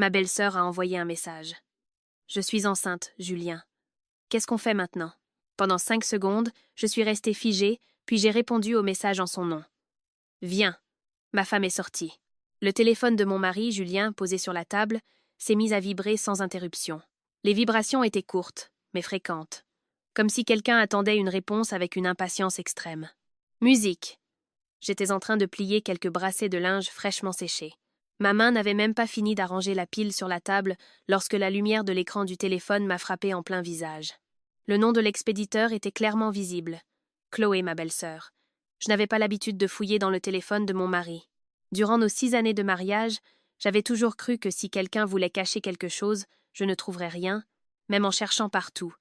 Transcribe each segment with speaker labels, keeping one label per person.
Speaker 1: Ma belle-sœur a envoyé un message. Je suis enceinte, Julien. Qu'est-ce qu'on fait maintenant? Pendant 5 secondes, je suis restée figée, puis j'ai répondu au message en son nom. Viens. Ma femme est sortie. Le téléphone de mon mari, Julien, posé sur la table, s'est mis à vibrer sans interruption. Les vibrations étaient courtes, mais fréquentes, comme si quelqu'un attendait une réponse avec une impatience extrême. Musique. J'étais en train de plier quelques brassées de linge fraîchement séchés. Ma main n'avait même pas fini d'arranger la pile sur la table lorsque la lumière de l'écran du téléphone m'a frappé en plein visage. Le nom de l'expéditeur était clairement visible. Chloé, ma belle-sœur. Je n'avais pas l'habitude de fouiller dans le téléphone de mon mari. Durant nos 6 années de mariage, j'avais toujours cru que si quelqu'un voulait cacher quelque chose, je ne trouverais rien, même en cherchant partout.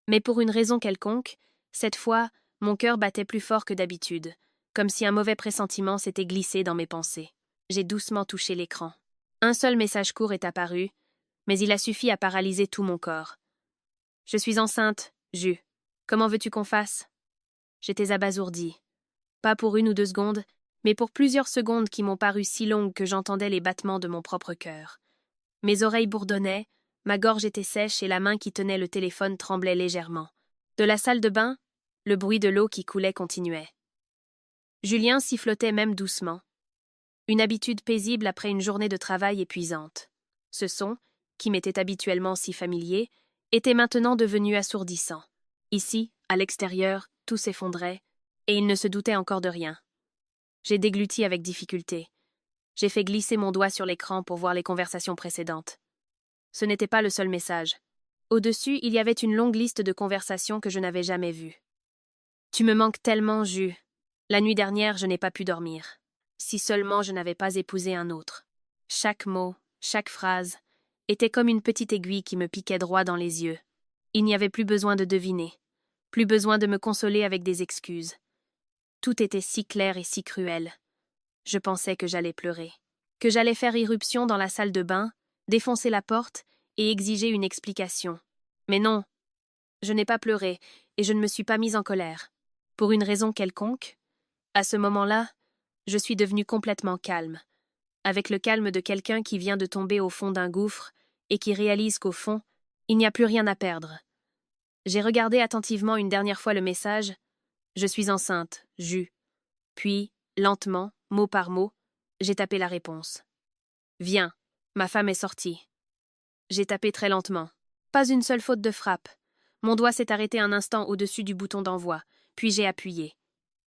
Speaker 1: Mais pour une raison quelconque, cette fois, mon cœur battait plus fort que d'habitude, comme si un mauvais pressentiment s'était glissé dans mes pensées. J'ai doucement touché l'écran. Un seul message court est apparu, mais il a suffi à paralyser tout mon corps. « Je suis enceinte, Ju. Comment veux-tu qu'on fasse ?» J'étais abasourdie. Pas pour 1 ou 2 secondes, mais pour plusieurs secondes qui m'ont paru si longues que j'entendais les battements de mon propre cœur. Mes oreilles bourdonnaient, ma gorge était sèche et la main qui tenait le téléphone tremblait légèrement. De la salle de bain, le bruit de l'eau qui coulait continuait. Julien sifflotait même doucement. Une habitude paisible après une journée de travail épuisante. Ce son, qui m'était habituellement si familier, était maintenant devenu assourdissant. Ici, à l'extérieur, tout s'effondrait, et il ne se doutait encore de rien. J'ai dégluti avec difficulté. J'ai fait glisser mon doigt sur l'écran pour voir les conversations précédentes. Ce n'était pas le seul message. Au-dessus, il y avait une longue liste de conversations que je n'avais jamais vues. « Tu me manques tellement, Ju. La nuit dernière, je n'ai pas pu dormir. Si seulement je n'avais pas épousé un autre. » Chaque mot, chaque phrase, était comme une petite aiguille qui me piquait droit dans les yeux. Il n'y avait plus besoin de deviner, plus besoin de me consoler avec des excuses. Tout était si clair et si cruel. Je pensais que j'allais pleurer, que j'allais faire irruption dans la salle de bain, défoncer la porte et exiger une explication. Mais non, je n'ai pas pleuré et je ne me suis pas mise en colère. Pour une raison quelconque, à ce moment-là, je suis devenue complètement calme, avec le calme de quelqu'un qui vient de tomber au fond d'un gouffre et qui réalise qu'au fond, il n'y a plus rien à perdre. J'ai regardé attentivement une dernière fois le message « Je suis enceinte, Ju ». Puis, lentement, mot par mot, j'ai tapé la réponse. « Viens, ma femme est sortie ». J'ai tapé très lentement. Pas une seule faute de frappe. Mon doigt s'est arrêté un instant au-dessus du bouton d'envoi, puis j'ai appuyé.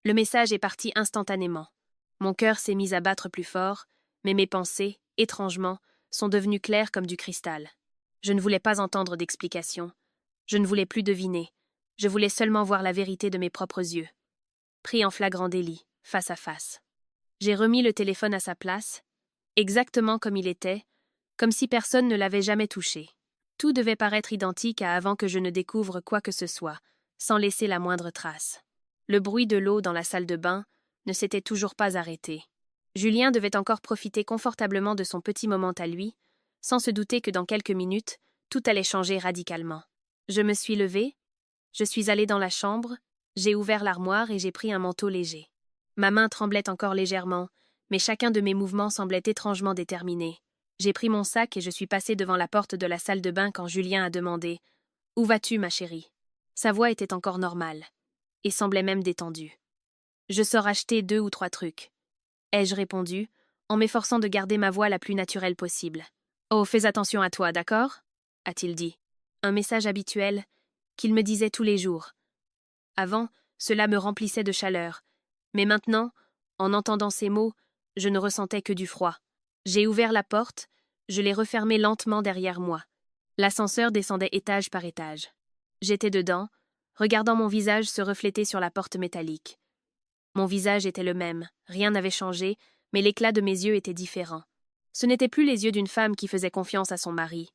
Speaker 1: Le message est parti instantanément. Mon cœur s'est mis à battre plus fort, mais mes pensées, étrangement, sont devenues claires comme du cristal. Je ne voulais pas entendre d'explication. Je ne voulais plus deviner. Je voulais seulement voir la vérité de mes propres yeux. Pris en flagrant délit, face à face. J'ai remis le téléphone à sa place, exactement comme il était, comme si personne ne l'avait jamais touché. Tout devait paraître identique à avant que je ne découvre quoi que ce soit, sans laisser la moindre trace. Le bruit de l'eau dans la salle de bain ne s'était toujours pas arrêté. Julien devait encore profiter confortablement de son petit moment à lui, sans se douter que dans quelques minutes, tout allait changer radicalement. Je me suis levée, je suis allée dans la chambre, j'ai ouvert l'armoire et j'ai pris un manteau léger. Ma main tremblait encore légèrement, mais chacun de mes mouvements semblait étrangement déterminé. J'ai pris mon sac et je suis passée devant la porte de la salle de bain quand Julien a demandé « Où vas-tu, ma chérie ?» Sa voix était encore normale, et semblait même détendue. « Je sors acheter 2 ou 3 trucs. » ai-je répondu, en m'efforçant de garder ma voix la plus naturelle possible. « Oh, fais attention à toi, d'accord ?» a-t-il dit. Un message habituel qu'il me disait tous les jours. Avant, cela me remplissait de chaleur, mais maintenant, en entendant ces mots, je ne ressentais que du froid. J'ai ouvert la porte, je l'ai refermée lentement derrière moi. L'ascenseur descendait étage par étage. J'étais dedans, regardant mon visage se refléter sur la porte métallique. Mon visage était le même, rien n'avait changé, mais l'éclat de mes yeux était différent. Ce n'étaient plus les yeux d'une femme qui faisait confiance à son mari,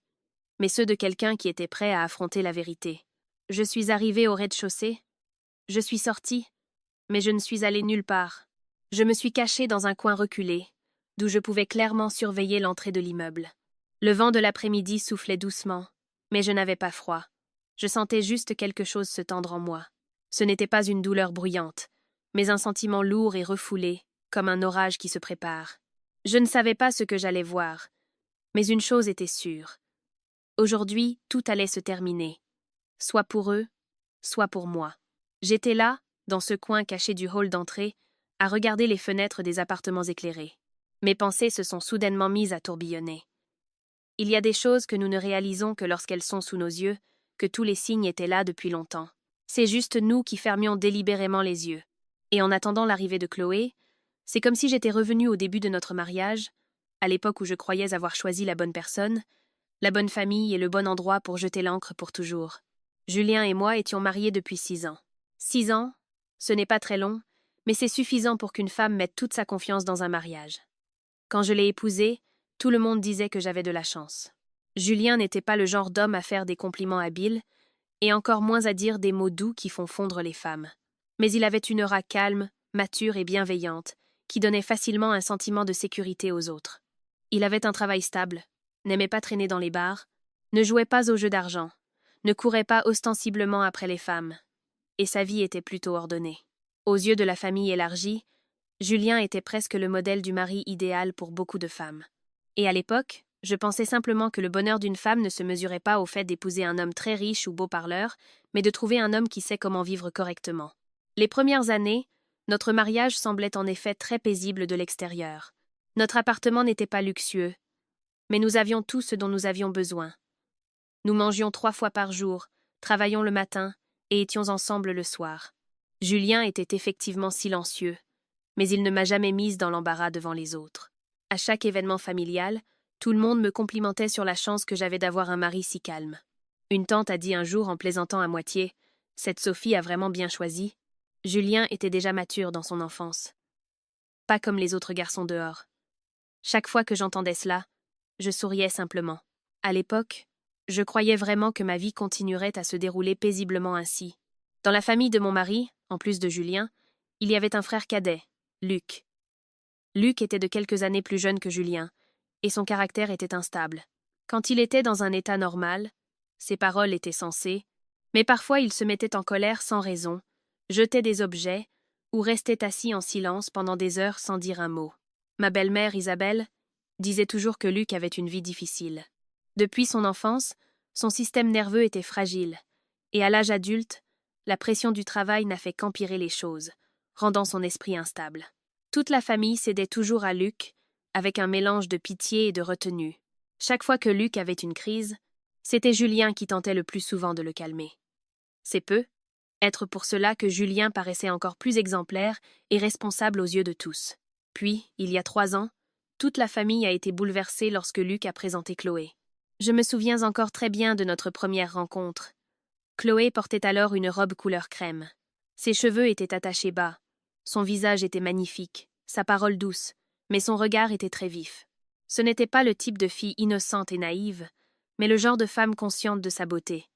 Speaker 1: mais ceux de quelqu'un qui était prêt à affronter la vérité. Je suis arrivée au rez-de-chaussée. Je suis sortie, mais je ne suis allée nulle part. Je me suis cachée dans un coin reculé, d'où je pouvais clairement surveiller l'entrée de l'immeuble. Le vent de l'après-midi soufflait doucement, mais je n'avais pas froid. Je sentais juste quelque chose se tendre en moi. Ce n'était pas une douleur bruyante, mais un sentiment lourd et refoulé, comme un orage qui se prépare. Je ne savais pas ce que j'allais voir, Mais une chose était sûre. Aujourd'hui, tout allait se terminer. Soit pour eux, soit pour moi. J'étais là, dans ce coin caché du hall d'entrée, à regarder les fenêtres des appartements éclairés. Mes pensées se sont soudainement mises à tourbillonner. Il y a des choses que nous ne réalisons que lorsqu'elles sont sous nos yeux, que tous les signes étaient là depuis longtemps. C'est juste nous qui fermions délibérément les yeux. Et en attendant l'arrivée de Chloé, c'est comme si j'étais revenue au début de notre mariage, à l'époque où je croyais avoir choisi la bonne personne, la bonne famille et le bon endroit pour jeter l'ancre pour toujours. Julien et moi étions mariés depuis 6 ans. 6 ans, ce n'est pas très long, mais c'est suffisant pour qu'une femme mette toute sa confiance dans un mariage. Quand je l'ai épousé, tout le monde disait que j'avais de la chance. Julien n'était pas le genre d'homme à faire des compliments habiles, et encore moins à dire des mots doux qui font fondre les femmes. Mais il avait une aura calme, mature et bienveillante, qui donnait facilement un sentiment de sécurité aux autres. Il avait un travail stable, n'aimait pas traîner dans les bars, ne jouait pas aux jeux d'argent, ne courait pas ostensiblement après les femmes, et sa vie était plutôt ordonnée. Aux yeux de la famille élargie, Julien était presque le modèle du mari idéal pour beaucoup de femmes. Et à l'époque, je pensais simplement que le bonheur d'une femme ne se mesurait pas au fait d'épouser un homme très riche ou beau parleur, mais de trouver un homme qui sait comment vivre correctement. Les premières années, notre mariage semblait en effet très paisible de l'extérieur. Notre appartement n'était pas luxueux, mais nous avions tout ce dont nous avions besoin. Nous mangions 3 fois par jour, travaillions le matin et étions ensemble le soir. Julien était effectivement silencieux, mais il ne m'a jamais mise dans l'embarras devant les autres. À chaque événement familial, tout le monde me complimentait sur la chance que j'avais d'avoir un mari si calme. Une tante a dit un jour en plaisantant à moitié « Cette Sophie a vraiment bien choisi ». Julien était déjà mature dans son enfance. Pas comme les autres garçons dehors. Chaque fois que j'entendais cela, je souriais simplement. À l'époque, je croyais vraiment que ma vie continuerait à se dérouler paisiblement ainsi. Dans la famille de mon mari, en plus de Julien, il y avait un frère cadet, Luc. Luc était de quelques années plus jeune que Julien, et son caractère était instable. Quand il était dans un état normal, ses paroles étaient sensées, mais parfois il se mettait en colère sans raison, jetait des objets, ou restait assis en silence pendant des heures sans dire un mot. Ma belle-mère, Isabelle, disait toujours que Luc avait une vie difficile. Depuis son enfance, son système nerveux était fragile, et à l'âge adulte, la pression du travail n'a fait qu'empirer les choses, rendant son esprit instable. Toute la famille cédait toujours à Luc, avec un mélange de pitié et de retenue. Chaque fois que Luc avait une crise, c'était Julien qui tentait le plus souvent de le calmer. C'est peu, être pour cela que Julien paraissait encore plus exemplaire et responsable aux yeux de tous. Puis, il y a 3 ans, toute la famille a été bouleversée lorsque Luc a présenté Chloé. Je me souviens encore très bien de notre première rencontre. Chloé portait alors une robe couleur crème. Ses cheveux étaient attachés bas. Son visage était magnifique, sa parole douce, mais son regard était très vif. Ce n'était pas le type de fille innocente et naïve, mais le genre de femme consciente de sa beauté,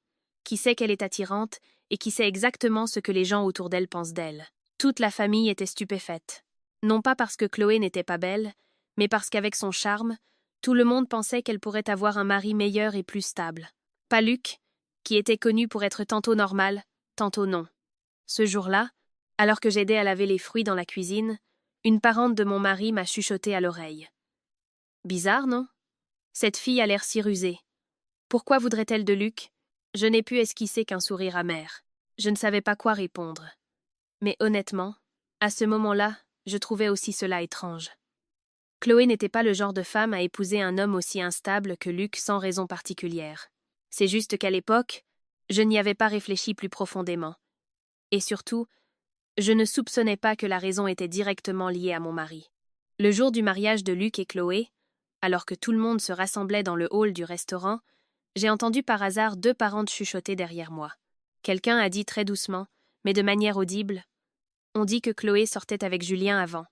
Speaker 1: qui sait qu'elle est attirante et qui sait exactement ce que les gens autour d'elle pensent d'elle. Toute la famille était stupéfaite. Non pas parce que Chloé n'était pas belle, mais parce qu'avec son charme, tout le monde pensait qu'elle pourrait avoir un mari meilleur et plus stable. Pas Luc, qui était connu pour être tantôt normal, tantôt non. Ce jour-là, alors que j'aidais à laver les fruits dans la cuisine, une parente de mon mari m'a chuchoté à l'oreille. Bizarre, non? Cette fille a l'air si rusée. Pourquoi voudrait-elle de Luc? Je n'ai pu esquisser qu'un sourire amer. Je ne savais pas quoi répondre. Mais honnêtement, à ce moment-là, je trouvais aussi cela étrange. Chloé n'était pas le genre de femme à épouser un homme aussi instable que Luc sans raison particulière. C'est juste qu'à l'époque, je n'y avais pas réfléchi plus profondément. Et surtout, je ne soupçonnais pas que la raison était directement liée à mon mari. Le jour du mariage de Luc et Chloé, alors que tout le monde se rassemblait dans le hall du restaurant, j'ai entendu par hasard 2 parentes chuchoter derrière moi. Quelqu'un a dit très doucement, mais de manière audible, « On dit que Chloé sortait avec Julien avant. »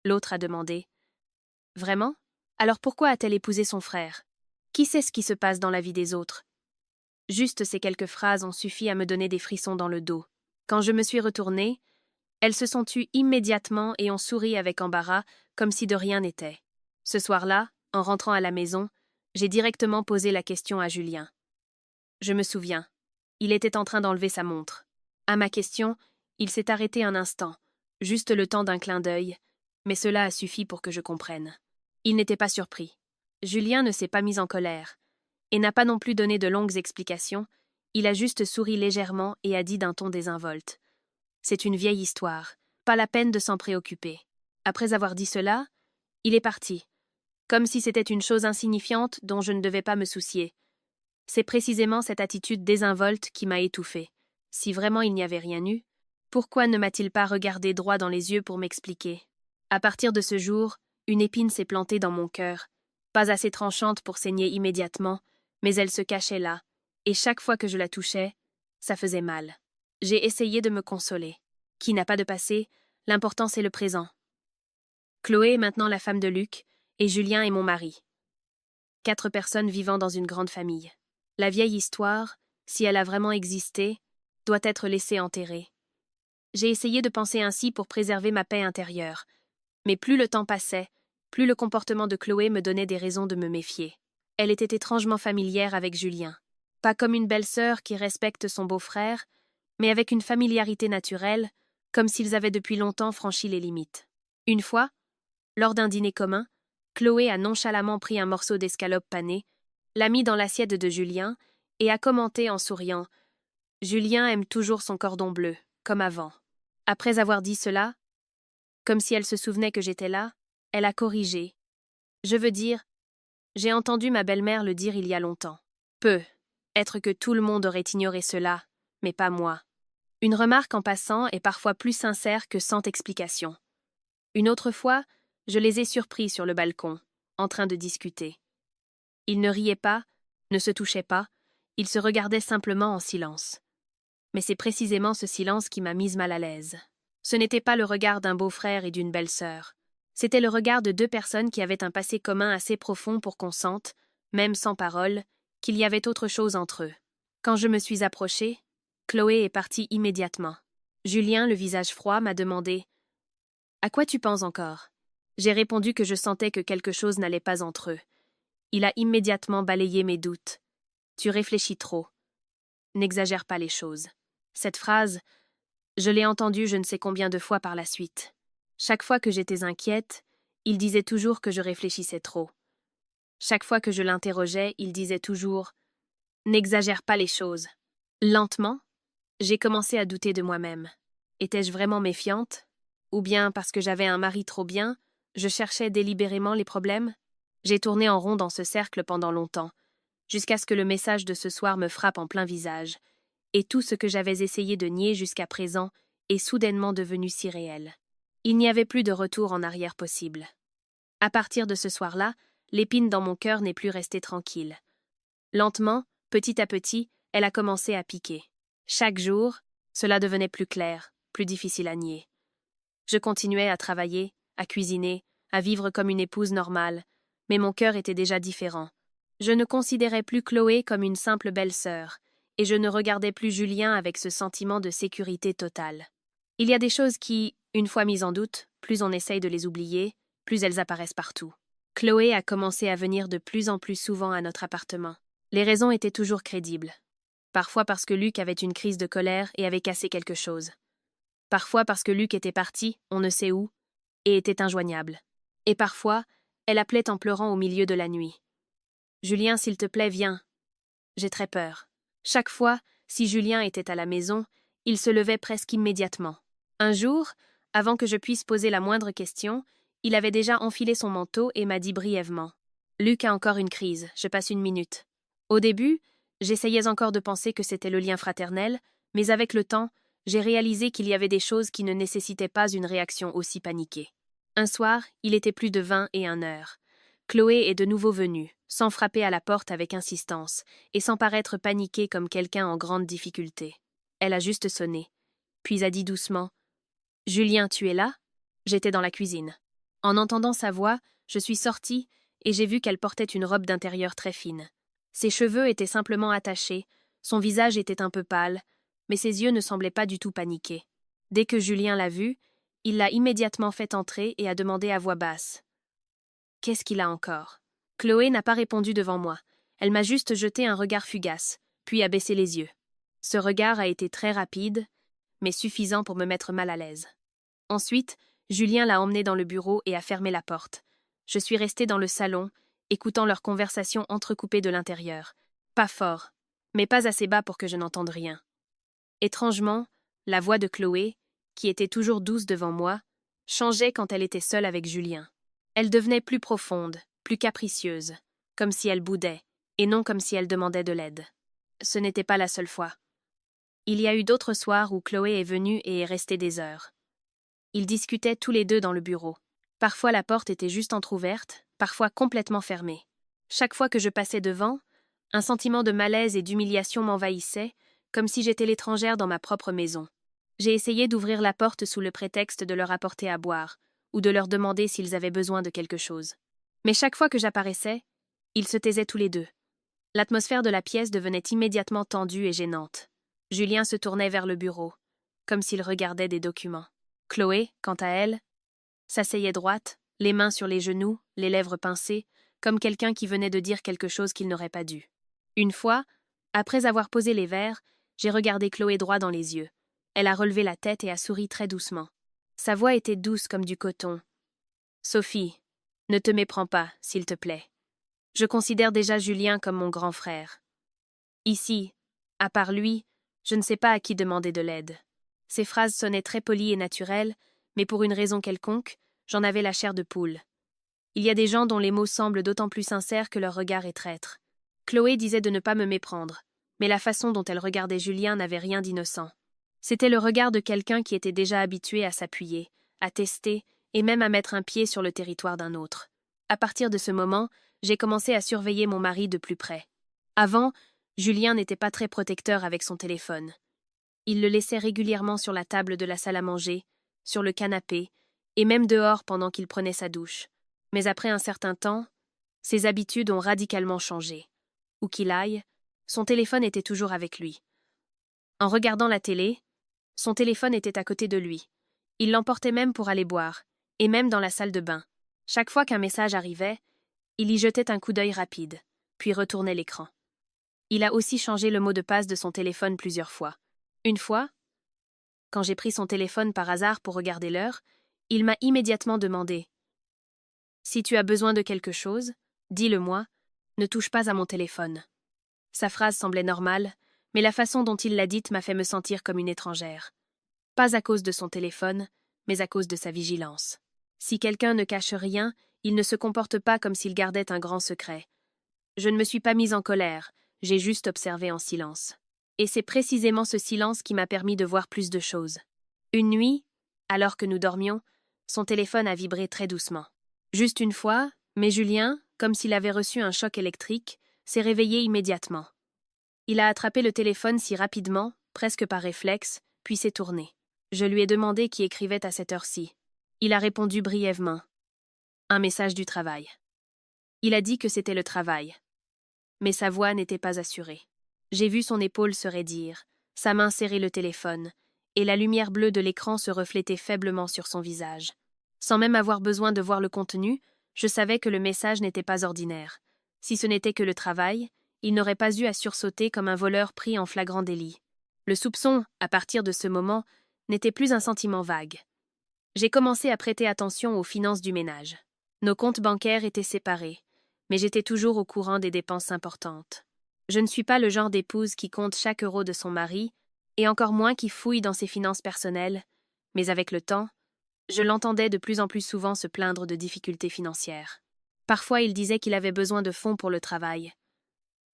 Speaker 1: L'autre a demandé, « Vraiment? Alors pourquoi a-t-elle épousé son frère? Qui sait ce qui se passe dans la vie des autres? » Juste ces quelques phrases ont suffi à me donner des frissons dans le dos. Quand je me suis retournée, elles se sont tues immédiatement et ont souri avec embarras, comme si de rien n'était. Ce soir-là, en rentrant à la maison, j'ai directement posé la question à Julien. Je me souviens. Il était en train d'enlever sa montre. À ma question, il s'est arrêté un instant, juste le temps d'un clin d'œil, mais cela a suffi pour que je comprenne. Il n'était pas surpris. Julien ne s'est pas mis en colère, et n'a pas non plus donné de longues explications, il a juste souri légèrement et a dit d'un ton désinvolte. C'est une vieille histoire, pas la peine de s'en préoccuper. Après avoir dit cela, il est parti, comme si c'était une chose insignifiante dont je ne devais pas me soucier. C'est précisément cette attitude désinvolte qui m'a étouffée. Si vraiment il n'y avait rien eu, pourquoi ne m'a-t-il pas regardé droit dans les yeux pour m'expliquer? À partir de ce jour, une épine s'est plantée dans mon cœur, pas assez tranchante pour saigner immédiatement, mais elle se cachait là, et chaque fois que je la touchais, ça faisait mal. J'ai essayé de me consoler. Qui n'a pas de passé, l'important c'est le présent. Chloé est maintenant la femme de Luc, et Julien est mon mari. 4 personnes vivant dans une grande famille. La vieille histoire, si elle a vraiment existé, doit être laissée enterrer. J'ai essayé de penser ainsi pour préserver ma paix intérieure, mais plus le temps passait, plus le comportement de Chloé me donnait des raisons de me méfier. Elle était étrangement familière avec Julien. Pas comme une belle-sœur qui respecte son beau-frère, mais avec une familiarité naturelle, comme s'ils avaient depuis longtemps franchi les limites. Une fois, lors d'un dîner commun, Chloé a nonchalamment pris un morceau d'escalope panée, l'a mis dans l'assiette de Julien et a commenté en souriant « Julien aime toujours son cordon bleu, comme avant ». Après avoir dit cela, comme si elle se souvenait que j'étais là, elle a corrigé. Je veux dire, j'ai entendu ma belle-mère le dire il y a longtemps. Être que tout le monde aurait ignoré cela, mais pas moi. Une remarque en passant est parfois plus sincère que sans explication. Une autre fois, je les ai surpris sur le balcon, en train de discuter. Ils ne riaient pas, ne se touchaient pas, ils se regardaient simplement en silence. Mais c'est précisément ce silence qui m'a mise mal à l'aise. Ce n'était pas le regard d'un beau-frère et d'une belle-sœur. C'était le regard de 2 personnes qui avaient un passé commun assez profond pour qu'on sente, même sans parole, qu'il y avait autre chose entre eux. Quand je me suis approchée, Chloé est partie immédiatement. Julien, le visage froid, m'a demandé « À quoi tu penses encore ?» J'ai répondu que je sentais que quelque chose n'allait pas entre eux. Il a immédiatement balayé mes doutes. « Tu réfléchis trop. N'exagère pas les choses. » Cette phrase, je l'ai entendue je ne sais combien de fois par la suite. Chaque fois que j'étais inquiète, il disait toujours que je réfléchissais trop. Chaque fois que je l'interrogeais, il disait toujours « N'exagère pas les choses. » Lentement, j'ai commencé à douter de moi-même. Étais-je vraiment méfiante? Ou bien, parce que j'avais un mari trop bien, je cherchais délibérément les problèmes? J'ai tourné en rond dans ce cercle pendant longtemps, jusqu'à ce que le message de ce soir me frappe en plein visage, et tout ce que j'avais essayé de nier jusqu'à présent est soudainement devenu si réel. Il n'y avait plus de retour en arrière possible. À partir de ce soir-là, l'épine dans mon cœur n'est plus restée tranquille. Lentement, petit à petit, elle a commencé à piquer. Chaque jour, cela devenait plus clair, plus difficile à nier. Je continuais à travailler, à cuisiner, à vivre comme une épouse normale, mais mon cœur était déjà différent. Je ne considérais plus Chloé comme une simple belle-sœur, et je ne regardais plus Julien avec ce sentiment de sécurité totale. Il y a des choses qui, une fois mises en doute, plus on essaye de les oublier, plus elles apparaissent partout. Chloé a commencé à venir de plus en plus souvent à notre appartement. Les raisons étaient toujours crédibles. Parfois parce que Luc avait une crise de colère et avait cassé quelque chose. Parfois parce que Luc était parti, on ne sait où, et était injoignable. Et parfois, elle appelait en pleurant au milieu de la nuit. « Julien, s'il te plaît, viens. » J'ai très peur. Chaque fois, si Julien était à la maison, il se levait presque immédiatement. Un jour, avant que je puisse poser la moindre question, il avait déjà enfilé son manteau et m'a dit brièvement « Luc a encore une crise, je passe une minute. » Au début, j'essayais encore de penser que c'était le lien fraternel, mais avec le temps, j'ai réalisé qu'il y avait des choses qui ne nécessitaient pas une réaction aussi paniquée. Un soir, il était plus de 21h. Chloé est de nouveau venue, sans frapper à la porte avec insistance, et sans paraître paniquée comme quelqu'un en grande difficulté. Elle a juste sonné, puis a dit doucement « Julien, tu es là ?» J'étais dans la cuisine. En entendant sa voix, je suis sortie et j'ai vu qu'elle portait une robe d'intérieur très fine. Ses cheveux étaient simplement attachés, son visage était un peu pâle, mais ses yeux ne semblaient pas du tout paniqués. Dès que Julien l'a vue, il l'a immédiatement fait entrer et a demandé à voix basse « Qu'est-ce qu'il a encore ?» Chloé n'a pas répondu devant moi. Elle m'a juste jeté un regard fugace, puis a baissé les yeux. Ce regard a été très rapide, mais suffisant pour me mettre mal à l'aise. Ensuite, Julien l'a emmenée dans le bureau et a fermé la porte. Je suis restée dans le salon, écoutant leur conversation entrecoupée de l'intérieur. Pas fort, mais pas assez bas pour que je n'entende rien. Étrangement, la voix de Chloé, qui était toujours douce devant moi, changeait quand elle était seule avec Julien. Elle devenait plus profonde, plus capricieuse, comme si elle boudait, et non comme si elle demandait de l'aide. Ce n'était pas la seule fois. Il y a eu d'autres soirs où Chloé est venue et est restée des heures. Ils discutaient tous les deux dans le bureau. Parfois la porte était juste entr'ouverte, parfois complètement fermée. Chaque fois que je passais devant, un sentiment de malaise et d'humiliation m'envahissait, comme si j'étais l'étrangère dans ma propre maison. J'ai essayé d'ouvrir la porte sous le prétexte de leur apporter à boire, ou de leur demander s'ils avaient besoin de quelque chose. Mais chaque fois que j'apparaissais, ils se taisaient tous les deux. L'atmosphère de la pièce devenait immédiatement tendue et gênante. Julien se tournait vers le bureau, comme s'il regardait des documents. Chloé, quant à elle, s'asseyait droite, les mains sur les genoux, les lèvres pincées, comme quelqu'un qui venait de dire quelque chose qu'il n'aurait pas dû. Une fois, après avoir posé les verres, j'ai regardé Chloé droit dans les yeux. Elle a relevé la tête et a souri très doucement. Sa voix était douce comme du coton. « Sophie, ne te méprends pas, s'il te plaît. Je considère déjà Julien comme mon grand frère. Ici, à part lui, je ne sais pas à qui demander de l'aide. » Ces phrases sonnaient très polies et naturelles, mais pour une raison quelconque, j'en avais la chair de poule. Il y a des gens dont les mots semblent d'autant plus sincères que leur regard est traître. Chloé disait de ne pas me méprendre, mais la façon dont elle regardait Julien n'avait rien d'innocent. C'était le regard de quelqu'un qui était déjà habitué à s'appuyer, à tester et même à mettre un pied sur le territoire d'un autre. À partir de ce moment, j'ai commencé à surveiller mon mari de plus près. Avant, Julien n'était pas très protecteur avec son téléphone. Il le laissait régulièrement sur la table de la salle à manger, sur le canapé, et même dehors pendant qu'il prenait sa douche. Mais après un certain temps, ses habitudes ont radicalement changé. Où qu'il aille, son téléphone était toujours avec lui. En regardant la télé, son téléphone était à côté de lui. Il l'emportait même pour aller boire, et même dans la salle de bain. Chaque fois qu'un message arrivait, il y jetait un coup d'œil rapide, puis retournait l'écran. Il a aussi changé le mot de passe de son téléphone plusieurs fois. Une fois, quand j'ai pris son téléphone par hasard pour regarder l'heure, il m'a immédiatement demandé « Si tu as besoin de quelque chose, dis-le-moi, ne touche pas à mon téléphone. » Sa phrase semblait normale, mais la façon dont il l'a dite m'a fait me sentir comme une étrangère. Pas à cause de son téléphone, mais à cause de sa vigilance. Si quelqu'un ne cache rien, il ne se comporte pas comme s'il gardait un grand secret. Je ne me suis pas mise en colère, j'ai juste observé en silence. Et c'est précisément ce silence qui m'a permis de voir plus de choses. Une nuit, alors que nous dormions, son téléphone a vibré très doucement. Juste une fois, mais Julien, comme s'il avait reçu un choc électrique, s'est réveillé immédiatement. Il a attrapé le téléphone si rapidement, presque par réflexe, puis s'est tourné. Je lui ai demandé qui écrivait à cette heure-ci. Il a répondu brièvement. Un message du travail. Il a dit que c'était le travail. Mais sa voix n'était pas assurée. J'ai vu son épaule se raidir, sa main serrer le téléphone, et la lumière bleue de l'écran se reflétait faiblement sur son visage. Sans même avoir besoin de voir le contenu, je savais que le message n'était pas ordinaire. Si ce n'était que le travail, il n'aurait pas eu à sursauter comme un voleur pris en flagrant délit. Le soupçon, à partir de ce moment, n'était plus un sentiment vague. J'ai commencé à prêter attention aux finances du ménage. Nos comptes bancaires étaient séparés, mais j'étais toujours au courant des dépenses importantes. Je ne suis pas le genre d'épouse qui compte chaque euro de son mari, et encore moins qui fouille dans ses finances personnelles, mais avec le temps, je l'entendais de plus en plus souvent se plaindre de difficultés financières. Parfois il disait qu'il avait besoin de fonds pour le travail.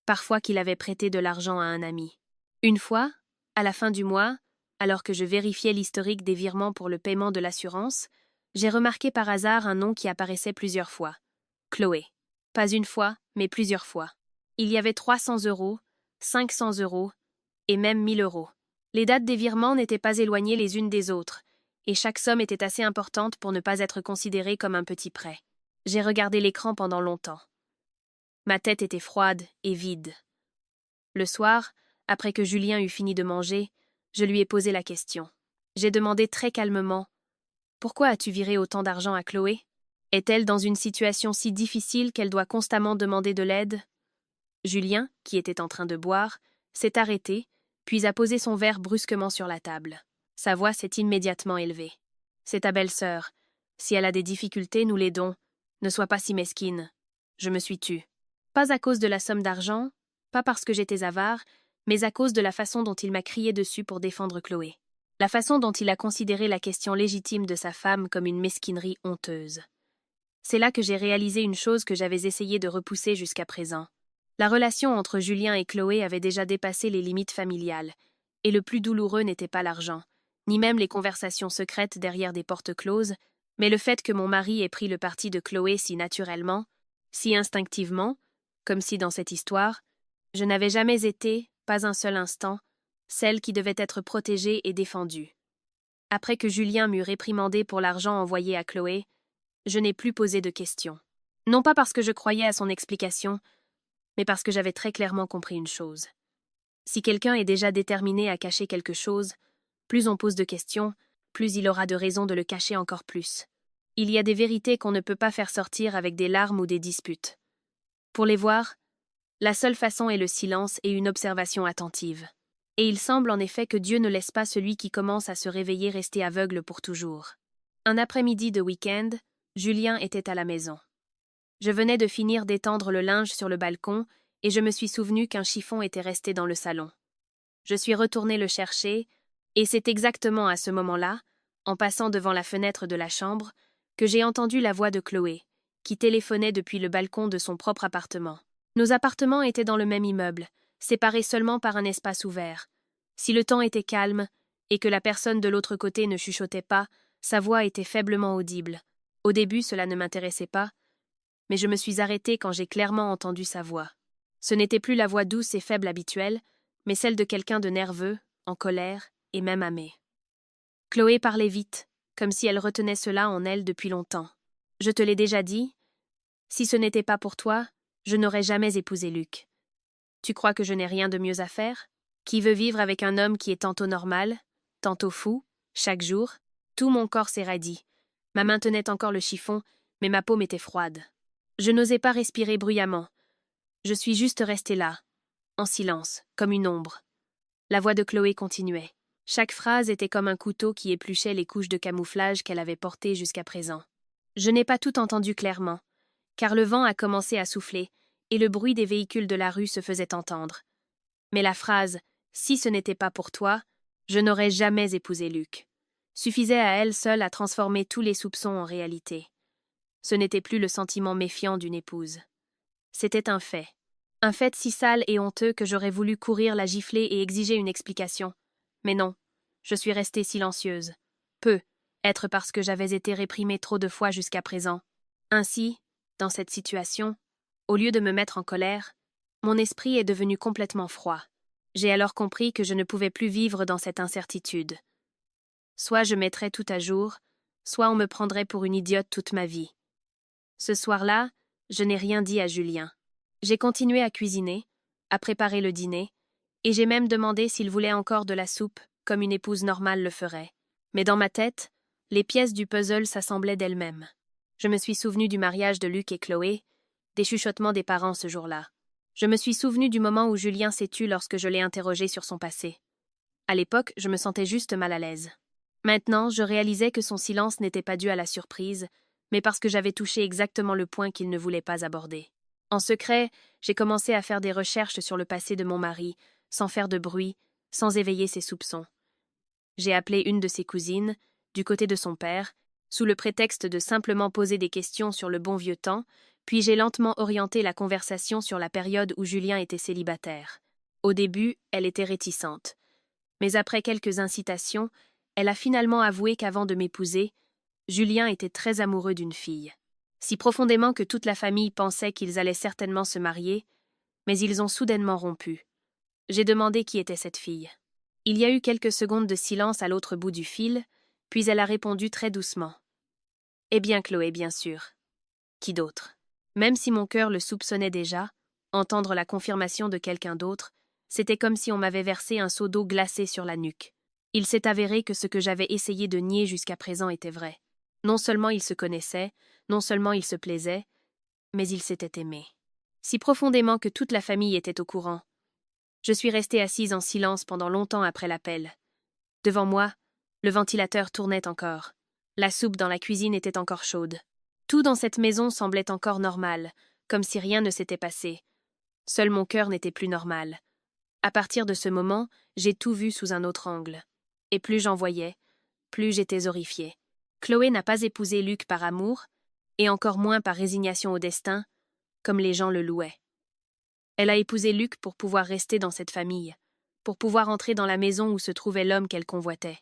Speaker 1: Parfois qu'il avait prêté de l'argent à un ami. Une fois, à la fin du mois, alors que je vérifiais l'historique des virements pour le paiement de l'assurance, j'ai remarqué par hasard un nom qui apparaissait plusieurs fois. Chloé. Pas une fois, mais plusieurs fois. Il y avait 300 €, 500 € et même 1000 €. Les dates des virements n'étaient pas éloignées les unes des autres, et chaque somme était assez importante pour ne pas être considérée comme un petit prêt. J'ai regardé l'écran pendant longtemps. Ma tête était froide et vide. Le soir, après que Julien eut fini de manger, je lui ai posé la question. J'ai demandé très calmement « Pourquoi as-tu viré autant d'argent à Chloé ? Est-elle dans une situation si difficile qu'elle doit constamment demander de l'aide ?» Julien, qui était en train de boire, s'est arrêté, puis a posé son verre brusquement sur la table. Sa voix s'est immédiatement élevée. « C'est ta belle-sœur. Si elle a des difficultés, nous l'aidons. Ne sois pas si mesquine. » je me suis tue. Pas à cause de la somme d'argent, pas parce que j'étais avare, mais à cause de la façon dont il m'a crié dessus pour défendre Chloé. La façon dont il a considéré la question légitime de sa femme comme une mesquinerie honteuse. C'est là que j'ai réalisé une chose que j'avais essayé de repousser jusqu'à présent. La relation entre Julien et Chloé avait déjà dépassé les limites familiales, et le plus douloureux n'était pas l'argent, ni même les conversations secrètes derrière des portes closes, mais le fait que mon mari ait pris le parti de Chloé si naturellement, si instinctivement, comme si dans cette histoire, je n'avais jamais été, pas un seul instant, celle qui devait être protégée et défendue. Après que Julien m'eut réprimandé pour l'argent envoyé à Chloé, je n'ai plus posé de questions. Non pas parce que je croyais à son explication, mais parce que j'avais très clairement compris une chose. Si quelqu'un est déjà déterminé à cacher quelque chose, plus on pose de questions, plus il aura de raisons de le cacher encore plus. Il y a des vérités qu'on ne peut pas faire sortir avec des larmes ou des disputes. Pour les voir, la seule façon est le silence et une observation attentive. Et il semble en effet que Dieu ne laisse pas celui qui commence à se réveiller rester aveugle pour toujours. Un après-midi de week-end, Julien était à la maison. Je venais de finir d'étendre le linge sur le balcon et je me suis souvenu qu'un chiffon était resté dans le salon. Je suis retournée le chercher, et c'est exactement à ce moment-là, en passant devant la fenêtre de la chambre, que j'ai entendu la voix de Chloé, qui téléphonait depuis le balcon de son propre appartement. Nos appartements étaient dans le même immeuble, séparés seulement par un espace ouvert. Si le temps était calme, et que la personne de l'autre côté ne chuchotait pas, sa voix était faiblement audible. Au début, cela ne m'intéressait pas, mais je me suis arrêtée quand j'ai clairement entendu sa voix. Ce n'était plus la voix douce et faible habituelle, mais celle de quelqu'un de nerveux, en colère et même amé. Chloé parlait vite, comme si elle retenait cela en elle depuis longtemps. « Je te l'ai déjà dit, si ce n'était pas pour toi, je n'aurais jamais épousé Luc. Tu crois que je n'ai rien de mieux à faire? Qui veut vivre avec un homme qui est tantôt normal, tantôt fou, chaque jour? Tout mon corps s'érradit. Ma main tenait encore le chiffon, mais ma paume était froide. Je n'osais pas respirer bruyamment. Je suis juste restée là, en silence, comme une ombre. La voix de Chloé continuait. Chaque phrase était comme un couteau qui épluchait les couches de camouflage qu'elle avait portées jusqu'à présent. Je n'ai pas tout entendu clairement, car le vent a commencé à souffler, et le bruit des véhicules de la rue se faisait entendre. Mais la phrase « Si ce n'était pas pour toi, je n'aurais jamais épousé Luc » suffisait à elle seule à transformer tous les soupçons en réalité. Ce n'était plus le sentiment méfiant d'une épouse. C'était un fait. Un fait si sale et honteux que j'aurais voulu courir la gifler et exiger une explication. Mais non, je suis restée silencieuse. Être parce que j'avais été réprimée trop de fois jusqu'à présent. Ainsi, dans cette situation, au lieu de me mettre en colère, mon esprit est devenu complètement froid. J'ai alors compris que je ne pouvais plus vivre dans cette incertitude. Soit je mettrais tout à jour, soit on me prendrait pour une idiote toute ma vie. Ce soir-là, je n'ai rien dit à Julien. J'ai continué à cuisiner, à préparer le dîner, et j'ai même demandé s'il voulait encore de la soupe, comme une épouse normale le ferait. Mais dans ma tête, les pièces du puzzle s'assemblaient d'elles-mêmes. Je me suis souvenu du mariage de Luc et Chloé, des chuchotements des parents ce jour-là. Je me suis souvenu du moment où Julien s'est tu lorsque je l'ai interrogé sur son passé. À l'époque, je me sentais juste mal à l'aise. Maintenant, je réalisais que son silence n'était pas dû à la surprise, mais parce que j'avais touché exactement le point qu'il ne voulait pas aborder. En secret, j'ai commencé à faire des recherches sur le passé de mon mari, sans faire de bruit, sans éveiller ses soupçons. J'ai appelé une de ses cousines, du côté de son père, sous le prétexte de simplement poser des questions sur le bon vieux temps, puis j'ai lentement orienté la conversation sur la période où Julien était célibataire. Au début, elle était réticente. Mais après quelques incitations, elle a finalement avoué qu'avant de m'épouser, Julien était très amoureux d'une fille. Si profondément que toute la famille pensait qu'ils allaient certainement se marier, mais ils ont soudainement rompu. J'ai demandé qui était cette fille. Il y a eu quelques secondes de silence à l'autre bout du fil, puis elle a répondu très doucement. « Eh bien Chloé, bien sûr. Qui d'autre ?» Même si mon cœur le soupçonnait déjà, entendre la confirmation de quelqu'un d'autre, c'était comme si on m'avait versé un seau d'eau glacée sur la nuque. Il s'est avéré que ce que j'avais essayé de nier jusqu'à présent était vrai. Non seulement ils se connaissaient, non seulement ils se plaisaient, mais ils s'étaient aimés. Si profondément que toute la famille était au courant. Je suis restée assise en silence pendant longtemps après l'appel. Devant moi, le ventilateur tournait encore. La soupe dans la cuisine était encore chaude. Tout dans cette maison semblait encore normal, comme si rien ne s'était passé. Seul mon cœur n'était plus normal. À partir de ce moment, j'ai tout vu sous un autre angle. Et plus j'en voyais, plus j'étais horrifiée. Chloé n'a pas épousé Luc par amour, et encore moins par résignation au destin, comme les gens le louaient. Elle a épousé Luc pour pouvoir rester dans cette famille, pour pouvoir entrer dans la maison où se trouvait l'homme qu'elle convoitait.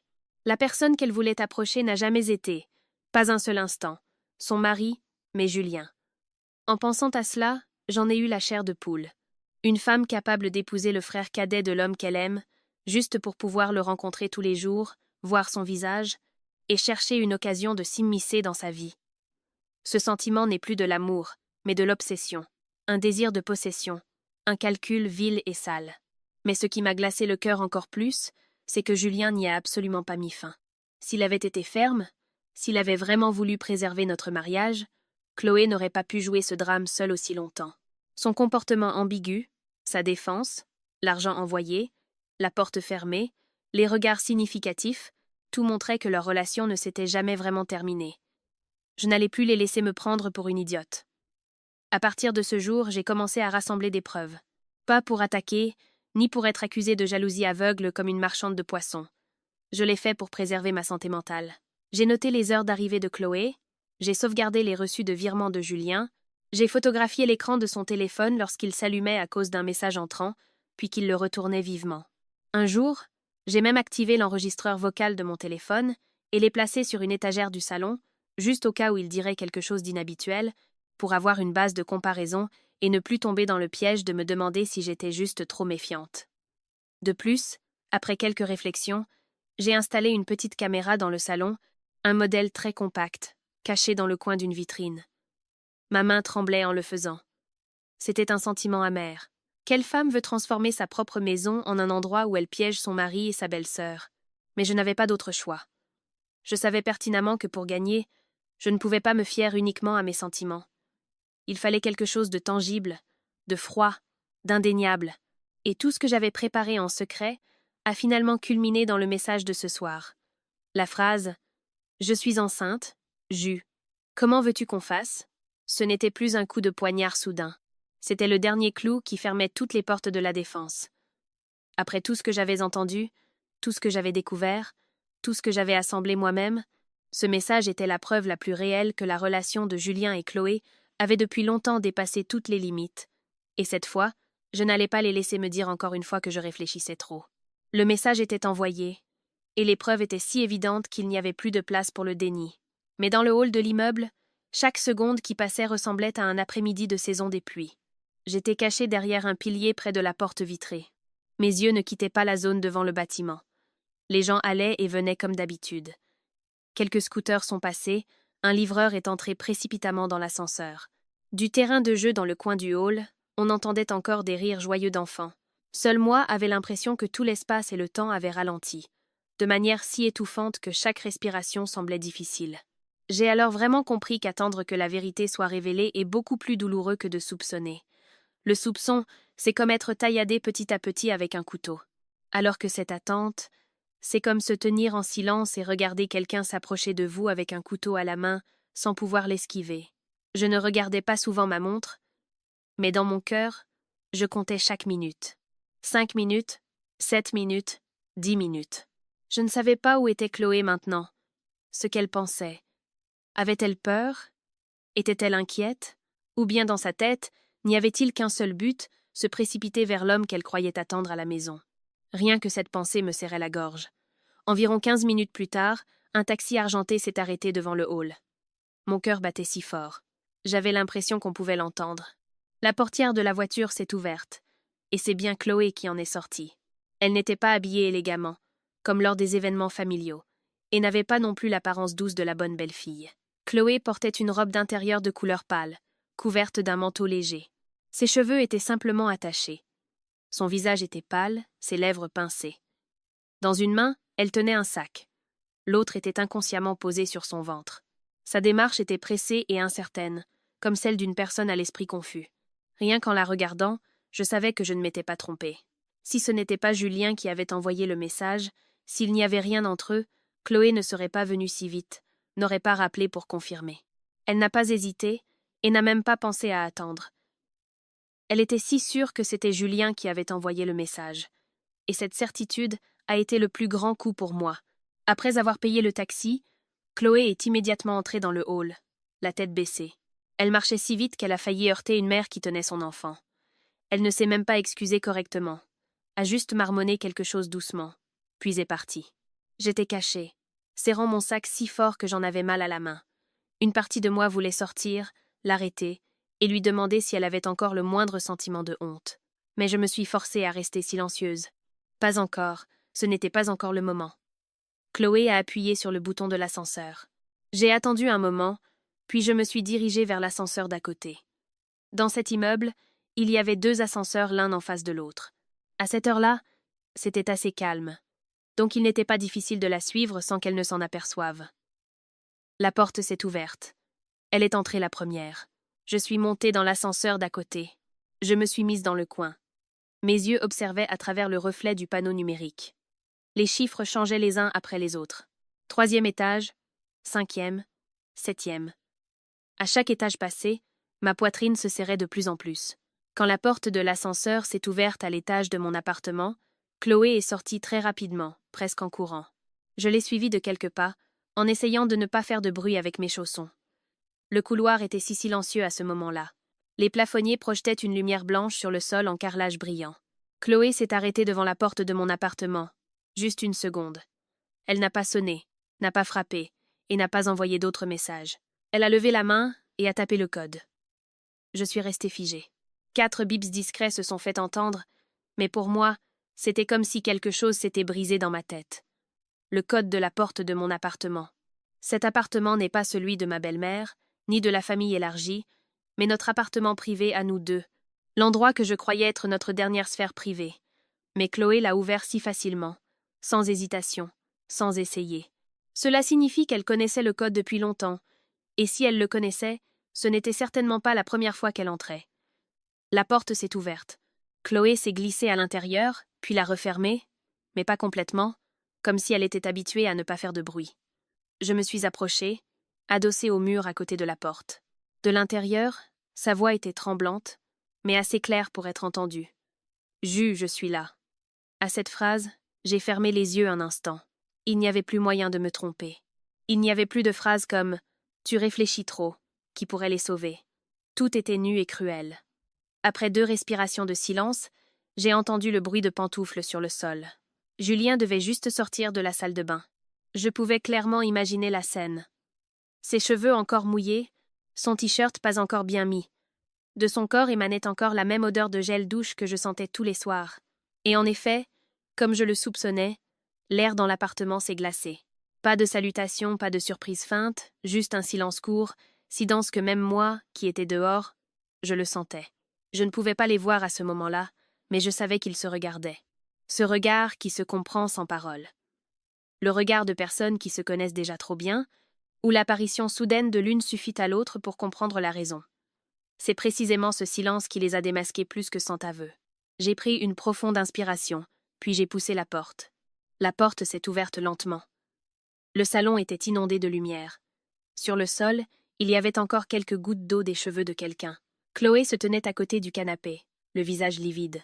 Speaker 1: La personne qu'elle voulait approcher n'a jamais été, pas un seul instant, son mari, mais Julien. En pensant à cela, j'en ai eu la chair de poule. Une femme capable d'épouser le frère cadet de l'homme qu'elle aime, juste pour pouvoir le rencontrer tous les jours, voir son visage, et chercher une occasion de s'immiscer dans sa vie. Ce sentiment n'est plus de l'amour, mais de l'obsession, un désir de possession, un calcul vil et sale. Mais ce qui m'a glacé le cœur encore plus, c'est que Julien n'y a absolument pas mis fin. S'il avait été ferme, s'il avait vraiment voulu préserver notre mariage, Chloé n'aurait pas pu jouer ce drame seule aussi longtemps. Son comportement ambigu, sa défense, l'argent envoyé, la porte fermée, les regards significatifs, tout montrait que leur relation ne s'était jamais vraiment terminée. Je n'allais plus les laisser me prendre pour une idiote. À partir de ce jour, j'ai commencé à rassembler des preuves. Pas pour attaquer, ni pour être accusée de jalousie aveugle comme une marchande de poissons. Je l'ai fait pour préserver ma santé mentale. J'ai noté les heures d'arrivée de Chloé, j'ai sauvegardé les reçus de virement de Julien, j'ai photographié l'écran de son téléphone lorsqu'il s'allumait à cause d'un message entrant, puis qu'il le retournait vivement. Un jour, j'ai même activé l'enregistreur vocal de mon téléphone et l'ai placé sur une étagère du salon, juste au cas où il dirait quelque chose d'inhabituel, pour avoir une base de comparaison et ne plus tomber dans le piège de me demander si j'étais juste trop méfiante. De plus, après quelques réflexions, j'ai installé une petite caméra dans le salon, un modèle très compact, caché dans le coin d'une vitrine. Ma main tremblait en le faisant. C'était un sentiment amer. Quelle femme veut transformer sa propre maison en un endroit où elle piège son mari et sa belle-sœur? Mais je n'avais pas d'autre choix. Je savais pertinemment que pour gagner, je ne pouvais pas me fier uniquement à mes sentiments. Il fallait quelque chose de tangible, de froid, d'indéniable, et tout ce que j'avais préparé en secret a finalement culminé dans le message de ce soir. La phrase « Je suis enceinte, Jus. Comment veux-tu qu'on fasse ?» Ce n'était plus un coup de poignard soudain. C'était le dernier clou qui fermait toutes les portes de la défense. Après tout ce que j'avais entendu, tout ce que j'avais découvert, tout ce que j'avais assemblé moi-même, ce message était la preuve la plus réelle que la relation de Julien et Chloé avait depuis longtemps dépassé toutes les limites. Et cette fois, je n'allais pas les laisser me dire encore une fois que je réfléchissais trop. Le message était envoyé, et les preuves étaient si évidentes qu'il n'y avait plus de place pour le déni. Mais dans le hall de l'immeuble, chaque seconde qui passait ressemblait à un après-midi de saison des pluies. J'étais cachée derrière un pilier près de la porte vitrée. Mes yeux ne quittaient pas la zone devant le bâtiment. Les gens allaient et venaient comme d'habitude. Quelques scooters sont passés, un livreur est entré précipitamment dans l'ascenseur. Du terrain de jeu dans le coin du hall, on entendait encore des rires joyeux d'enfants. Seul moi avait l'impression que tout l'espace et le temps avaient ralenti, de manière si étouffante que chaque respiration semblait difficile. J'ai alors vraiment compris qu'attendre que la vérité soit révélée est beaucoup plus douloureux que de soupçonner. Le soupçon, c'est comme être tailladé petit à petit avec un couteau. Alors que cette attente, c'est comme se tenir en silence et regarder quelqu'un s'approcher de vous avec un couteau à la main sans pouvoir l'esquiver. Je ne regardais pas souvent ma montre, mais dans mon cœur, je comptais chaque minute. 5 minutes, 7 minutes, 10 minutes. Je ne savais pas où était Chloé maintenant, ce qu'elle pensait. Avait-elle peur? Était-elle inquiète? Ou bien dans sa tête, n'y avait-il qu'un seul but, se précipiter vers l'homme qu'elle croyait attendre à la maison? Rien que cette pensée me serrait la gorge. Environ 15 minutes plus tard, un taxi argenté s'est arrêté devant le hall. Mon cœur battait si fort. J'avais l'impression qu'on pouvait l'entendre. La portière de la voiture s'est ouverte, et c'est bien Chloé qui en est sortie. Elle n'était pas habillée élégamment, comme lors des événements familiaux, et n'avait pas non plus l'apparence douce de la bonne belle-fille. Chloé portait une robe d'intérieur de couleur pâle, couverte d'un manteau léger. Ses cheveux étaient simplement attachés. Son visage était pâle, ses lèvres pincées. Dans une main, elle tenait un sac. L'autre était inconsciemment posé sur son ventre. Sa démarche était pressée et incertaine, comme celle d'une personne à l'esprit confus. Rien qu'en la regardant, je savais que je ne m'étais pas trompée. Si ce n'était pas Julien qui avait envoyé le message, s'il n'y avait rien entre eux, Chloé ne serait pas venue si vite, n'aurait pas rappelé pour confirmer. Elle n'a pas hésité et n'a même pas pensé à attendre. Elle était si sûre que c'était Julien qui avait envoyé le message. Et cette certitude a été le plus grand coup pour moi. Après avoir payé le taxi, Chloé est immédiatement entrée dans le hall, la tête baissée. Elle marchait si vite qu'elle a failli heurter une mère qui tenait son enfant. Elle ne s'est même pas excusée correctement, a juste marmonné quelque chose doucement, puis est partie. J'étais cachée, serrant mon sac si fort que j'en avais mal à la main. Une partie de moi voulait sortir, l'arrêter, et lui demander si elle avait encore le moindre sentiment de honte. Mais je me suis forcée à rester silencieuse. Pas encore, ce n'était pas encore le moment. Chloé a appuyé sur le bouton de l'ascenseur. J'ai attendu un moment, puis je me suis dirigée vers l'ascenseur d'à côté. Dans cet immeuble, il y avait 2 ascenseurs l'un en face de l'autre. À cette heure-là, c'était assez calme, donc il n'était pas difficile de la suivre sans qu'elle ne s'en aperçoive. La porte s'est ouverte. Elle est entrée la première. Je suis montée dans l'ascenseur d'à côté. Je me suis mise dans le coin. Mes yeux observaient à travers le reflet du panneau numérique. Les chiffres changeaient les uns après les autres. 3e étage, 5e, 7e. À chaque étage passé, ma poitrine se serrait de plus en plus. Quand la porte de l'ascenseur s'est ouverte à l'étage de mon appartement, Chloé est sortie très rapidement, presque en courant. Je l'ai suivie de quelques pas, en essayant de ne pas faire de bruit avec mes chaussons. Le couloir était si silencieux à ce moment-là. Les plafonniers projetaient une lumière blanche sur le sol en carrelage brillant. Chloé s'est arrêtée devant la porte de mon appartement. Juste une seconde. Elle n'a pas sonné, n'a pas frappé, et n'a pas envoyé d'autres messages. Elle a levé la main et a tapé le code. Je suis restée figée. 4 bips discrets se sont fait entendre, mais pour moi, c'était comme si quelque chose s'était brisé dans ma tête. Le code de la porte de mon appartement. Cet appartement n'est pas celui de ma belle-mère, ni de la famille élargie, mais notre appartement privé à nous deux, l'endroit que je croyais être notre dernière sphère privée. Mais Chloé l'a ouvert si facilement, sans hésitation, sans essayer. Cela signifie qu'elle connaissait le code depuis longtemps, et si elle le connaissait, ce n'était certainement pas la première fois qu'elle entrait. La porte s'est ouverte. Chloé s'est glissée à l'intérieur, puis l'a refermée, mais pas complètement, comme si elle était habituée à ne pas faire de bruit. Je me suis approchée, adossée au mur à côté de la porte. De l'intérieur, sa voix était tremblante, mais assez claire pour être entendue. « Je suis là. » À cette phrase, j'ai fermé les yeux un instant. Il n'y avait plus moyen de me tromper. Il n'y avait plus de phrases comme « Tu réfléchis trop » qui pourraient les sauver. Tout était nu et cruel. Après 2 respirations de silence, j'ai entendu le bruit de pantoufles sur le sol. Julien devait juste sortir de la salle de bain. Je pouvais clairement imaginer la scène. Ses cheveux encore mouillés, son t-shirt pas encore bien mis. De son corps émanait encore la même odeur de gel douche que je sentais tous les soirs. Et en effet, comme je le soupçonnais, l'air dans l'appartement s'est glacé. Pas de salutation, pas de surprise feinte, juste un silence court, si dense que même moi, qui étais dehors, je le sentais. Je ne pouvais pas les voir à ce moment-là, mais je savais qu'ils se regardaient. Ce regard qui se comprend sans parole. Le regard de personnes qui se connaissent déjà trop bien, ou l'apparition soudaine de l'une suffit à l'autre pour comprendre la raison. C'est précisément ce silence qui les a démasqués plus que sans aveu. J'ai pris une profonde inspiration, puis j'ai poussé la porte. La porte s'est ouverte lentement. Le salon était inondé de lumière. Sur le sol, il y avait encore quelques gouttes d'eau des cheveux de quelqu'un. Chloé se tenait à côté du canapé, le visage livide.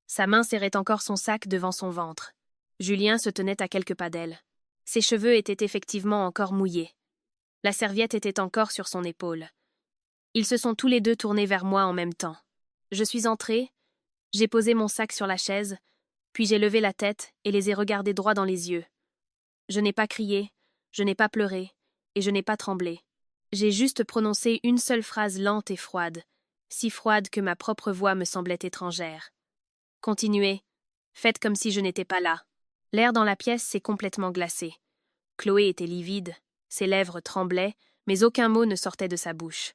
Speaker 1: Sa main serrait encore son sac devant son ventre. Julien se tenait à quelques pas d'elle. Ses cheveux étaient effectivement encore mouillés. La serviette était encore sur son épaule. Ils se sont tous les deux tournés vers moi en même temps. Je suis entrée, j'ai posé mon sac sur la chaise, puis j'ai levé la tête et les ai regardés droit dans les yeux. Je n'ai pas crié, je n'ai pas pleuré, et je n'ai pas tremblé. J'ai juste prononcé une seule phrase lente et froide, si froide que ma propre voix me semblait étrangère. Continuez, faites comme si je n'étais pas là. L'air dans la pièce s'est complètement glacé. Chloé était livide, ses lèvres tremblaient, mais aucun mot ne sortait de sa bouche.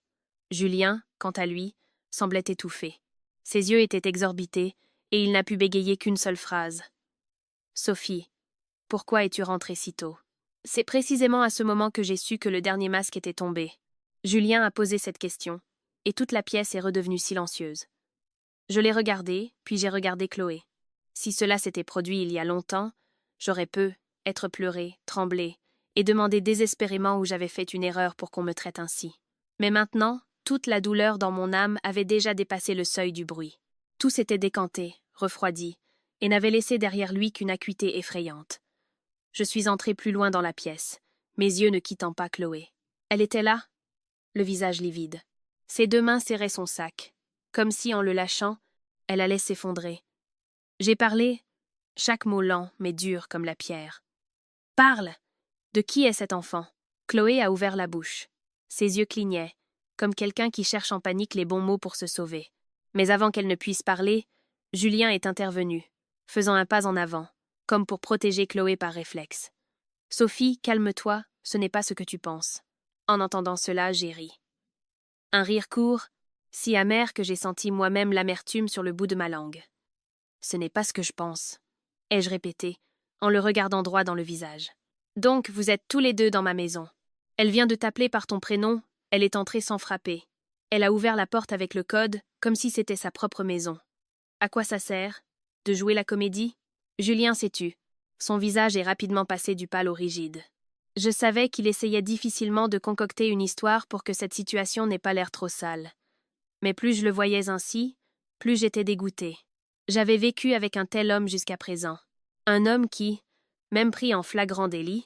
Speaker 1: Julien, quant à lui, semblait étouffé. Ses yeux étaient exorbités, et il n'a pu bégayer qu'une seule phrase. « Sophie, pourquoi es-tu rentrée si tôt ?» C'est précisément à ce moment que j'ai su que le dernier masque était tombé. Julien a posé cette question, et toute la pièce est redevenue silencieuse. Je l'ai regardé, puis j'ai regardé Chloé. Si cela s'était produit il y a longtemps, j'aurais être pleuré, tremblé, et demandé désespérément où j'avais fait une erreur pour qu'on me traite ainsi. Mais maintenant, toute la douleur dans mon âme avait déjà dépassé le seuil du bruit. Tout s'était décanté, refroidi, et n'avait laissé derrière lui qu'une acuité effrayante. Je suis entré plus loin dans la pièce, mes yeux ne quittant pas Chloé. Elle était là, le visage livide. Ses deux mains serraient son sac, comme si, en le lâchant, elle allait s'effondrer. J'ai parlé, chaque mot lent mais dur comme la pierre. « Parle ! De qui est cet enfant ?» Chloé a ouvert la bouche. Ses yeux clignaient, comme quelqu'un qui cherche en panique les bons mots pour se sauver. Mais avant qu'elle ne puisse parler, Julien est intervenu, faisant un pas en avant, comme pour protéger Chloé par réflexe. « Sophie, calme-toi, ce n'est pas ce que tu penses. » En entendant cela, j'ai ri. Un rire court, si amer que j'ai senti moi-même l'amertume sur le bout de ma langue. « Ce n'est pas ce que je pense, » ai-je répété, en le regardant droit dans le visage. « Donc, vous êtes tous les deux dans ma maison. Elle vient de t'appeler par ton prénom, elle est entrée sans frapper. Elle a ouvert la porte avec le code, comme si c'était sa propre maison. À quoi ça sert? De jouer la comédie ?» Julien s'est tu. Son visage est rapidement passé du pâle au rigide. Je savais qu'il essayait difficilement de concocter une histoire pour que cette situation n'ait pas l'air trop sale. Mais plus je le voyais ainsi, plus j'étais dégoûtée. J'avais vécu avec un tel homme jusqu'à présent. Un homme qui, même pris en flagrant délit,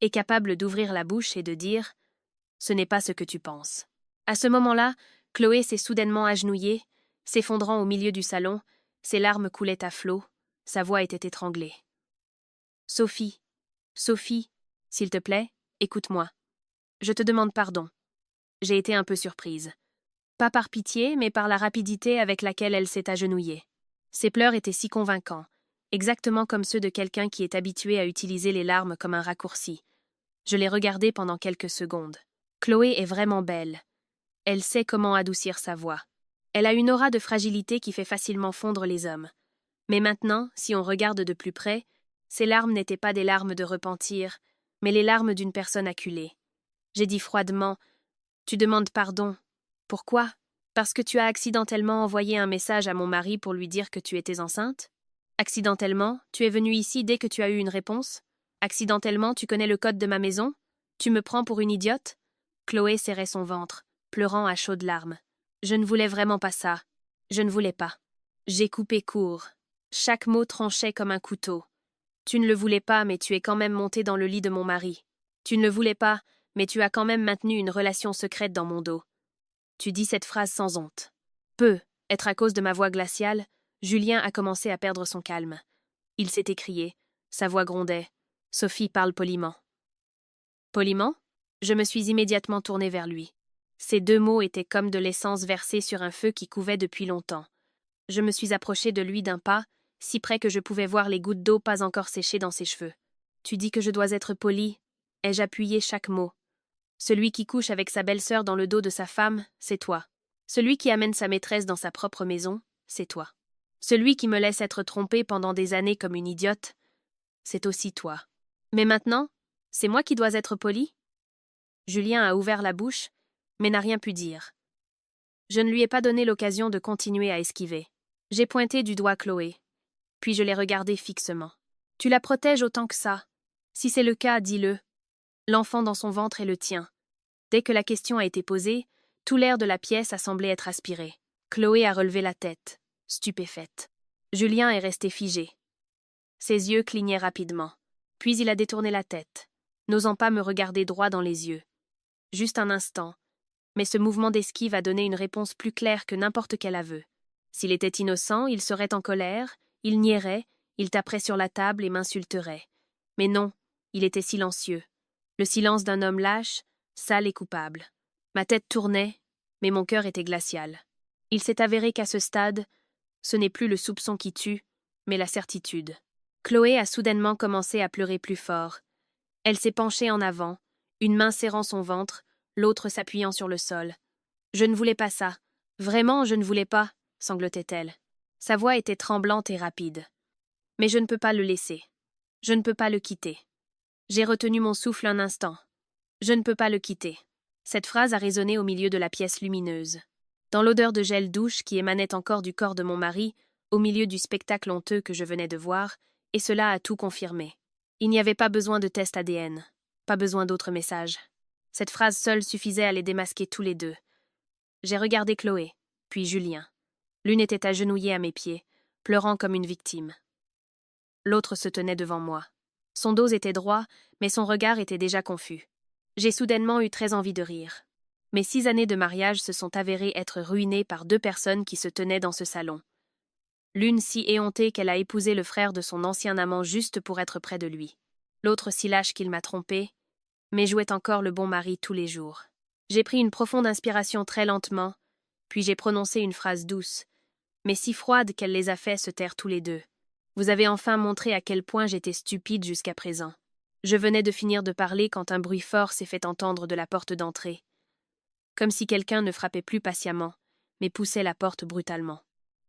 Speaker 1: est capable d'ouvrir la bouche et de dire « Ce n'est pas ce que tu penses ». À ce moment-là, Chloé s'est soudainement agenouillée, s'effondrant au milieu du salon, ses larmes coulaient à flots, sa voix était étranglée. « Sophie, Sophie, s'il te plaît, écoute-moi. Je te demande pardon. » J'ai été un peu surprise. Pas par pitié, mais par la rapidité avec laquelle elle s'est agenouillée. Ses pleurs étaient si convaincants, exactement comme ceux de quelqu'un qui est habitué à utiliser les larmes comme un raccourci. Je l'ai regardée pendant quelques secondes. Chloé est vraiment belle. Elle sait comment adoucir sa voix. Elle a une aura de fragilité qui fait facilement fondre les hommes. Mais maintenant, si on regarde de plus près, ces larmes n'étaient pas des larmes de repentir, mais les larmes d'une personne acculée. J'ai dit froidement « Tu demandes pardon. Pourquoi ? Parce que tu as accidentellement envoyé un message à mon mari pour lui dire que tu étais enceinte ? Accidentellement, tu es venu ici dès que tu as eu une réponse ? Accidentellement, tu connais le code de ma maison ? Tu me prends pour une idiote ? » Chloé serrait son ventre, pleurant à chaudes larmes. « Je ne voulais vraiment pas ça. Je ne voulais pas. » J'ai coupé court. Chaque mot tranchait comme un couteau. « Tu ne le voulais pas, mais tu es quand même monté dans le lit de mon mari. Tu ne le voulais pas, mais tu as quand même maintenu une relation secrète dans mon dos. » Tu dis cette phrase sans honte. Être à cause de ma voix glaciale, Julien a commencé à perdre son calme. Il s'est écrié, sa voix grondait. « Sophie parle poliment. » Poliment ? Je me suis immédiatement tournée vers lui. Ces deux mots étaient comme de l'essence versée sur un feu qui couvait depuis longtemps. Je me suis approchée de lui d'un pas, si près que je pouvais voir les gouttes d'eau pas encore séchées dans ses cheveux. « Tu dis que je dois être polie ?» Ai-je appuyé chaque mot. « Celui qui couche avec sa belle-sœur dans le dos de sa femme, c'est toi. Celui qui amène sa maîtresse dans sa propre maison, c'est toi. Celui qui me laisse être trompée pendant des années comme une idiote, c'est aussi toi. Mais maintenant, c'est moi qui dois être polie ?» Julien a ouvert la bouche, mais n'a rien pu dire. Je ne lui ai pas donné l'occasion de continuer à esquiver. J'ai pointé du doigt Chloé, puis je l'ai regardée fixement. « Tu la protèges autant que ça. Si c'est le cas, dis-le. L'enfant dans son ventre est le tien. » Dès que la question a été posée, tout l'air de la pièce a semblé être aspiré. Chloé a relevé la tête, stupéfaite. Julien est resté figé. Ses yeux clignaient rapidement. Puis il a détourné la tête, n'osant pas me regarder droit dans les yeux. Juste un instant, mais ce mouvement d'esquive a donné une réponse plus claire que n'importe quel aveu. S'il était innocent, il serait en colère, il nierait, il taperait sur la table et m'insulterait. Mais non, il était silencieux. Le silence d'un homme lâche, sale et coupable. Ma tête tournait, mais mon cœur était glacial. Il s'est avéré qu'à ce stade, ce n'est plus le soupçon qui tue, mais la certitude. Chloé a soudainement commencé à pleurer plus fort. Elle s'est penchée en avant, une main serrant son ventre, l'autre s'appuyant sur le sol. « Je ne voulais pas ça. Vraiment, je ne voulais pas, » sanglotait-elle. Sa voix était tremblante et rapide. « Mais je ne peux pas le laisser. Je ne peux pas le quitter. » J'ai retenu mon souffle un instant. « Je ne peux pas le quitter. » Cette phrase a résonné au milieu de la pièce lumineuse. Dans l'odeur de gel douche qui émanait encore du corps de mon mari, au milieu du spectacle honteux que je venais de voir, et cela a tout confirmé. Il n'y avait pas besoin de test ADN, pas besoin d'autres messages. Cette phrase seule suffisait à les démasquer tous les deux. J'ai regardé Chloé, puis Julien. L'une était agenouillée à mes pieds, pleurant comme une victime. L'autre se tenait devant moi. Son dos était droit, mais son regard était déjà confus. J'ai soudainement eu très envie de rire. Mes 6 années de mariage se sont avérées être ruinées par 2 personnes qui se tenaient dans ce salon. L'une si éhontée qu'elle a épousé le frère de son ancien amant juste pour être près de lui. L'autre si lâche qu'il m'a trompée, mais jouait encore le bon mari tous les jours. J'ai pris une profonde inspiration très lentement, puis j'ai prononcé une phrase douce, mais si froide qu'elle les a fait se taire tous les deux. Vous avez enfin montré à quel point j'étais stupide jusqu'à présent. Je venais de finir de parler quand un bruit fort s'est fait entendre de la porte d'entrée. Comme si quelqu'un ne frappait plus patiemment, mais poussait la porte brutalement.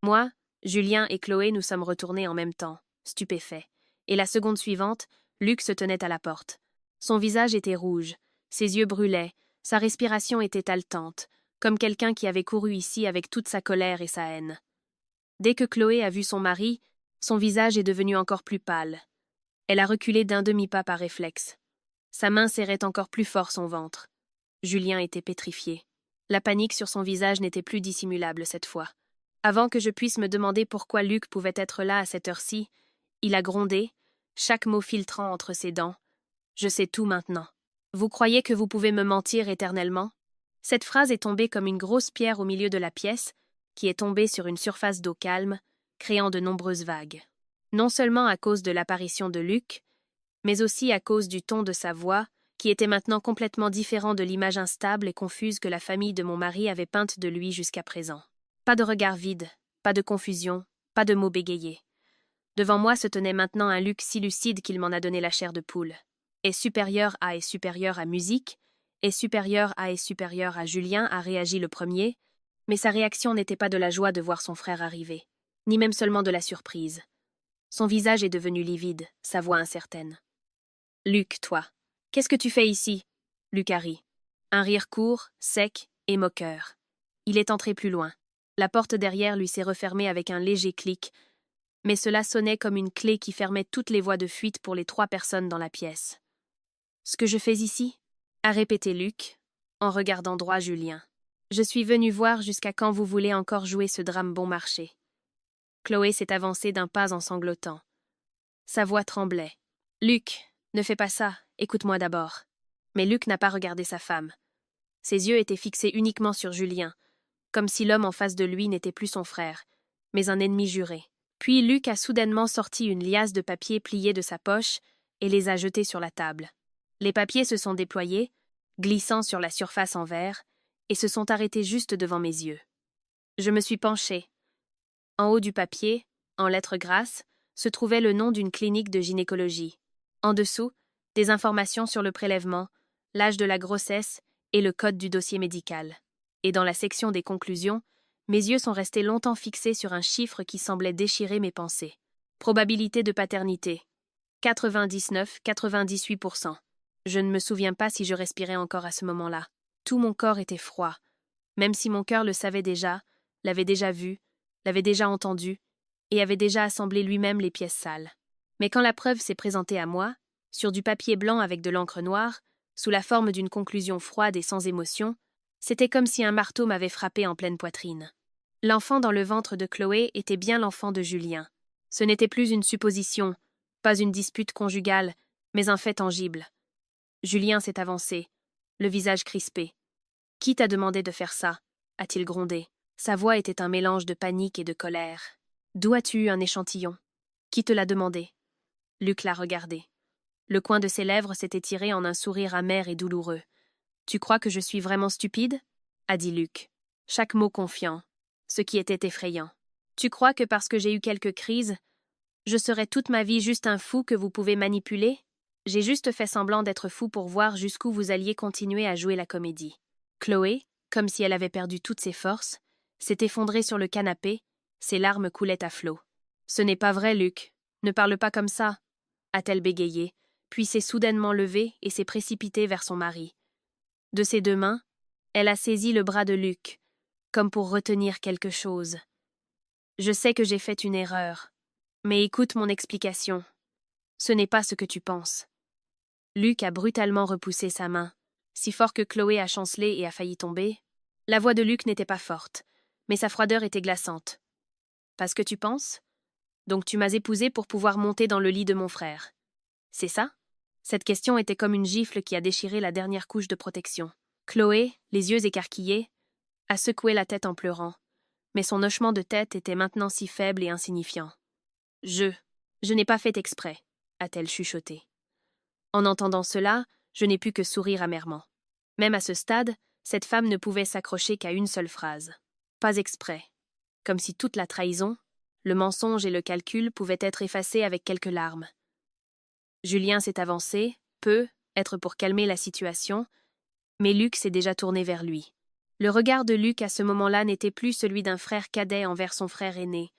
Speaker 1: Moi, Julien et Chloé nous sommes retournés en même temps, stupéfaits. Et la seconde suivante, Luc se tenait à la porte. Son visage était rouge, ses yeux brûlaient, sa respiration était haletante, comme quelqu'un qui avait couru ici avec toute sa colère et sa haine. Dès que Chloé a vu son mari, son visage est devenu encore plus pâle. Elle a reculé d'un demi-pas par réflexe. Sa main serrait encore plus fort son ventre. Julien était pétrifié. La panique sur son visage n'était plus dissimulable cette fois. Avant que je puisse me demander pourquoi Luc pouvait être là à cette heure-ci, il a grondé, chaque mot filtrant entre ses dents. « Je sais tout maintenant. Vous croyez que vous pouvez me mentir éternellement ?» Cette phrase est tombée comme une grosse pierre au milieu de la pièce, qui est tombée sur une surface d'eau calme, créant de nombreuses vagues. Non seulement à cause de l'apparition de Luc, mais aussi à cause du ton de sa voix, qui était maintenant complètement différent de l'image instable et confuse que la famille de mon mari avait peinte de lui jusqu'à présent. Pas de regard vide, pas de confusion, pas de mots bégayés. Devant moi se tenait maintenant un Luc si lucide qu'il m'en a donné la chair de poule. Est supérieur à musique, est supérieur à Julien a réagi le premier, mais sa réaction n'était pas de la joie de voir son frère arriver, ni même seulement de la surprise. Son visage est devenu livide, sa voix incertaine. « Luc, toi, qu'est-ce que tu fais ici ?» Luc a ri. Un rire court, sec et moqueur. Il est entré plus loin. La porte derrière lui s'est refermée avec un léger clic, mais cela sonnait comme une clé qui fermait toutes les voies de fuite pour les 3 personnes dans la pièce. « Ce que je fais ici ?» a répété Luc, en regardant droit Julien. « Je suis venu voir jusqu'à quand vous voulez encore jouer ce drame bon marché. » Chloé s'est avancée d'un pas en sanglotant. Sa voix tremblait. « Luc, ne fais pas ça, écoute-moi d'abord. » Mais Luc n'a pas regardé sa femme. Ses yeux étaient fixés uniquement sur Julien, comme si l'homme en face de lui n'était plus son frère, mais un ennemi juré. Puis Luc a soudainement sorti une liasse de papiers pliés de sa poche et les a jetés sur la table. Les papiers se sont déployés, glissant sur la surface en verre, et se sont arrêtés juste devant mes yeux. Je me suis penchée. En haut du papier, en lettres grasses, se trouvait le nom d'une clinique de gynécologie. En dessous, des informations sur le prélèvement, l'âge de la grossesse et le code du dossier médical. Et dans la section des conclusions, mes yeux sont restés longtemps fixés sur un chiffre qui semblait déchirer mes pensées. Probabilité de paternité. 99-98%. Je ne me souviens pas si je respirais encore à ce moment-là. Tout mon corps était froid. Même si mon cœur le savait déjà, l'avait déjà vu, l'avait déjà entendu, et avait déjà assemblé lui-même les pièces sales. Mais quand la preuve s'est présentée à moi, sur du papier blanc avec de l'encre noire, sous la forme d'une conclusion froide et sans émotion, c'était comme si un marteau m'avait frappé en pleine poitrine. L'enfant dans le ventre de Chloé était bien l'enfant de Julien. Ce n'était plus une supposition, pas une dispute conjugale, mais un fait tangible. Julien s'est avancé, le visage crispé. « Qui t'a demandé de faire ça ?» a-t-il grondé. Sa voix était un mélange de panique et de colère. « D'où as-tu eu un échantillon ? Qui te l'a demandé ?» Luc l'a regardé. Le coin de ses lèvres s'était tiré en un sourire amer et douloureux. « Tu crois que je suis vraiment stupide ?» a dit Luc. Chaque mot confiant, ce qui était effrayant. « Tu crois que parce que j'ai eu quelques crises, je serai toute ma vie juste un fou que vous pouvez manipuler ? J'ai juste fait semblant d'être fou pour voir jusqu'où vous alliez continuer à jouer la comédie. » Chloé, comme si elle avait perdu toutes ses forces, s'est effondrée sur le canapé, ses larmes coulaient à flots. « Ce n'est pas vrai, Luc. Ne parle pas comme ça, » a-t-elle bégayé, puis s'est soudainement levée et s'est précipitée vers son mari. De ses 2 mains, elle a saisi le bras de Luc, comme pour retenir quelque chose. « Je sais que j'ai fait une erreur, mais écoute mon explication. Ce n'est pas ce que tu penses. » Luc a brutalement repoussé sa main, si fort que Chloé a chancelé et a failli tomber. La voix de Luc n'était pas forte, mais sa froideur était glaçante. Parce que tu penses? Donc tu m'as épousée pour pouvoir monter dans le lit de mon frère. C'est ça? Cette question était comme une gifle qui a déchiré la dernière couche de protection. Chloé, les yeux écarquillés, a secoué la tête en pleurant, mais son hochement de tête était maintenant si faible et insignifiant. Je n'ai pas fait exprès, a-t-elle chuchoté. En entendant cela, je n'ai pu que sourire amèrement. Même à ce stade, cette femme ne pouvait s'accrocher qu'à une seule phrase. Pas exprès. Comme si toute la trahison, le mensonge et le calcul pouvaient être effacés avec quelques larmes. Julien s'est avancé, être pour calmer la situation, mais Luc s'est déjà tourné vers lui. Le regard de Luc à ce moment-là n'était plus celui d'un frère cadet envers son frère aîné.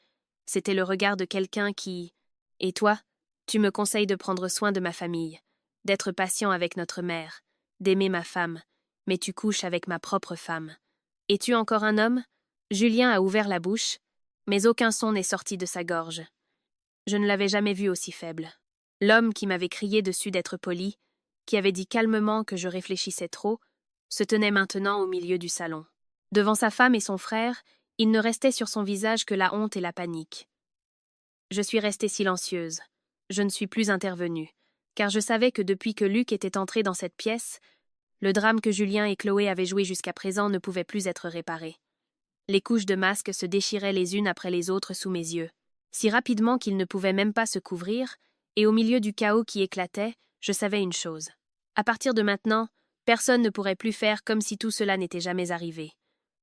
Speaker 1: C'était le regard de quelqu'un qui... Et toi, tu me conseilles de prendre soin de ma famille, d'être patient avec notre mère, d'aimer ma femme, mais tu couches avec ma propre femme. Es-tu encore un homme? Julien a ouvert la bouche, mais aucun son n'est sorti de sa gorge. Je ne l'avais jamais vu aussi faible. L'homme qui m'avait crié dessus d'être poli, qui avait dit calmement que je réfléchissais trop, se tenait maintenant au milieu du salon. Devant sa femme et son frère, il ne restait sur son visage que la honte et la panique. Je suis restée silencieuse. Je ne suis plus intervenue, car je savais que depuis que Luc était entré dans cette pièce, le drame que Julien et Chloé avaient joué jusqu'à présent ne pouvait plus être réparé. Les couches de masques se déchiraient les unes après les autres sous mes yeux, si rapidement qu'ils ne pouvaient même pas se couvrir, et au milieu du chaos qui éclatait, je savais une chose. À partir de maintenant, personne ne pourrait plus faire comme si tout cela n'était jamais arrivé.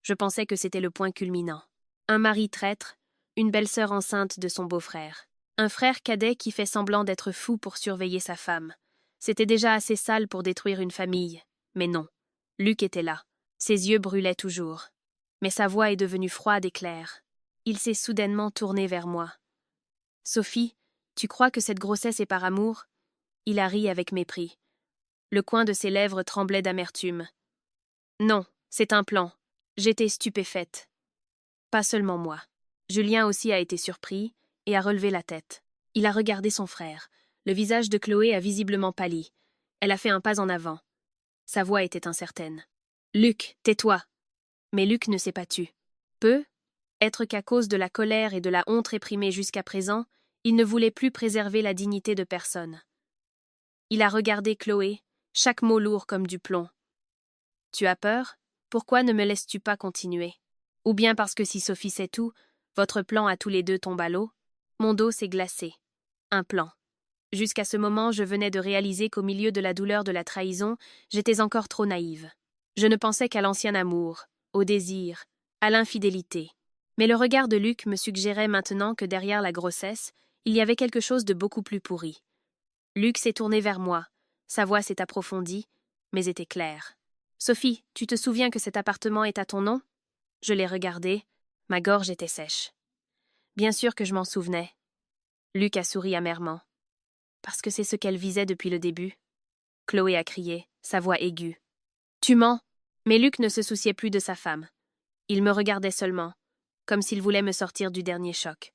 Speaker 1: Je pensais que c'était le point culminant. Un mari traître, une belle-sœur enceinte de son beau-frère. Un frère cadet qui fait semblant d'être fou pour surveiller sa femme. C'était déjà assez sale pour détruire une famille. Mais non. Luc était là. Ses yeux brûlaient toujours. Mais sa voix est devenue froide et claire. Il s'est soudainement tourné vers moi. « Sophie, tu crois que cette grossesse est par amour ?» Il a ri avec mépris. Le coin de ses lèvres tremblait d'amertume. « Non, c'est un plan. J'étais stupéfaite. » Pas seulement moi. Julien aussi a été surpris et a relevé la tête. Il a regardé son frère. Le visage de Chloé a visiblement pâli. Elle a fait un pas en avant. Sa voix était incertaine. « Luc, tais-toi !» Mais Luc ne s'est pas tu. Être qu'à cause de la colère et de la honte réprimée jusqu'à présent, il ne voulait plus préserver la dignité de personne. Il a regardé Chloé, chaque mot lourd comme du plomb. « Tu as peur? Pourquoi ne me laisses-tu pas continuer? Ou bien parce que si Sophie sait tout, votre plan à tous les deux tombe à l'eau? » Mon dos s'est glacé. Un plan. Jusqu'à ce moment, je venais de réaliser qu'au milieu de la douleur de la trahison, j'étais encore trop naïve. Je ne pensais qu'à l'ancien amour, au désir, à l'infidélité. Mais le regard de Luc me suggérait maintenant que derrière la grossesse, il y avait quelque chose de beaucoup plus pourri. Luc s'est tourné vers moi. Sa voix s'est approfondie, mais était claire. « Sophie, tu te souviens que cet appartement est à ton nom ?» Je l'ai regardé. Ma gorge était sèche. Bien sûr que je m'en souvenais. Luc a souri amèrement. « Parce que c'est ce qu'elle visait depuis le début. » Chloé a crié, sa voix aiguë. « Tu mens !» Mais Luc ne se souciait plus de sa femme. Il me regardait seulement, comme s'il voulait me sortir du dernier choc.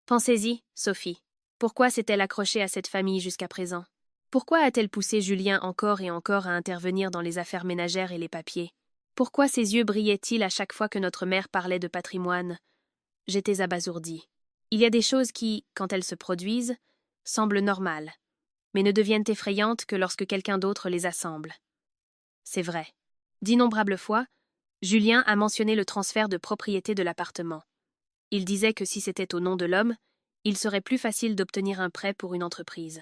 Speaker 1: Pensez-y, Sophie. Pourquoi s'est-elle accrochée à cette famille jusqu'à présent? Pourquoi a-t-elle poussé Julien encore et encore à intervenir dans les affaires ménagères et les papiers? Pourquoi ses yeux brillaient-ils à chaque fois que notre mère parlait de patrimoine? J'étais abasourdie. Il y a des choses qui, quand elles se produisent, semblent normales, mais ne deviennent effrayantes que lorsque quelqu'un d'autre les assemble. C'est vrai. D'innombrables fois, Julien a mentionné le transfert de propriété de l'appartement. Il disait que si c'était au nom de l'homme, il serait plus facile d'obtenir un prêt pour une entreprise.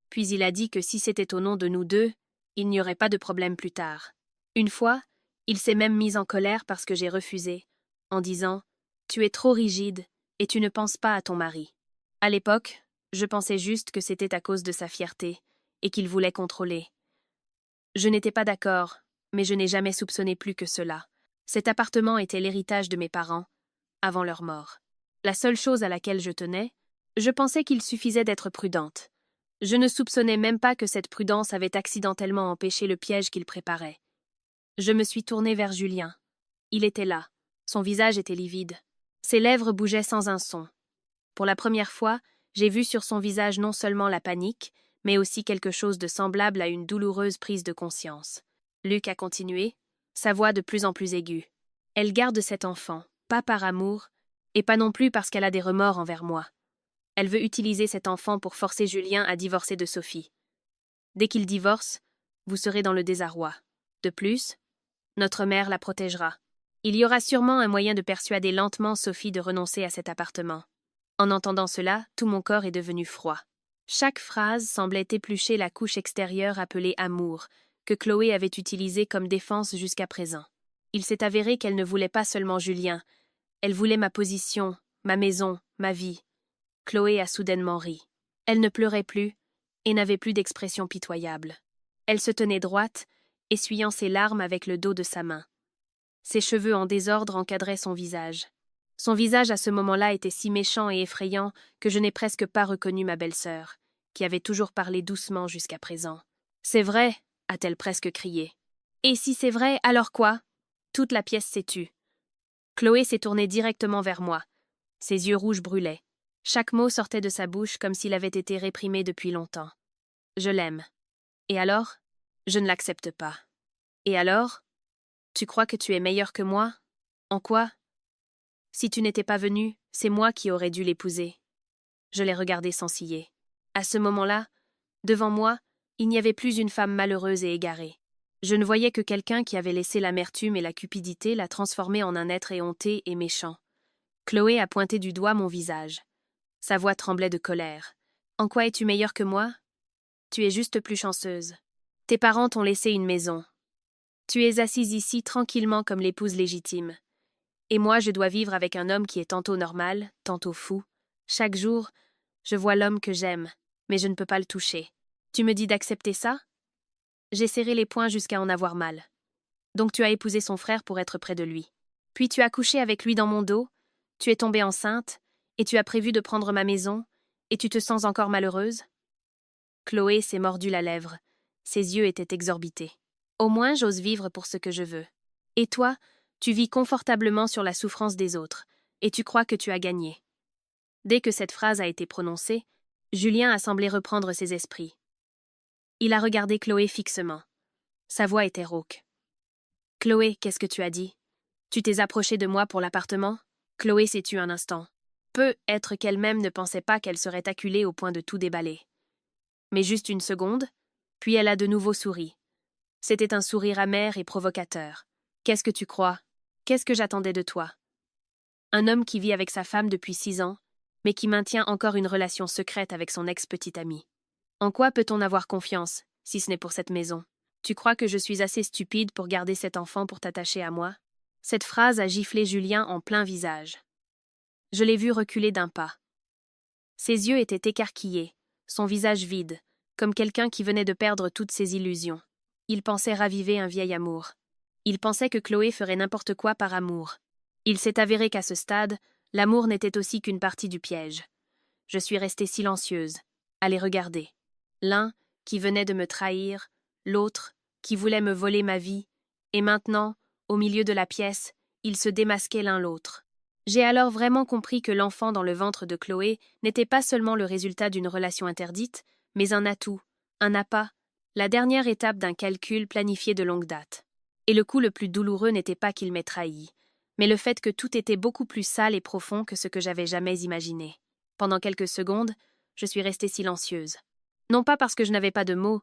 Speaker 1: Puis il a dit que si c'était au nom de nous deux, il n'y aurait pas de problème plus tard. Une fois, il s'est même mis en colère parce que j'ai refusé, en disant « Tu es trop rigide et tu ne penses pas à ton mari. » À l'époque, je pensais juste que c'était à cause de sa fierté et qu'il voulait contrôler. Je n'étais pas d'accord, mais je n'ai jamais soupçonné plus que cela. Cet appartement était l'héritage de mes parents, avant leur mort. La seule chose à laquelle je tenais, je pensais qu'il suffisait d'être prudente. Je ne soupçonnais même pas que cette prudence avait accidentellement empêché le piège qu'il préparait. Je me suis tournée vers Julien. Il était là. Son visage était livide. Ses lèvres bougeaient sans un son. Pour la première fois, j'ai vu sur son visage non seulement la panique, mais aussi quelque chose de semblable à une douloureuse prise de conscience. Luc a continué. « sa voix de plus en plus aiguë. Elle garde cet enfant, pas par amour, et pas non plus parce qu'elle a des remords envers moi. Elle veut utiliser cet enfant pour forcer Julien à divorcer de Sophie. Dès qu'il divorce, vous serez dans le désarroi. De plus, notre mère la protégera. Il y aura sûrement un moyen de persuader lentement Sophie de renoncer à cet appartement. En entendant cela, tout mon corps est devenu froid. Chaque phrase semblait éplucher la couche extérieure appelée amour, que Chloé avait utilisée comme défense jusqu'à présent. Il s'est avéré qu'elle ne voulait pas seulement Julien, elle voulait ma position, ma maison, ma vie. Chloé a soudainement ri. Elle ne pleurait plus et n'avait plus d'expression pitoyable. Elle se tenait droite, essuyant ses larmes avec le dos de sa main. Ses cheveux en désordre encadraient son visage. Son visage à ce moment-là était si méchant et effrayant que je n'ai presque pas reconnu ma belle-sœur, qui avait toujours parlé doucement jusqu'à présent. « C'est vrai » a-t-elle presque crié. « Et si c'est vrai, alors quoi ?» Toute la pièce s'est tue. Chloé s'est tournée directement vers moi. Ses yeux rouges brûlaient. Chaque mot sortait de sa bouche comme s'il avait été réprimé depuis longtemps. « Je l'aime. » Et alors ? Je ne l'accepte pas. Et alors ? Tu crois que tu es meilleur que moi ? En quoi ? Si tu n'étais pas venu, c'est moi qui aurais dû l'épouser. Je l'ai regardé sans ciller. À ce moment-là, devant moi, il n'y avait plus une femme malheureuse et égarée. Je ne voyais que quelqu'un qui avait laissé l'amertume et la cupidité la transformer en un être éhonté et méchant. Chloé a pointé du doigt mon visage. Sa voix tremblait de colère. « En quoi es-tu meilleure que moi ? Tu es juste plus chanceuse. Tes parents t'ont laissé une maison. Tu es assise ici tranquillement comme l'épouse légitime. Et moi, je dois vivre avec un homme qui est tantôt normal, tantôt fou. Chaque jour, je vois l'homme que j'aime, mais je ne peux pas le toucher. Tu me dis d'accepter ça ? J'ai serré les poings jusqu'à en avoir mal. Donc tu as épousé son frère pour être près de lui. Puis tu as couché avec lui dans mon dos, tu es tombée enceinte, et tu as prévu de prendre ma maison, et tu te sens encore malheureuse ? Chloé s'est mordu la lèvre. Ses yeux étaient exorbités. Au moins, j'ose vivre pour ce que je veux. Et toi, tu vis confortablement sur la souffrance des autres, et tu crois que tu as gagné. Dès que cette phrase a été prononcée, Julien a semblé reprendre ses esprits. Il a regardé Chloé fixement. Sa voix était rauque. « Chloé, qu'est-ce que tu as dit ? Tu t'es approchée de moi pour l'appartement ?» Chloé s'est tue un instant. Peut-être qu'elle-même ne pensait pas qu'elle serait acculée au point de tout déballer. Mais juste une seconde, puis elle a de nouveau souri. C'était un sourire amer et provocateur. « Qu'est-ce que tu crois ? Qu'est-ce que j'attendais de toi ? Un homme qui vit avec sa femme depuis 6 ans, mais qui maintient encore une relation secrète avec son ex-petite amie. En quoi peut-on avoir confiance, si ce n'est pour cette maison ? Tu crois que je suis assez stupide pour garder cet enfant pour t'attacher à moi ? » Cette phrase a giflé Julien en plein visage. Je l'ai vu reculer d'un pas. Ses yeux étaient écarquillés, son visage vide, comme quelqu'un qui venait de perdre toutes ses illusions. Il pensait raviver un vieil amour. Il pensait que Chloé ferait n'importe quoi par amour. Il s'est avéré qu'à ce stade, l'amour n'était aussi qu'une partie du piège. Je suis restée silencieuse, à les regarder. L'un, qui venait de me trahir, l'autre, qui voulait me voler ma vie, et maintenant, au milieu de la pièce, ils se démasquaient l'un l'autre. J'ai alors vraiment compris que l'enfant dans le ventre de Chloé n'était pas seulement le résultat d'une relation interdite, mais un atout, un appât, la dernière étape d'un calcul planifié de longue date. Et le coup le plus douloureux n'était pas qu'il m'ait trahi, mais le fait que tout était beaucoup plus sale et profond que ce que j'avais jamais imaginé. Pendant quelques secondes, je suis restée silencieuse. Non pas parce que je n'avais pas de mots,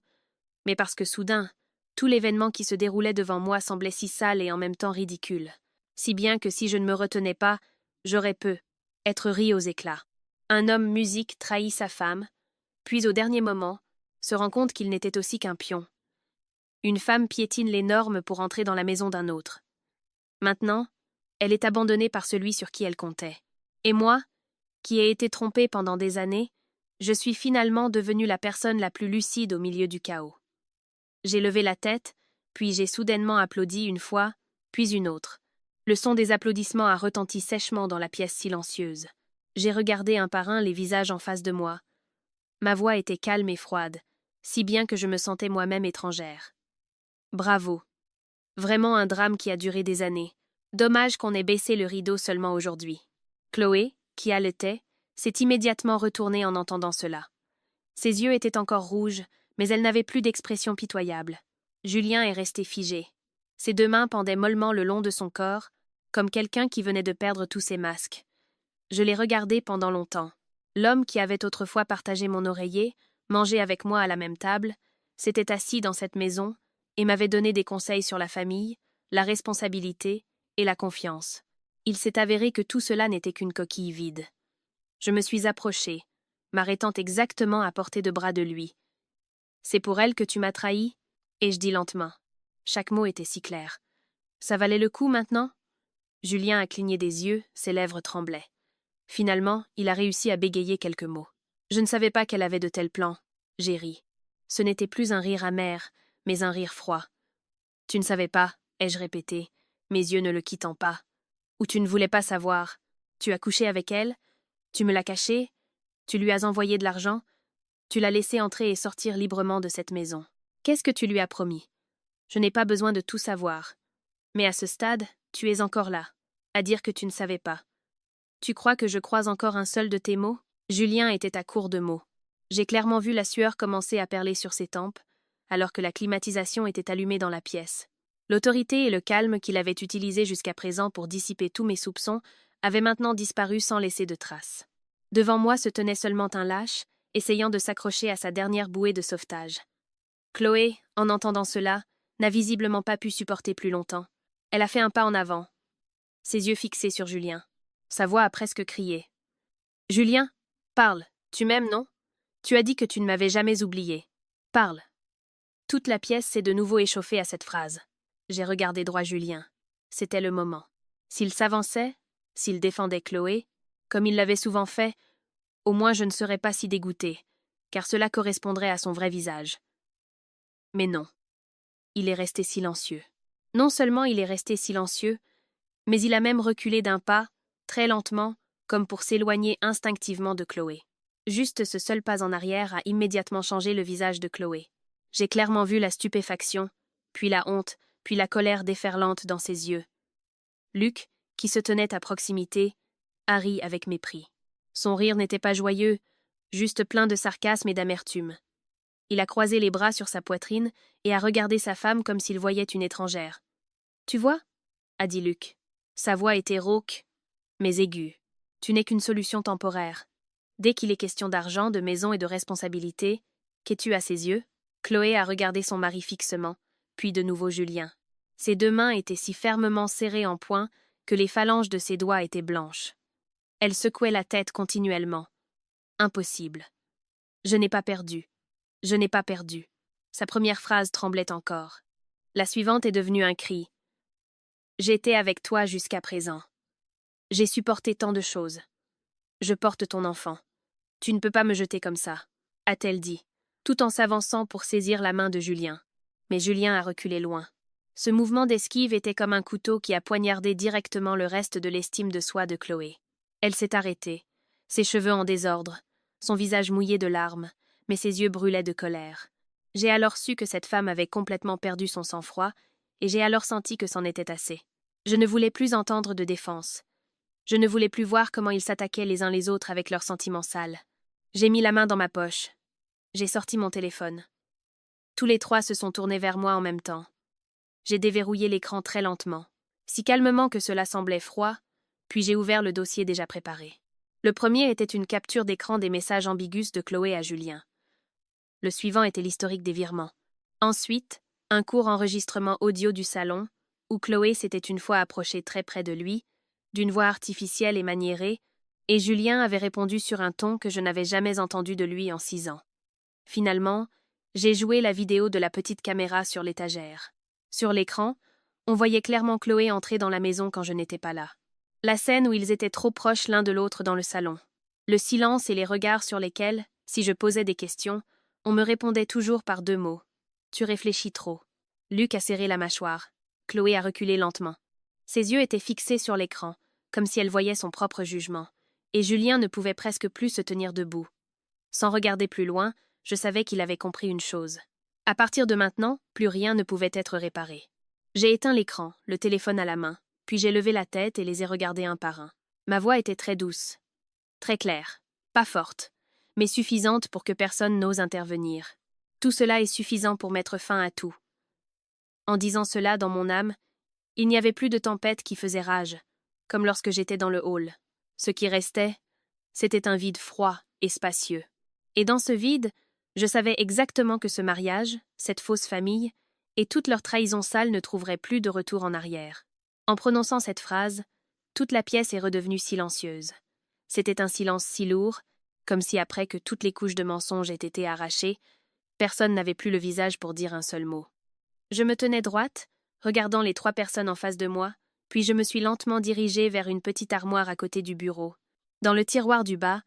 Speaker 1: mais parce que soudain, tout l'événement qui se déroulait devant moi semblait si sale et en même temps ridicule. Si bien que si je ne me retenais pas, j'aurais être ri aux éclats. Un homme musique trahit sa femme, puis au dernier moment, se rend compte qu'il n'était aussi qu'un pion. Une femme piétine les normes pour entrer dans la maison d'un autre. Maintenant, elle est abandonnée par celui sur qui elle comptait. Et moi, qui ai été trompée pendant des années, je suis finalement devenue la personne la plus lucide au milieu du chaos. J'ai levé la tête, puis j'ai soudainement applaudi une fois, puis une autre. Le son des applaudissements a retenti sèchement dans la pièce silencieuse. J'ai regardé un par un les visages en face de moi. Ma voix était calme et froide, si bien que je me sentais moi-même étrangère. Bravo. Vraiment un drame qui a duré des années. Dommage qu'on ait baissé le rideau seulement aujourd'hui. Chloé, qui haletait, s'est immédiatement retournée en entendant cela. Ses yeux étaient encore rouges, mais elle n'avait plus d'expression pitoyable. Julien est resté figé. Ses deux mains pendaient mollement le long de son corps, comme quelqu'un qui venait de perdre tous ses masques. Je l'ai regardé pendant longtemps. L'homme qui avait autrefois partagé mon oreiller, mangé avec moi à la même table, s'était assis dans cette maison et m'avait donné des conseils sur la famille, la responsabilité et la confiance. Il s'est avéré que tout cela n'était qu'une coquille vide. Je me suis approchée, m'arrêtant exactement à portée de bras de lui. « C'est pour elle que tu m'as trahi ?» ai-je dit lentement. Chaque mot était si clair. « Ça valait le coup maintenant ?» Julien a cligné des yeux, ses lèvres tremblaient. Finalement, il a réussi à bégayer quelques mots. Je ne savais pas qu'elle avait de tels plans. J'ai ri. Ce n'était plus un rire amer, mais un rire froid. Tu ne savais pas, ai-je répété, mes yeux ne le quittant pas. Ou tu ne voulais pas savoir. Tu as couché avec elle? Tu me l'as cachée? Tu lui as envoyé de l'argent? Tu l'as laissé entrer et sortir librement de cette maison. Qu'est-ce que tu lui as promis? Je n'ai pas besoin de tout savoir. Mais à ce stade, tu es encore là, à dire que tu ne savais pas. Tu crois que je crois encore un seul de tes mots? Julien était à court de mots. J'ai clairement vu la sueur commencer à perler sur ses tempes, alors que la climatisation était allumée dans la pièce. L'autorité et le calme qu'il avait utilisés jusqu'à présent pour dissiper tous mes soupçons avaient maintenant disparu sans laisser de traces. Devant moi se tenait seulement un lâche, essayant de s'accrocher à sa dernière bouée de sauvetage. Chloé, en entendant cela, n'a visiblement pas pu supporter plus longtemps. Elle a fait un pas en avant, ses yeux fixés sur Julien. Sa voix a presque crié. « Julien, parle, tu m'aimes, non? Tu as dit que tu ne m'avais jamais oublié. Parle. » Toute la pièce s'est de nouveau échauffée à cette phrase. J'ai regardé droit Julien. C'était le moment. S'il s'avançait, s'il défendait Chloé, comme il l'avait souvent fait, au moins je ne serais pas si dégoûtée, car cela correspondrait à son vrai visage. Mais non. Il est resté silencieux. Non seulement il est resté silencieux, mais il a même reculé d'un pas, très lentement, comme pour s'éloigner instinctivement de Chloé. Juste ce seul pas en arrière a immédiatement changé le visage de Chloé. J'ai clairement vu la stupéfaction, puis la honte, puis la colère déferlante dans ses yeux. Luc, qui se tenait à proximité, a ri avec mépris. Son rire n'était pas joyeux, juste plein de sarcasme et d'amertume. Il a croisé les bras sur sa poitrine et a regardé sa femme comme s'il voyait une étrangère. « Tu vois ?» a dit Luc. Sa voix était rauque, mais aiguë. « Tu n'es qu'une solution temporaire. Dès qu'il est question d'argent, de maison et de responsabilité, qu'es-tu à ses yeux ?» Chloé a regardé son mari fixement, puis de nouveau Julien. Ses deux mains étaient si fermement serrées en poing que les phalanges de ses doigts étaient blanches. Elle secouait la tête continuellement. Impossible. Je n'ai pas perdu. Je n'ai pas perdu. Sa première phrase tremblait encore. La suivante est devenue un cri. J'étais avec toi jusqu'à présent. J'ai supporté tant de choses. Je porte ton enfant. Tu ne peux pas me jeter comme ça, a-t-elle dit, tout en s'avançant pour saisir la main de Julien. Mais Julien a reculé loin. Ce mouvement d'esquive était comme un couteau qui a poignardé directement le reste de l'estime de soi de Chloé. Elle s'est arrêtée, ses cheveux en désordre, son visage mouillé de larmes, mais ses yeux brûlaient de colère. J'ai alors su que cette femme avait complètement perdu son sang-froid, et j'ai alors senti que c'en était assez. Je ne voulais plus entendre de défense. Je ne voulais plus voir comment ils s'attaquaient les uns les autres avec leurs sentiments sales. J'ai mis la main dans ma poche. J'ai sorti mon téléphone. Tous les trois se sont tournés vers moi en même temps. J'ai déverrouillé l'écran très lentement, si calmement que cela semblait froid, puis j'ai ouvert le dossier déjà préparé. Le premier était une capture d'écran des messages ambigus de Chloé à Julien. Le suivant était l'historique des virements. Ensuite, un court enregistrement audio du salon, où Chloé s'était une fois approchée très près de lui, d'une voix artificielle et maniérée, et Julien avait répondu sur un ton que je n'avais jamais entendu de lui en 6 ans. Finalement, j'ai joué la vidéo de la petite caméra sur l'étagère. Sur l'écran, on voyait clairement Chloé entrer dans la maison quand je n'étais pas là. La scène où ils étaient trop proches l'un de l'autre dans le salon. Le silence et les regards sur lesquels, si je posais des questions, on me répondait toujours par 2 mots. « Tu réfléchis trop ». Luc a serré la mâchoire. Chloé a reculé lentement. Ses yeux étaient fixés sur l'écran, comme si elle voyait son propre jugement, et Julien ne pouvait presque plus se tenir debout. Sans regarder plus loin, je savais qu'il avait compris une chose. À partir de maintenant, plus rien ne pouvait être réparé. J'ai éteint l'écran, le téléphone à la main, puis j'ai levé la tête et les ai regardés un par un. Ma voix était très douce, très claire, pas forte, mais suffisante pour que personne n'ose intervenir. Tout cela est suffisant pour mettre fin à tout. En disant cela dans mon âme, il n'y avait plus de tempête qui faisait rage, comme lorsque j'étais dans le hall. Ce qui restait, c'était un vide froid et spacieux. Et dans ce vide, je savais exactement que ce mariage, cette fausse famille, et toute leur trahison sale ne trouveraient plus de retour en arrière. En prononçant cette phrase, toute la pièce est redevenue silencieuse. C'était un silence si lourd, comme si après que toutes les couches de mensonges aient été arrachées, personne n'avait plus le visage pour dire un seul mot. Je me tenais droite, regardant les 3 personnes en face de moi, puis je me suis lentement dirigée vers une petite armoire à côté du bureau. Dans le tiroir du bas,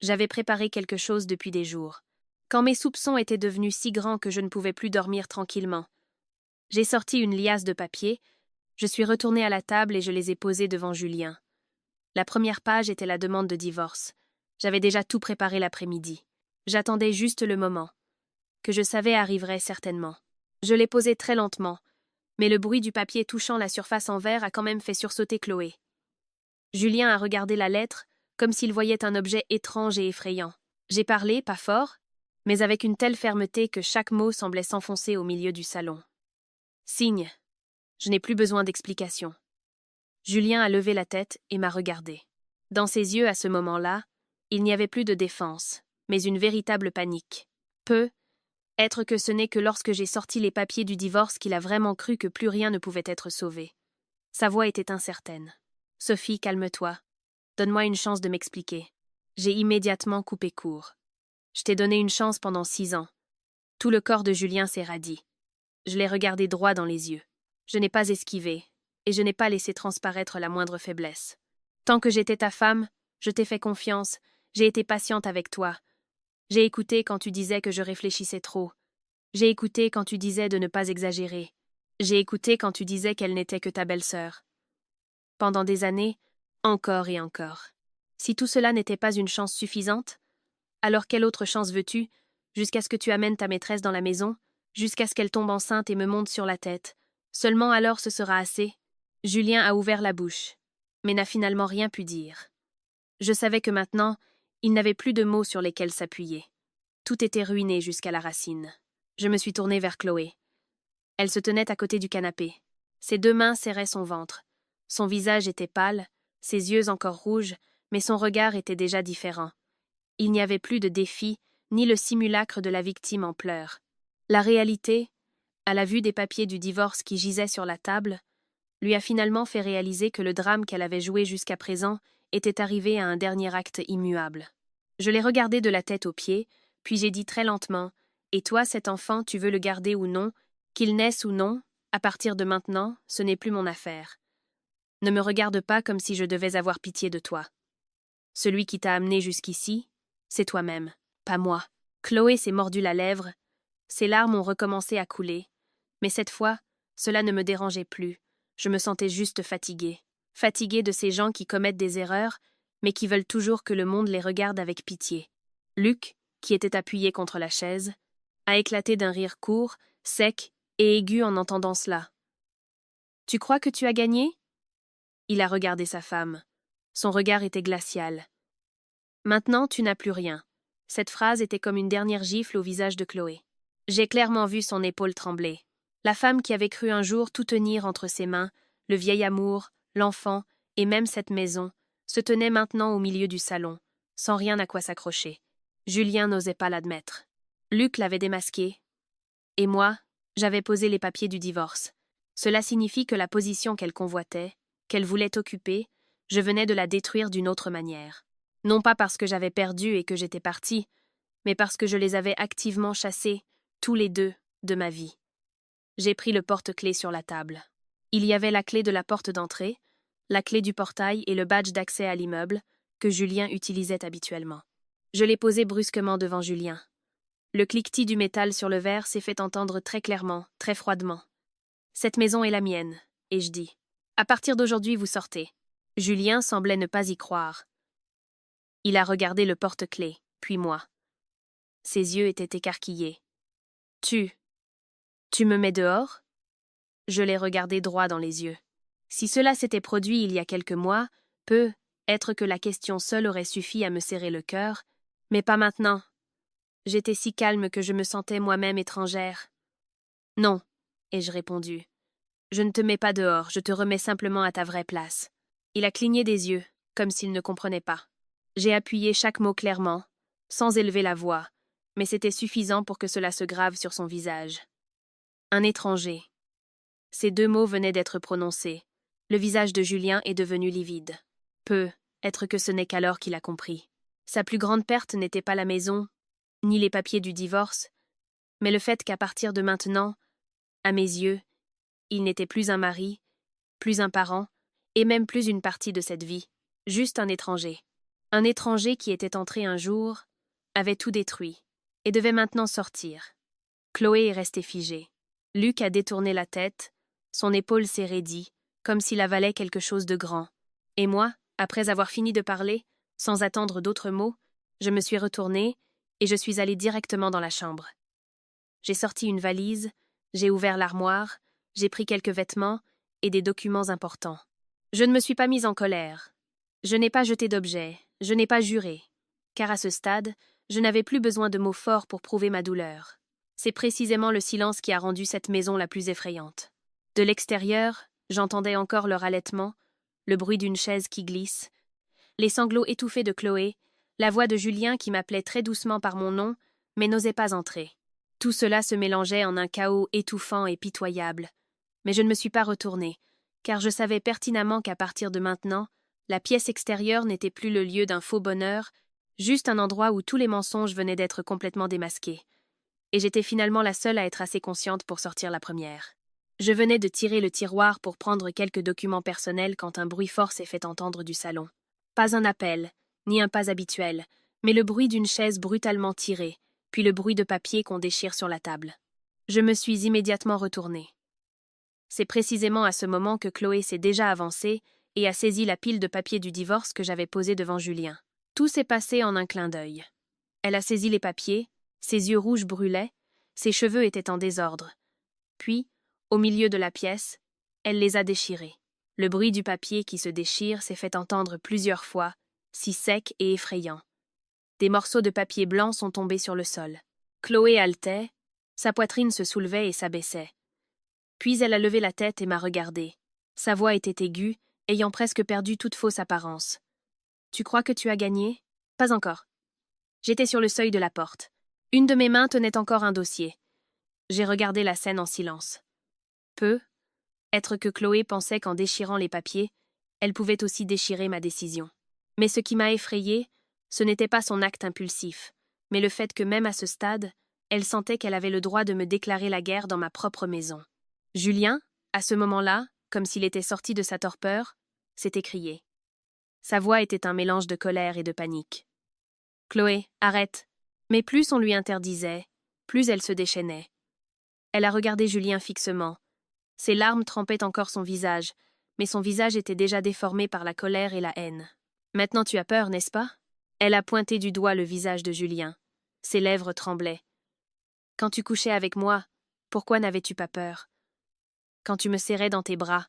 Speaker 1: j'avais préparé quelque chose depuis des jours. Quand mes soupçons étaient devenus si grands que je ne pouvais plus dormir tranquillement, j'ai sorti une liasse de papier, je suis retournée à la table et je les ai posés devant Julien. La première page était la demande de divorce. J'avais déjà tout préparé l'après-midi. J'attendais juste le moment, que je savais arriverait certainement. Je l'ai posé très lentement, mais le bruit du papier touchant la surface en verre a quand même fait sursauter Chloé. Julien a regardé la lettre comme s'il voyait un objet étrange et effrayant. J'ai parlé, pas fort, mais avec une telle fermeté que chaque mot semblait s'enfoncer au milieu du salon. Signe. Je n'ai plus besoin d'explication. Julien a levé la tête et m'a regardé. Dans ses yeux, à ce moment-là, il n'y avait plus de défense, mais une véritable panique. Être que ce n'est que lorsque j'ai sorti les papiers du divorce qu'il a vraiment cru que plus rien ne pouvait être sauvé. Sa voix était incertaine. « Sophie, calme-toi. Donne-moi une chance de m'expliquer. » J'ai immédiatement coupé court. Je t'ai donné une chance pendant 6 ans. Tout le corps de Julien s'est radi. Je l'ai regardé droit dans les yeux. Je n'ai pas esquivé, et je n'ai pas laissé transparaître la moindre faiblesse. Tant que j'étais ta femme, je t'ai fait confiance, j'ai été patiente avec toi. J'ai écouté quand tu disais que je réfléchissais trop. J'ai écouté quand tu disais de ne pas exagérer. J'ai écouté quand tu disais qu'elle n'était que ta belle-sœur. Pendant des années, encore et encore. Si tout cela n'était pas une chance suffisante, alors quelle autre chance veux-tu, jusqu'à ce que tu amènes ta maîtresse dans la maison, jusqu'à ce qu'elle tombe enceinte et me monte sur la tête. Seulement alors ce sera assez. Julien a ouvert la bouche, mais n'a finalement rien pu dire. Je savais que maintenant, il n'avait plus de mots sur lesquels s'appuyer. Tout était ruiné jusqu'à la racine. Je me suis tournée vers Chloé. Elle se tenait à côté du canapé. Ses 2 mains serraient son ventre. Son visage était pâle, ses yeux encore rouges, mais son regard était déjà différent. Il n'y avait plus de défi, ni le simulacre de la victime en pleurs. La réalité, à la vue des papiers du divorce qui gisaient sur la table, lui a finalement fait réaliser que le drame qu'elle avait joué jusqu'à présent était arrivé à un dernier acte immuable. Je l'ai regardé de la tête aux pieds, puis j'ai dit très lentement « Et toi, cet enfant, tu veux le garder ou non, qu'il naisse ou non, à partir de maintenant, ce n'est plus mon affaire. Ne me regarde pas comme si je devais avoir pitié de toi. Celui qui t'a amené jusqu'ici, c'est toi-même, pas moi. » Chloé s'est mordu la lèvre, ses larmes ont recommencé à couler, mais cette fois, cela ne me dérangeait plus, je me sentais juste fatiguée. Fatiguée de ces gens qui commettent des erreurs, mais qui veulent toujours que le monde les regarde avec pitié. Luc, qui était appuyé contre la chaise, a éclaté d'un rire court, sec et aigu en entendant cela. « Tu crois que tu as gagné ?» Il a regardé sa femme. Son regard était glacial. « Maintenant, tu n'as plus rien. » Cette phrase était comme une dernière gifle au visage de Chloé. J'ai clairement vu son épaule trembler. La femme qui avait cru un jour tout tenir entre ses mains, le vieil amour, l'enfant et même cette maison, se tenait maintenant au milieu du salon, sans rien à quoi s'accrocher. Julien n'osait pas l'admettre. Luc l'avait démasqué. Et moi, j'avais posé les papiers du divorce. Cela signifie que la position qu'elle convoitait, qu'elle voulait occuper, je venais de la détruire d'une autre manière. Non pas parce que j'avais perdu et que j'étais partie, mais parce que je les avais activement chassés, tous les 2, de ma vie. J'ai pris le porte-clés sur la table. Il y avait la clé de la porte d'entrée, la clé du portail et le badge d'accès à l'immeuble, que Julien utilisait habituellement. Je l'ai posé brusquement devant Julien. Le cliquetis du métal sur le verre s'est fait entendre très clairement, très froidement. « Cette maison est la mienne, » ai-je dit. « À partir d'aujourd'hui, vous sortez. » Julien semblait ne pas y croire. Il a regardé le porte-clés, puis moi. Ses yeux étaient écarquillés. « Tu me mets dehors ?» Je l'ai regardé droit dans les yeux. Si cela s'était produit il y a quelques mois, peut-être que la question seule aurait suffi à me serrer le cœur, mais pas maintenant. J'étais si calme que je me sentais moi-même étrangère. « Non, ai-je répondu. Je ne te mets pas dehors, je te remets simplement à ta vraie place. Il a cligné des yeux, comme s'il ne comprenait pas. J'ai appuyé chaque mot clairement, sans élever la voix, mais c'était suffisant pour que cela se grave sur son visage. Un étranger. Ces deux mots venaient d'être prononcés. Le visage de Julien est devenu livide. Être que ce n'est qu'alors qu'il a compris. Sa plus grande perte n'était pas la maison, ni les papiers du divorce, mais le fait qu'à partir de maintenant, à mes yeux, il n'était plus un mari, plus un parent, et même plus une partie de cette vie, juste un étranger. Un étranger qui était entré un jour, avait tout détruit, et devait maintenant sortir. Chloé est restée figée. Luc a détourné la tête, son épaule s'est raidie, comme s'il avalait quelque chose de grand. Et moi, après avoir fini de parler, sans attendre d'autres mots, je me suis retournée et je suis allée directement dans la chambre. J'ai sorti une valise, j'ai ouvert l'armoire, j'ai pris quelques vêtements et des documents importants. Je ne me suis pas mise en colère. Je n'ai pas jeté d'objets, je n'ai pas juré, car à ce stade, je n'avais plus besoin de mots forts pour prouver ma douleur. C'est précisément le silence qui a rendu cette maison la plus effrayante. De l'extérieur, j'entendais encore leur halètement, le bruit d'une chaise qui glisse, les sanglots étouffés de Chloé, la voix de Julien qui m'appelait très doucement par mon nom, mais n'osait pas entrer. Tout cela se mélangeait en un chaos étouffant et pitoyable. Mais je ne me suis pas retournée, car je savais pertinemment qu'à partir de maintenant, la pièce extérieure n'était plus le lieu d'un faux bonheur, juste un endroit où tous les mensonges venaient d'être complètement démasqués. Et j'étais finalement la seule à être assez consciente pour sortir la première. Je venais de tirer le tiroir pour prendre quelques documents personnels quand un bruit fort s'est fait entendre du salon. Pas un appel, ni un pas habituel, mais le bruit d'une chaise brutalement tirée, puis le bruit de papier qu'on déchire sur la table. Je me suis immédiatement retournée. C'est précisément à ce moment que Chloé s'est déjà avancée et a saisi la pile de papier du divorce que j'avais posée devant Julien. Tout s'est passé en un clin d'œil. Elle a saisi les papiers, ses yeux rouges brûlaient, ses cheveux étaient en désordre. Puis, au milieu de la pièce, elle les a déchirés. Le bruit du papier qui se déchire s'est fait entendre plusieurs fois, si sec et effrayant. Des morceaux de papier blanc sont tombés sur le sol. Chloé haletait, sa poitrine se soulevait et s'abaissait. Puis elle a levé la tête et m'a regardée. Sa voix était aiguë, ayant presque perdu toute fausse apparence. « Tu crois que tu as gagné ? » ?»« Pas encore. » J'étais sur le seuil de la porte. Une de mes mains tenait encore un dossier. J'ai regardé la scène en silence. Être que Chloé pensait qu'en déchirant les papiers, elle pouvait aussi déchirer ma décision. Mais ce qui m'a effrayée, ce n'était pas son acte impulsif, mais le fait que même à ce stade, elle sentait qu'elle avait le droit de me déclarer la guerre dans ma propre maison. Julien, à ce moment-là, comme s'il était sorti de sa torpeur, s'est écrié. Sa voix était un mélange de colère et de panique. « Chloé, arrête !» Mais plus on lui interdisait, plus elle se déchaînait. Elle a regardé Julien fixement. Ses larmes trempaient encore son visage, mais son visage était déjà déformé par la colère et la haine. « Maintenant tu as peur, n'est-ce pas ?» Elle a pointé du doigt le visage de Julien. Ses lèvres tremblaient. « Quand tu couchais avec moi, pourquoi n'avais-tu pas peur ? Quand tu me serrais dans tes bras,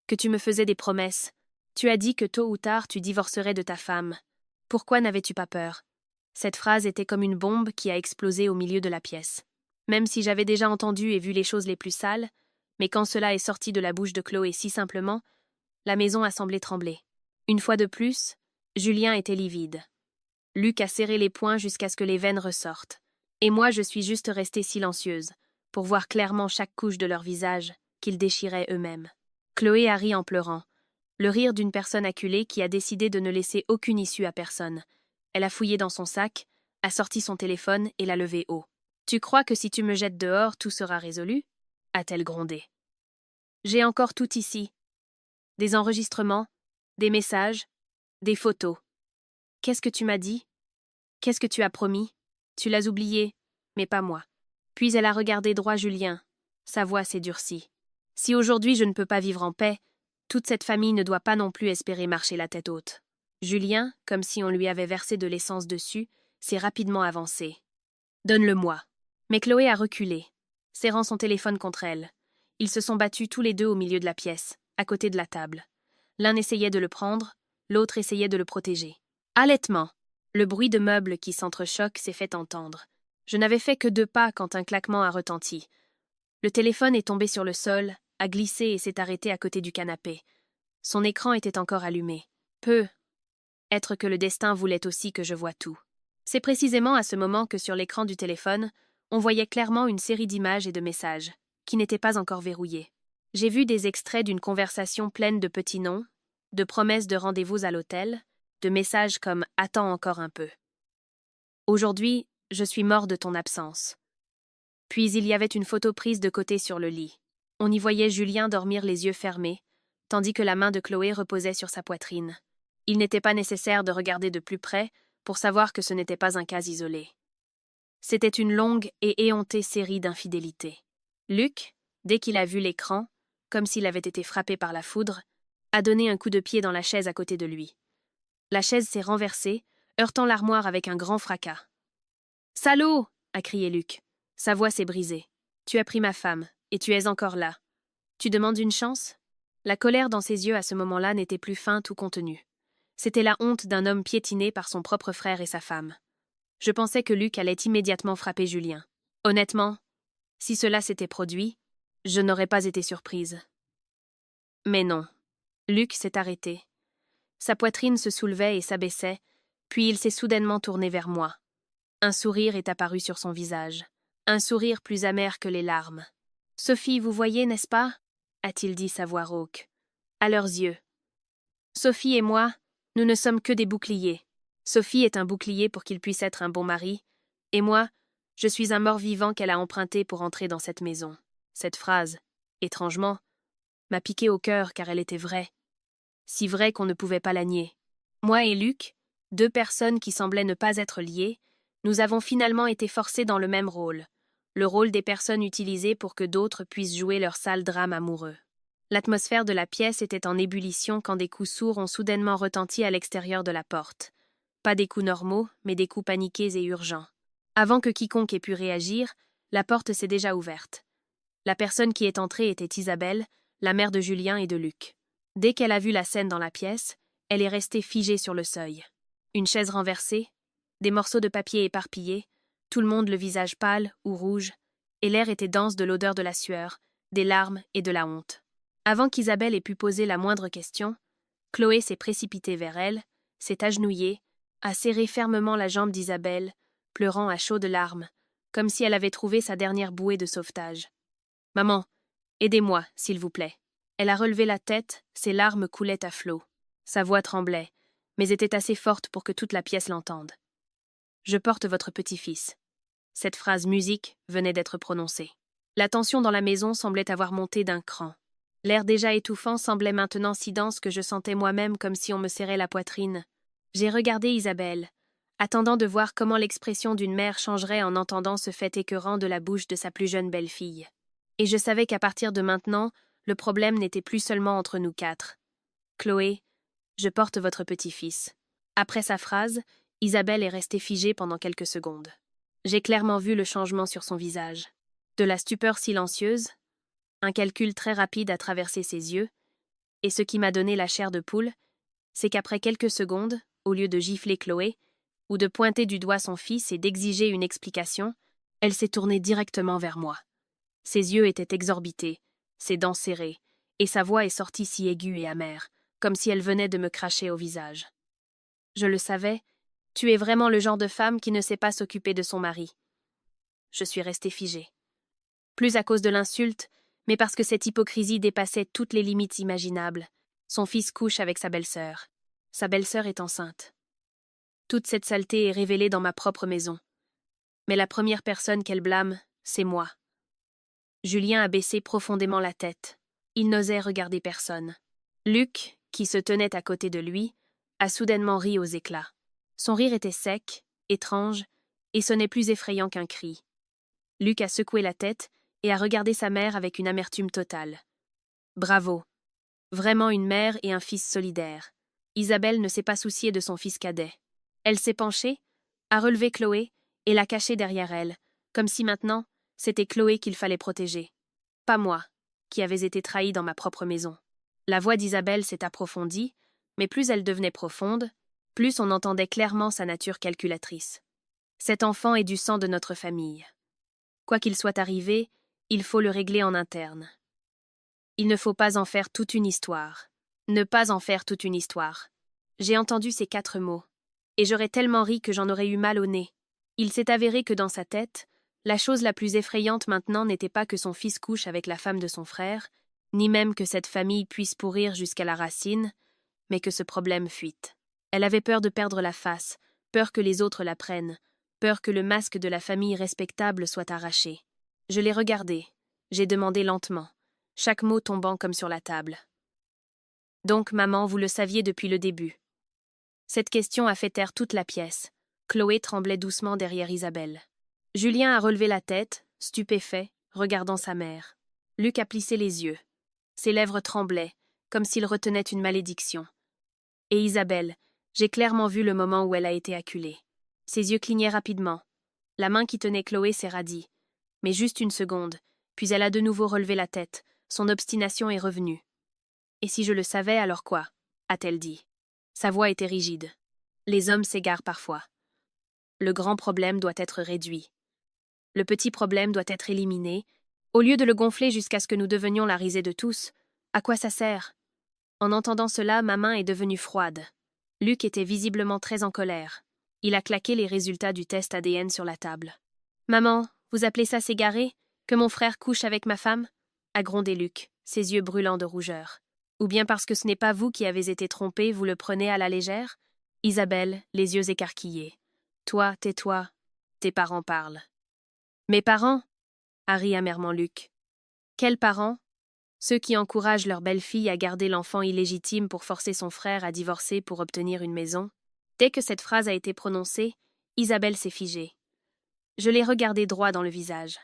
Speaker 1: que tu me faisais des promesses, tu as dit que tôt ou tard tu divorcerais de ta femme. Pourquoi n'avais-tu pas peur ?» Cette phrase était comme une bombe qui a explosé au milieu de la pièce. Même si j'avais déjà entendu et vu les choses les plus sales, mais quand cela est sorti de la bouche de Chloé si simplement, la maison a semblé trembler. Une fois de plus, Julien était livide. Luc a serré les poings jusqu'à ce que les veines ressortent. Et moi, je suis juste restée silencieuse, pour voir clairement chaque couche de leur visage, qu'ils déchiraient eux-mêmes. Chloé a ri en pleurant, le rire d'une personne acculée qui a décidé de ne laisser aucune issue à personne. Elle a fouillé dans son sac, a sorti son téléphone et l'a levé haut. « Tu crois que si tu me jettes dehors, tout sera résolu ?» a-t-elle grondé. « J'ai encore tout ici. Des enregistrements, des messages, des photos. Qu'est-ce que tu m'as dit ? Qu'est-ce que tu as promis ? Tu l'as oublié, mais pas moi. » Puis elle a regardé droit Julien. Sa voix s'est durcie. « Si aujourd'hui je ne peux pas vivre en paix, toute cette famille ne doit pas non plus espérer marcher la tête haute. » Julien, comme si on lui avait versé de l'essence dessus, s'est rapidement avancé. « Donne-le-moi. » Mais Chloé a reculé, serrant son téléphone contre elle. Ils se sont battus tous les deux au milieu de la pièce, à côté de la table. L'un essayait de le prendre, l'autre essayait de le protéger. Halètement, le bruit de meubles qui s'entrechoquent s'est fait entendre. Je n'avais fait que 2 pas quand un claquement a retenti. Le téléphone est tombé sur le sol, a glissé et s'est arrêté à côté du canapé. Son écran était encore allumé. Être que le destin voulait aussi que je voie tout. C'est précisément à ce moment que sur l'écran du téléphone, on voyait clairement une série d'images et de messages, qui n'étaient pas encore verrouillés. J'ai vu des extraits d'une conversation pleine de petits noms, de promesses de rendez-vous à l'hôtel, de messages comme « Attends encore un peu ». Aujourd'hui, je suis mort de ton absence. Puis il y avait une photo prise de côté sur le lit. On y voyait Julien dormir les yeux fermés, tandis que la main de Chloé reposait sur sa poitrine. Il n'était pas nécessaire de regarder de plus près pour savoir que ce n'était pas un cas isolé. C'était une longue et éhontée série d'infidélités. Luc, dès qu'il a vu l'écran, comme s'il avait été frappé par la foudre, a donné un coup de pied dans la chaise à côté de lui. La chaise s'est renversée, heurtant l'armoire avec un grand fracas. « Salaud !» a crié Luc. Sa voix s'est brisée. « Tu as pris ma femme, et tu es encore là. Tu demandes une chance ?» La colère dans ses yeux à ce moment-là n'était plus feinte ou contenue. C'était la honte d'un homme piétiné par son propre frère et sa femme. Je pensais que Luc allait immédiatement frapper Julien. Honnêtement, si cela s'était produit, je n'aurais pas été surprise. Mais non. Luc s'est arrêté. Sa poitrine se soulevait et s'abaissait, puis il s'est soudainement tourné vers moi. Un sourire est apparu sur son visage. Un sourire plus amer que les larmes. « Sophie, vous voyez, n'est-ce pas ?» a-t-il dit sa voix rauque. À leurs yeux. Sophie et moi, nous ne sommes que des boucliers. Sophie est un bouclier pour qu'il puisse être un bon mari, et moi, je suis un mort-vivant qu'elle a emprunté pour entrer dans cette maison. Cette phrase, étrangement, m'a piqué au cœur car elle était vraie. Si vraie qu'on ne pouvait pas la nier. Moi et Luc, deux personnes qui semblaient ne pas être liées, nous avons finalement été forcés dans le même rôle, le rôle des personnes utilisées pour que d'autres puissent jouer leur sale drame amoureux. L'atmosphère de la pièce était en ébullition quand des coups sourds ont soudainement retenti à l'extérieur de la porte. Pas des coups normaux, mais des coups paniqués et urgents. Avant que quiconque ait pu réagir, la porte s'est déjà ouverte. La personne qui est entrée était Isabelle, la mère de Julien et de Luc. Dès qu'elle a vu la scène dans la pièce, elle est restée figée sur le seuil. Une chaise renversée, des morceaux de papier éparpillés, tout le monde le visage pâle ou rouge, et l'air était dense de l'odeur de la sueur, des larmes et de la honte. Avant qu'Isabelle ait pu poser la moindre question, Chloé s'est précipitée vers elle, s'est agenouillée, a serré fermement la jambe d'Isabelle, pleurant à chaudes larmes, comme si elle avait trouvé sa dernière bouée de sauvetage. « Maman, aidez-moi, s'il vous plaît. » Elle a relevé la tête, ses larmes coulaient à flots. Sa voix tremblait, mais était assez forte pour que toute la pièce l'entende. « Je porte votre petit-fils. » Cette phrase musique venait d'être prononcée. La tension dans la maison semblait avoir monté d'un cran. L'air déjà étouffant semblait maintenant si dense que je sentais moi-même comme si on me serrait la poitrine. J'ai regardé Isabelle, attendant de voir comment l'expression d'une mère changerait en entendant ce fait écœurant de la bouche de sa plus jeune belle-fille. Et je savais qu'à partir de maintenant, le problème n'était plus seulement entre nous quatre. « Chloé, je porte votre petit-fils. » Après sa phrase, Isabelle est restée figée pendant quelques secondes. J'ai clairement vu le changement sur son visage. De la stupeur silencieuse, un calcul très rapide a traversé ses yeux, et ce qui m'a donné la chair de poule, c'est qu'après quelques secondes, au lieu de gifler Chloé, ou de pointer du doigt son fils et d'exiger une explication, elle s'est tournée directement vers moi. Ses yeux étaient exorbités, ses dents serrées, et sa voix est sortie si aiguë et amère, comme si elle venait de me cracher au visage. Je le savais, tu es vraiment le genre de femme qui ne sait pas s'occuper de son mari. Je suis restée figée. Plus à cause de l'insulte, mais parce que cette hypocrisie dépassait toutes les limites imaginables. Son fils couche avec sa belle-sœur. Sa belle-sœur est enceinte. Toute cette saleté est révélée dans ma propre maison. Mais la première personne qu'elle blâme, c'est moi. Julien a baissé profondément la tête. Il n'osait regarder personne. Luc, qui se tenait à côté de lui, a soudainement ri aux éclats. Son rire était sec, étrange, et sonnait plus effrayant qu'un cri. Luc a secoué la tête et a regardé sa mère avec une amertume totale. Bravo. Vraiment une mère et un fils solidaires. Isabelle ne s'est pas souciée de son fils cadet. Elle s'est penchée, a relevé Chloé et l'a cachée derrière elle, comme si maintenant, c'était Chloé qu'il fallait protéger. Pas moi, qui avais été trahie dans ma propre maison. La voix d'Isabelle s'est approfondie, mais plus elle devenait profonde, plus on entendait clairement sa nature calculatrice. Cet enfant est du sang de notre famille. Quoi qu'il soit arrivé, Il faut le régler en interne. Il ne faut pas en faire toute une histoire. Ne pas en faire toute une histoire. J'ai entendu ces 4 mots. Et j'aurais tellement ri que j'en aurais eu mal au nez. Il s'est avéré que dans sa tête, la chose la plus effrayante maintenant n'était pas que son fils couche avec la femme de son frère, ni même que cette famille puisse pourrir jusqu'à la racine, mais que ce problème fuite. Elle avait peur de perdre la face, peur que les autres la prennent, peur que le masque de la famille respectable soit arraché. Je l'ai regardé, j'ai demandé lentement, chaque mot tombant comme sur la table. Donc, maman, vous le saviez depuis le début. Cette question a fait taire toute la pièce. Chloé tremblait doucement derrière Isabelle. Julien a relevé la tête, stupéfait, regardant sa mère. Luc a plissé les yeux. Ses lèvres tremblaient, comme s'il retenait une malédiction. Et Isabelle, j'ai clairement vu le moment où elle a été acculée. Ses yeux clignaient rapidement. La main qui tenait Chloé s'est radie. Mais juste une seconde, puis elle a de nouveau relevé la tête. Son obstination est revenue. « Et si je le savais, alors quoi ?» a-t-elle dit. Sa voix était rigide. Les hommes s'égarent parfois. Le grand problème doit être réduit. Le petit problème doit être éliminé. Au lieu de le gonfler jusqu'à ce que nous devenions la risée de tous, à quoi ça sert? En entendant cela, ma main est devenue froide. Luc était visiblement très en colère. Il a claqué les résultats du test ADN sur la table. « Maman, vous appelez ça s'égarer? Que mon frère couche avec ma femme ?» a grondé Luc, ses yeux brûlants de rougeur. « Ou bien parce que ce n'est pas vous qui avez été trompée, vous le prenez à la légère ?» Isabelle, les yeux écarquillés. « Toi, tais-toi. Tes parents parlent. »« Mes parents ?» a ri amèrement Luc. « Quels parents ? Ceux qui encouragent leur belle-fille à garder l'enfant illégitime pour forcer son frère à divorcer pour obtenir une maison. » Dès que cette phrase a été prononcée, Isabelle s'est figée. Je l'ai regardée droit dans le visage.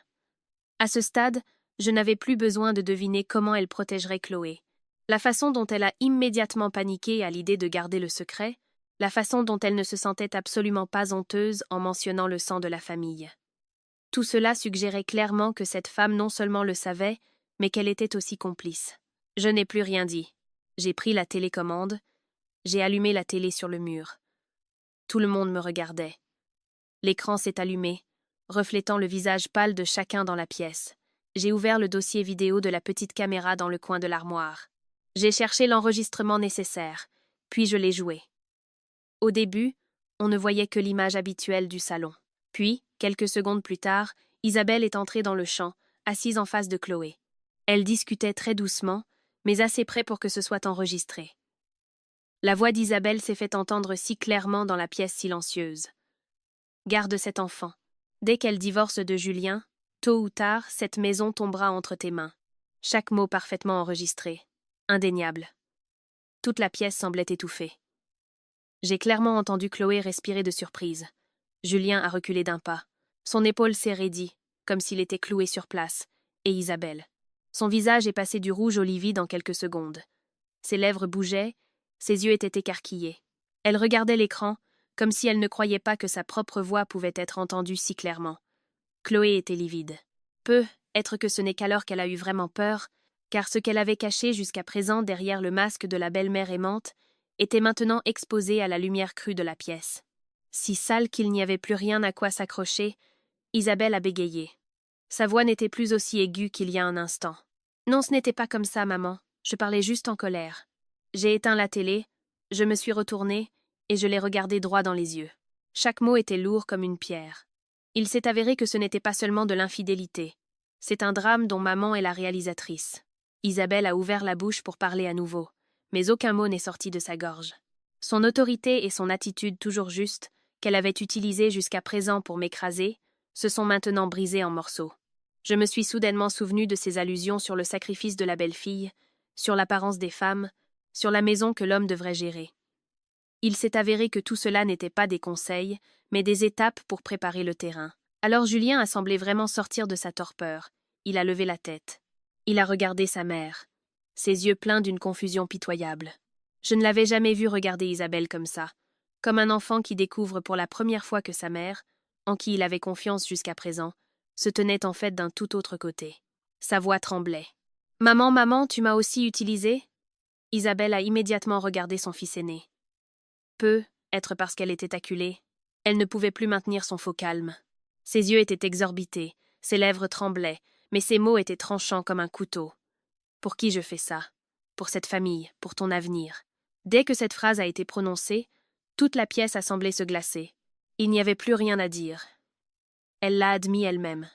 Speaker 1: À ce stade, je n'avais plus besoin de deviner comment elle protégerait Chloé. La façon dont elle a immédiatement paniqué à l'idée de garder le secret, la façon dont elle ne se sentait absolument pas honteuse en mentionnant le sang de la famille. Tout cela suggérait clairement que cette femme non seulement le savait, mais qu'elle était aussi complice. Je n'ai plus rien dit. J'ai pris la télécommande, j'ai allumé la télé sur le mur. Tout le monde me regardait. L'écran s'est allumé, reflétant le visage pâle de chacun dans la pièce. J'ai ouvert le dossier vidéo de la petite caméra dans le coin de l'armoire. J'ai cherché l'enregistrement nécessaire, puis je l'ai joué. Au début, on ne voyait que l'image habituelle du salon. Puis, quelques secondes plus tard, Isabelle est entrée dans le champ, assise en face de Chloé. Elle discutait très doucement, mais assez près pour que ce soit enregistré. La voix d'Isabelle s'est fait entendre si clairement dans la pièce silencieuse. « Garde cet enfant. Dès qu'elle divorce de Julien, tôt ou tard, cette maison tombera entre tes mains. » Chaque mot parfaitement enregistré. Indéniable. Toute la pièce semblait étouffée. J'ai clairement entendu Chloé respirer de surprise. Julien a reculé d'un pas. Son épaule s'est raidie, comme s'il était cloué sur place, et Isabelle. Son visage est passé du rouge au livide en quelques secondes. Ses lèvres bougeaient, ses yeux étaient écarquillés. Elle regardait l'écran, comme si elle ne croyait pas que sa propre voix pouvait être entendue si clairement. Chloé était livide. Peut-être que ce n'est qu'alors qu'elle a eu vraiment peur, car ce qu'elle avait caché jusqu'à présent derrière le masque de la belle-mère aimante était maintenant exposé à la lumière crue de la pièce. Si sale qu'il n'y avait plus rien à quoi s'accrocher, Isabelle a bégayé. Sa voix n'était plus aussi aiguë qu'il y a un instant. « Non, ce n'était pas comme ça, maman. Je parlais juste en colère. J'ai éteint la télé, je me suis retournée et je l'ai regardé droit dans les yeux. Chaque mot était lourd comme une pierre. Il s'est avéré que ce n'était pas seulement de l'infidélité. C'est un drame dont maman est la réalisatrice. » Isabelle a ouvert la bouche pour parler à nouveau, mais aucun mot n'est sorti de sa gorge. Son autorité et son attitude toujours juste, qu'elle avait utilisées jusqu'à présent pour m'écraser, se sont maintenant brisées en morceaux. Je me suis soudainement souvenu de ses allusions sur le sacrifice de la belle-fille, sur l'apparence des femmes, sur la maison que l'homme devrait gérer. Il s'est avéré que tout cela n'était pas des conseils, mais des étapes pour préparer le terrain. Alors Julien a semblé vraiment sortir de sa torpeur. Il a levé la tête. Il a regardé sa mère, ses yeux pleins d'une confusion pitoyable. Je ne l'avais jamais vu regarder Isabelle comme ça, comme un enfant qui découvre pour la première fois que sa mère, en qui il avait confiance jusqu'à présent, se tenait en fait d'un tout autre côté. Sa voix tremblait. « Maman, maman, tu m'as aussi utilisé ?» Isabelle a immédiatement regardé son fils aîné. Peut-être parce qu'elle était acculée, elle ne pouvait plus maintenir son faux calme. Ses yeux étaient exorbités, ses lèvres tremblaient, mais ces mots étaient tranchants comme un couteau. Pour qui je fais ça? Pour cette famille, pour ton avenir. Dès que cette phrase a été prononcée, toute la pièce a semblé se glacer. Il n'y avait plus rien à dire. Elle l'a admis elle-même.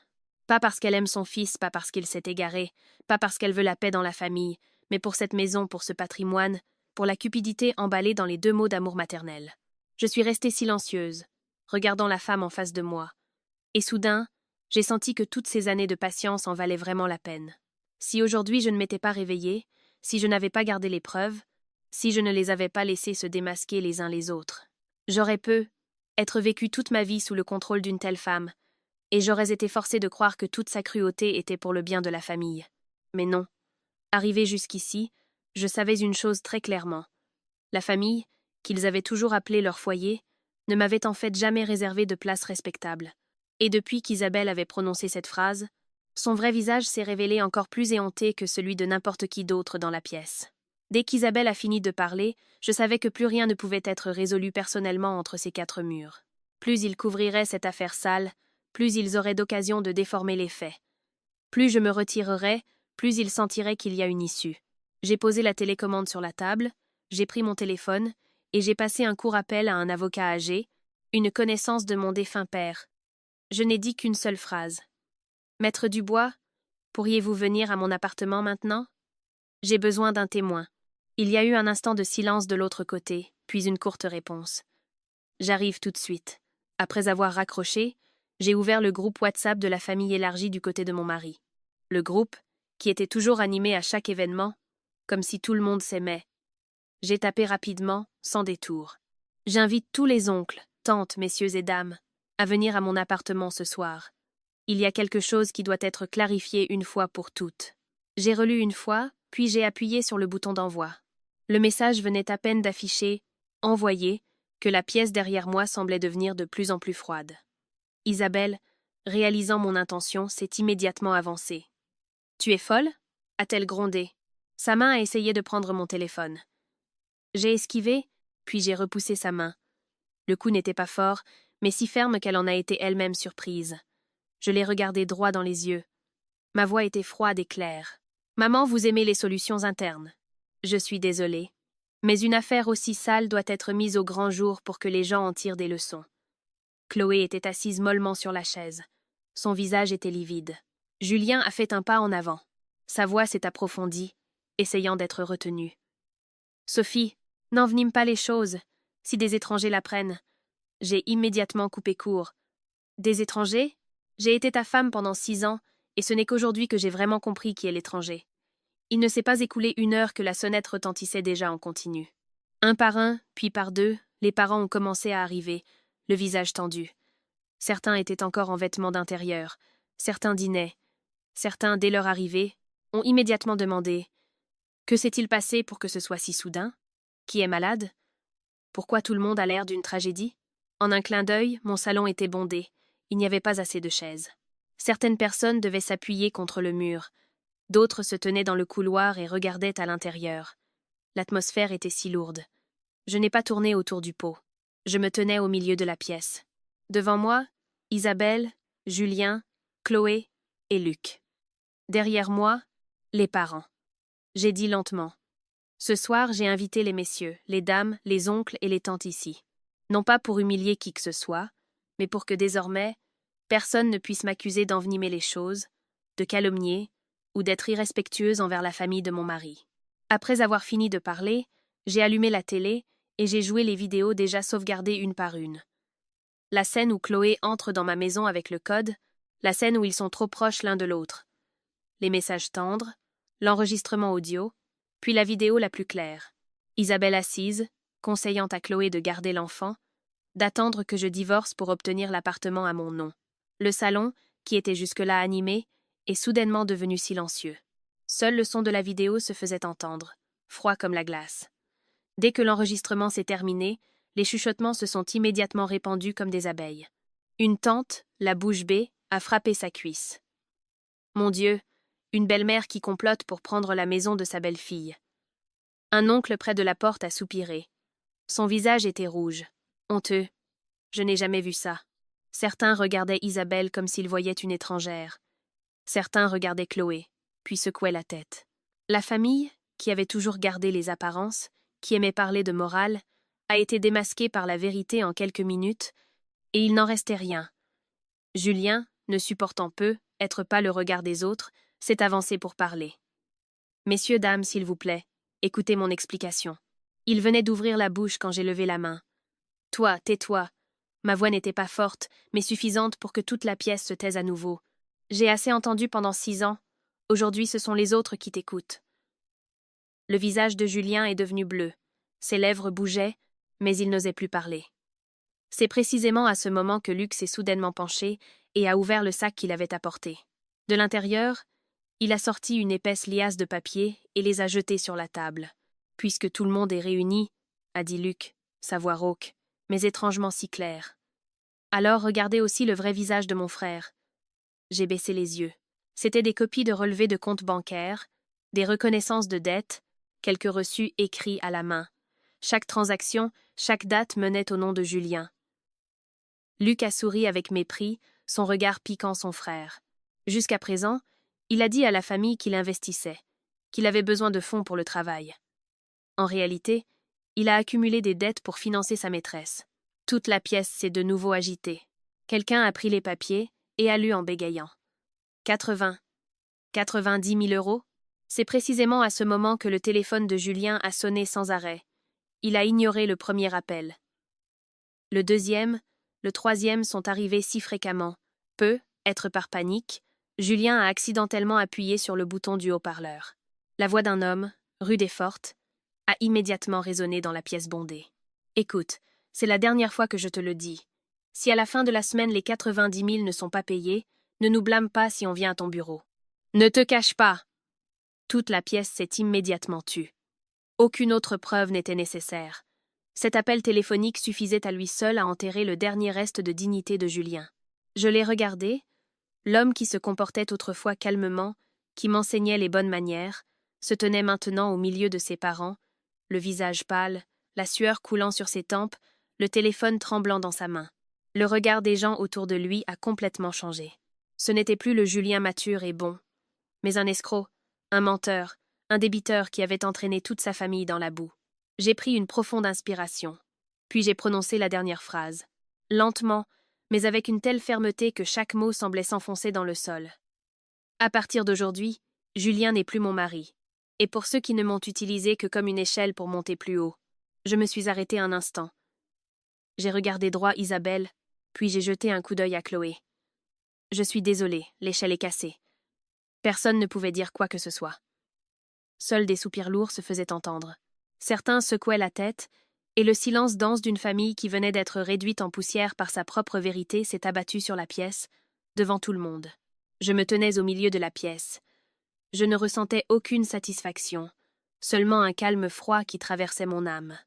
Speaker 1: Pas parce qu'elle aime son fils, pas parce qu'il s'est égaré, pas parce qu'elle veut la paix dans la famille, mais pour cette maison, pour ce patrimoine, pour la cupidité emballée dans les 2 mots d'amour maternel. Je suis restée silencieuse, regardant la femme en face de moi. Et soudain, j'ai senti que toutes ces années de patience en valaient vraiment la peine. Si aujourd'hui je ne m'étais pas réveillée, si je n'avais pas gardé les preuves, si je ne les avais pas laissés se démasquer les uns les autres, j'aurais être vécu toute ma vie sous le contrôle d'une telle femme, et j'aurais été forcée de croire que toute sa cruauté était pour le bien de la famille. Mais non. Arrivée jusqu'ici, je savais une chose très clairement. La famille, qu'ils avaient toujours appelée leur foyer, ne m'avait en fait jamais réservé de place respectable. Et depuis qu'Isabelle avait prononcé cette phrase, son vrai visage s'est révélé encore plus éhonté que celui de n'importe qui d'autre dans la pièce. Dès qu'Isabelle a fini de parler, je savais que plus rien ne pouvait être résolu personnellement entre ces 4 murs. Plus ils couvriraient cette affaire sale, plus ils auraient d'occasion de déformer les faits. Plus je me retirerais, plus ils sentiraient qu'il y a une issue. J'ai posé la télécommande sur la table, j'ai pris mon téléphone, et j'ai passé un court appel à un avocat âgé, une connaissance de mon défunt père. Je n'ai dit qu'une seule phrase. « Maître Dubois, pourriez-vous venir à mon appartement maintenant? J'ai besoin d'un témoin. » Il y a eu un instant de silence de l'autre côté, puis une courte réponse. « J'arrive tout de suite. » Après avoir raccroché, j'ai ouvert le groupe WhatsApp de la famille élargie du côté de mon mari. Le groupe, qui était toujours animé à chaque événement, comme si tout le monde s'aimait. J'ai tapé rapidement, sans détour. « J'invite tous les oncles, tantes, messieurs et dames, à venir à mon appartement ce soir. Il y a quelque chose qui doit être clarifié une fois pour toutes. » J'ai relu une fois, puis j'ai appuyé sur le bouton d'envoi. Le message venait à peine d'afficher « Envoyé » que la pièce derrière moi semblait devenir de plus en plus froide. Isabelle, réalisant mon intention, s'est immédiatement avancée. « Tu es folle » a-t-elle grondé. Sa main a essayé de prendre mon téléphone. J'ai esquivé, puis j'ai repoussé sa main. Le coup n'était pas fort, mais si ferme qu'elle en a été elle-même surprise. Je l'ai regardée droit dans les yeux. Ma voix était froide et claire. « Maman, vous aimez les solutions internes. Je suis désolée. Mais une affaire aussi sale doit être mise au grand jour pour que les gens en tirent des leçons. » Chloé était assise mollement sur la chaise. Son visage était livide. Julien a fait un pas en avant. Sa voix s'est approfondie, essayant d'être retenue. « Sophie, n'envenime pas les choses. Si des étrangers l'apprennent. » J'ai immédiatement coupé court. « Des étrangers? J'ai été ta femme pendant 6 ans, et ce n'est qu'aujourd'hui que j'ai vraiment compris qui est l'étranger. » Il ne s'est pas écoulé 1 heure que la sonnette retentissait déjà en continu. Un par un, puis par 2, les parents ont commencé à arriver, le visage tendu. Certains étaient encore en vêtements d'intérieur, certains dînaient. Certains, dès leur arrivée, ont immédiatement demandé « Que s'est-il passé pour que ce soit si soudain? Qui est malade? Pourquoi tout le monde a l'air d'une tragédie ?» En un clin d'œil, mon salon était bondé. Il n'y avait pas assez de chaises. Certaines personnes devaient s'appuyer contre le mur. D'autres se tenaient dans le couloir et regardaient à l'intérieur. L'atmosphère était si lourde. Je n'ai pas tourné autour du pot. Je me tenais au milieu de la pièce. Devant moi, Isabelle, Julien, Chloé et Luc. Derrière moi, les parents. J'ai dit lentement. Ce soir, j'ai invité les messieurs, les dames, les oncles et les tantes ici. Non pas pour humilier qui que ce soit, mais pour que désormais, personne ne puisse m'accuser d'envenimer les choses, de calomnier ou d'être irrespectueuse envers la famille de mon mari. Après avoir fini de parler, j'ai allumé la télé et j'ai joué les vidéos déjà sauvegardées une par une. La scène où Chloé entre dans ma maison avec le code, la scène où ils sont trop proches l'un de l'autre. Les messages tendres, l'enregistrement audio, puis la vidéo la plus claire. Isabelle assise, conseillant à Chloé de garder l'enfant, d'attendre que je divorce pour obtenir l'appartement à mon nom. Le salon, qui était jusque-là animé, est soudainement devenu silencieux. Seul le son de la vidéo se faisait entendre, froid comme la glace. Dès que l'enregistrement s'est terminé, les chuchotements se sont immédiatement répandus comme des abeilles. Une tante, la bouche bée, a frappé sa cuisse. Mon Dieu, une belle-mère qui complote pour prendre la maison de sa belle-fille. Un oncle près de la porte a soupiré. Son visage était rouge. Honteux. Je n'ai jamais vu ça. Certains regardaient Isabelle comme s'ils voyaient une étrangère. Certains regardaient Chloé, puis secouaient la tête. La famille, qui avait toujours gardé les apparences, qui aimait parler de morale, a été démasquée par la vérité en quelques minutes, et il n'en restait rien. Julien, ne supportant peu être pas le regard des autres, s'est avancé pour parler. « Messieurs, dames, s'il vous plaît, écoutez mon explication. » Il venait d'ouvrir la bouche quand j'ai levé la main. « Toi, tais-toi. » Ma voix n'était pas forte, mais suffisante pour que toute la pièce se taise à nouveau. J'ai assez entendu pendant 6 ans. Aujourd'hui, ce sont les autres qui t'écoutent. Le visage de Julien est devenu bleu. Ses lèvres bougeaient, mais il n'osait plus parler. C'est précisément à ce moment que Luc s'est soudainement penché et a ouvert le sac qu'il avait apporté. De l'intérieur, il a sorti une épaisse liasse de papier et les a jetés sur la table. « Puisque tout le monde est réuni, » a dit Luc, sa voix rauque, mais étrangement si claire. « Alors regardez aussi le vrai visage de mon frère. » J'ai baissé les yeux. C'étaient des copies de relevés de comptes bancaires, des reconnaissances de dettes, quelques reçus écrits à la main. Chaque transaction, chaque date menait au nom de Julien. Luc a souri avec mépris, son regard piquant son frère. Jusqu'à présent, il a dit à la famille qu'il investissait, qu'il avait besoin de fonds pour le travail. En réalité, il a accumulé des dettes pour financer sa maîtresse. Toute la pièce s'est de nouveau agitée. Quelqu'un a pris les papiers et a lu en bégayant. 90 000 euros? C'est précisément à ce moment que le téléphone de Julien a sonné sans arrêt. Il a ignoré le premier appel. Le deuxième, le troisième sont arrivés si fréquemment. Être par panique, Julien a accidentellement appuyé sur le bouton du haut-parleur. La voix d'un homme, rude et forte, a immédiatement résonné dans la pièce bondée. « Écoute, c'est la dernière fois que je te le dis. Si à la fin de la semaine les 90 000 ne sont pas payés, ne nous blâme pas si on vient à ton bureau. Ne te cache pas !» Toute la pièce s'est immédiatement tue. Aucune autre preuve n'était nécessaire. Cet appel téléphonique suffisait à lui seul à enterrer le dernier reste de dignité de Julien. Je l'ai regardé, l'homme qui se comportait autrefois calmement, qui m'enseignait les bonnes manières, se tenait maintenant au milieu de ses parents, le visage pâle, la sueur coulant sur ses tempes, le téléphone tremblant dans sa main. Le regard des gens autour de lui a complètement changé. Ce n'était plus le Julien mature et bon, mais un escroc, un menteur, un débiteur qui avait entraîné toute sa famille dans la boue. J'ai pris une profonde inspiration, puis j'ai prononcé la dernière phrase. Lentement, mais avec une telle fermeté que chaque mot semblait s'enfoncer dans le sol. À partir d'aujourd'hui, Julien n'est plus mon mari. Et pour ceux qui ne m'ont utilisé que comme une échelle pour monter plus haut, je me suis arrêtée un instant. J'ai regardé droit Isabelle, puis j'ai jeté un coup d'œil à Chloé. Je suis désolée, l'échelle est cassée. Personne ne pouvait dire quoi que ce soit. Seuls des soupirs lourds se faisaient entendre. Certains secouaient la tête, et le silence dense d'une famille qui venait d'être réduite en poussière par sa propre vérité s'est abattu sur la pièce, devant tout le monde. Je me tenais au milieu de la pièce. Je ne ressentais aucune satisfaction, seulement un calme froid qui traversait mon âme.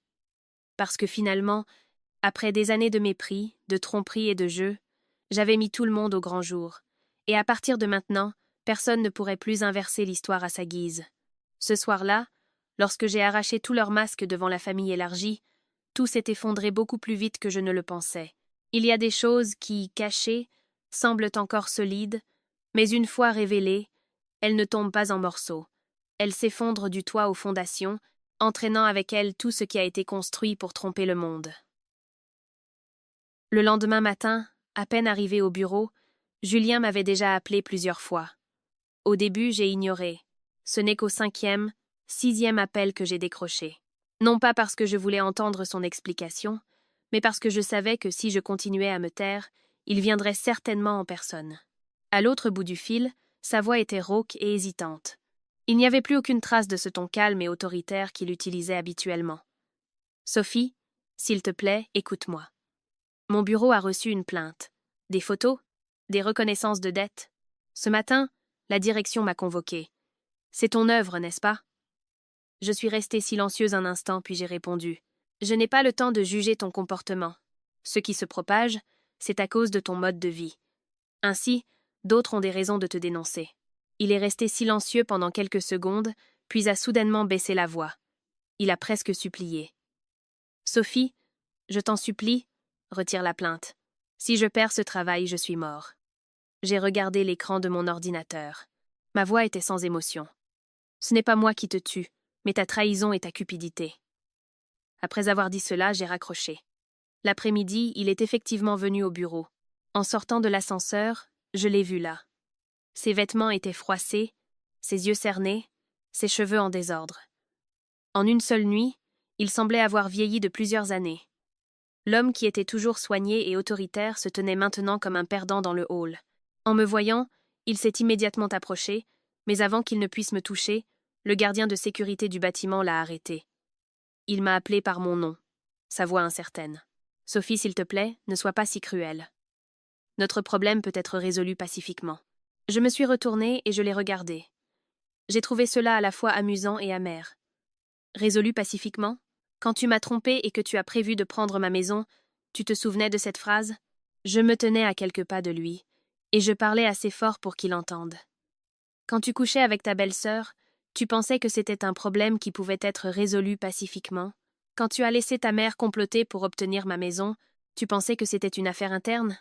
Speaker 1: Parce que finalement, après des années de mépris, de tromperie et de jeu, j'avais mis tout le monde au grand jour, et à partir de maintenant, personne ne pourrait plus inverser l'histoire à sa guise. Ce soir-là, lorsque j'ai arraché tous leurs masques devant la famille élargie, tout s'est effondré beaucoup plus vite que je ne le pensais. Il y a des choses qui, cachées, semblent encore solides, mais une fois révélées, elles ne tombent pas en morceaux. Elles s'effondrent du toit aux fondations, entraînant avec elles tout ce qui a été construit pour tromper le monde. Le lendemain matin, à peine arrivé au bureau, Julien m'avait déjà appelé plusieurs fois. Au début, j'ai ignoré. Ce n'est qu'au 5e, 6e appel que j'ai décroché. Non pas parce que je voulais entendre son explication, mais parce que je savais que si je continuais à me taire, il viendrait certainement en personne. À l'autre bout du fil, sa voix était rauque et hésitante. Il n'y avait plus aucune trace de ce ton calme et autoritaire qu'il utilisait habituellement. « Sophie, s'il te plaît, écoute-moi. Mon bureau a reçu une plainte. Des photos, des reconnaissances de dettes. Ce matin, la direction m'a convoquée. C'est ton œuvre, n'est-ce pas? » Je suis restée silencieuse un instant, puis j'ai répondu. « Je n'ai pas le temps de juger ton comportement. Ce qui se propage, c'est à cause de ton mode de vie. Ainsi, d'autres ont des raisons de te dénoncer. » Il est resté silencieux pendant quelques secondes, puis a soudainement baissé la voix. Il a presque supplié. « Sophie, je t'en supplie, retire la plainte. Si je perds ce travail, je suis mort. » J'ai regardé l'écran de mon ordinateur. Ma voix était sans émotion. Ce n'est pas moi qui te tue, mais ta trahison et ta cupidité. Après avoir dit cela, j'ai raccroché. L'après-midi, il est effectivement venu au bureau. En sortant de l'ascenseur, je l'ai vu là. Ses vêtements étaient froissés, ses yeux cernés, ses cheveux en désordre. En une seule nuit, il semblait avoir vieilli de plusieurs années. L'homme qui était toujours soigné et autoritaire se tenait maintenant comme un perdant dans le hall. En me voyant, il s'est immédiatement approché, mais avant qu'il ne puisse me toucher, le gardien de sécurité du bâtiment l'a arrêté. Il m'a appelé par mon nom, sa voix incertaine. « Sophie, s'il te plaît, ne sois pas si cruelle. Notre problème peut être résolu pacifiquement. » Je me suis retournée et je l'ai regardé. J'ai trouvé cela à la fois amusant et amer. Résolu pacifiquement? Quand tu m'as trompé et que tu as prévu de prendre ma maison, tu te souvenais de cette phrase? Je me tenais à quelques pas de lui, et je parlais assez fort pour qu'il entende. Quand tu couchais avec ta belle-sœur, tu pensais que c'était un problème qui pouvait être résolu pacifiquement? Quand tu as laissé ta mère comploter pour obtenir ma maison, tu pensais que c'était une affaire interne?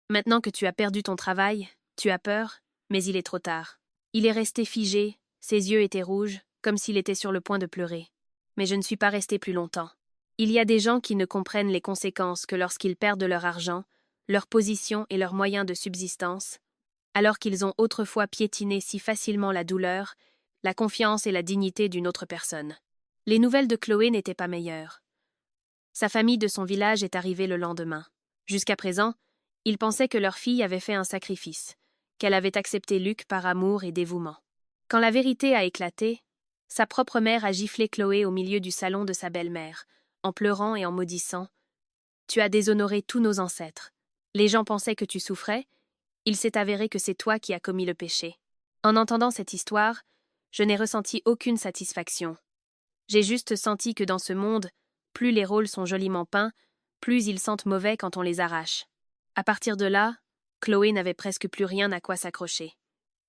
Speaker 1: Maintenant que tu as perdu ton travail, tu as peur, mais il est trop tard. Il est resté figé, ses yeux étaient rouges, comme s'il était sur le point de pleurer. Mais je ne suis pas resté plus longtemps. Il y a des gens qui ne comprennent les conséquences que lorsqu'ils perdent leur argent, leur position et leurs moyens de subsistance, alors qu'ils ont autrefois piétiné si facilement la douleur, la confiance et la dignité d'une autre personne. Les nouvelles de Chloé n'étaient pas meilleures. Sa famille de son village est arrivée le lendemain. Jusqu'à présent, ils pensaient que leur fille avait fait un sacrifice, qu'elle avait accepté Luc par amour et dévouement. Quand la vérité a éclaté, sa propre mère a giflé Chloé au milieu du salon de sa belle-mère, en pleurant et en maudissant. « Tu as déshonoré tous nos ancêtres. Les gens pensaient que tu souffrais. Il s'est avéré que c'est toi qui as commis le péché. » En entendant cette histoire, je n'ai ressenti aucune satisfaction. J'ai juste senti que dans ce monde, plus les rôles sont joliment peints, plus ils sentent mauvais quand on les arrache. À partir de là, Chloé n'avait presque plus rien à quoi s'accrocher.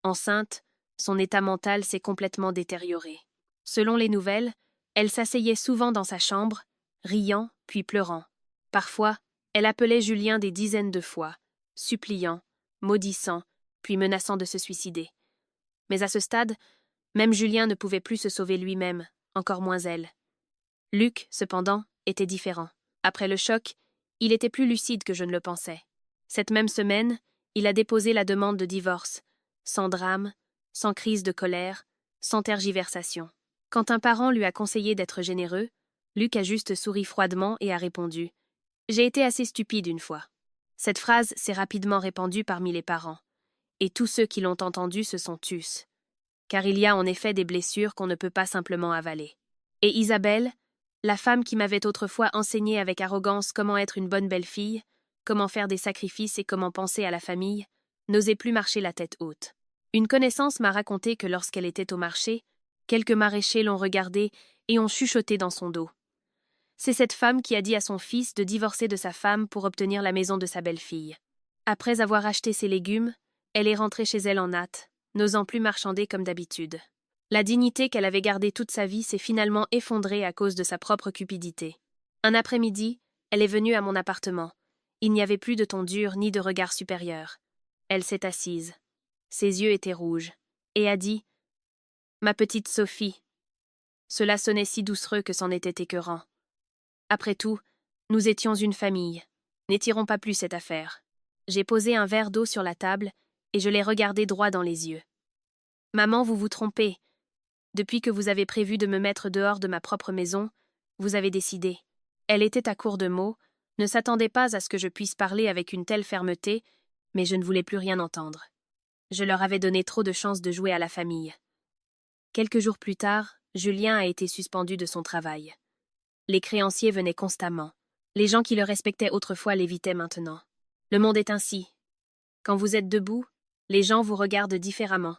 Speaker 1: Enceinte, son état mental s'est complètement détérioré. Selon les nouvelles, elle s'asseyait souvent dans sa chambre, riant puis pleurant. Parfois, elle appelait Julien des dizaines de fois, suppliant, maudissant, puis menaçant de se suicider. Mais à ce stade, même Julien ne pouvait plus se sauver lui-même, encore moins elle. Luc, cependant, était différent. Après le choc, il était plus lucide que je ne le pensais. Cette même semaine, il a déposé la demande de divorce, sans drame, sans crise de colère, sans tergiversation. Quand un parent lui a conseillé d'être généreux, Luc a juste souri froidement et a répondu « J'ai été assez stupide une fois ». Cette phrase s'est rapidement répandue parmi les parents, et tous ceux qui l'ont entendue se sont tus. Car il y a en effet des blessures qu'on ne peut pas simplement avaler. Et Isabelle, la femme qui m'avait autrefois enseigné avec arrogance comment être une bonne belle-fille, comment faire des sacrifices et comment penser à la famille, n'osait plus marcher la tête haute. Une connaissance m'a raconté que lorsqu'elle était au marché, quelques maraîchers l'ont regardée et ont chuchoté dans son dos. C'est cette femme qui a dit à son fils de divorcer de sa femme pour obtenir la maison de sa belle-fille. Après avoir acheté ses légumes, elle est rentrée chez elle en hâte, n'osant plus marchander comme d'habitude. La dignité qu'elle avait gardée toute sa vie s'est finalement effondrée à cause de sa propre cupidité. Un après-midi, elle est venue à mon appartement. Il n'y avait plus de ton dur ni de regard supérieur. Elle s'est assise. Ses yeux étaient rouges, et a dit « Ma petite Sophie ». Cela sonnait si doucereux que c'en était écœurant. Après tout, nous étions une famille. N'étirons pas plus cette affaire. J'ai posé un verre d'eau sur la table et je l'ai regardé droit dans les yeux. « Maman, vous vous trompez. Depuis que vous avez prévu de me mettre dehors de ma propre maison, vous avez décidé. » Elle était à court de mots, ne s'attendait pas à ce que je puisse parler avec une telle fermeté, mais je ne voulais plus rien entendre. Je leur avais donné trop de chances de jouer à la famille. Quelques jours plus tard, Julien a été suspendu de son travail. Les créanciers venaient constamment. Les gens qui le respectaient autrefois l'évitaient maintenant. Le monde est ainsi. Quand vous êtes debout, les gens vous regardent différemment.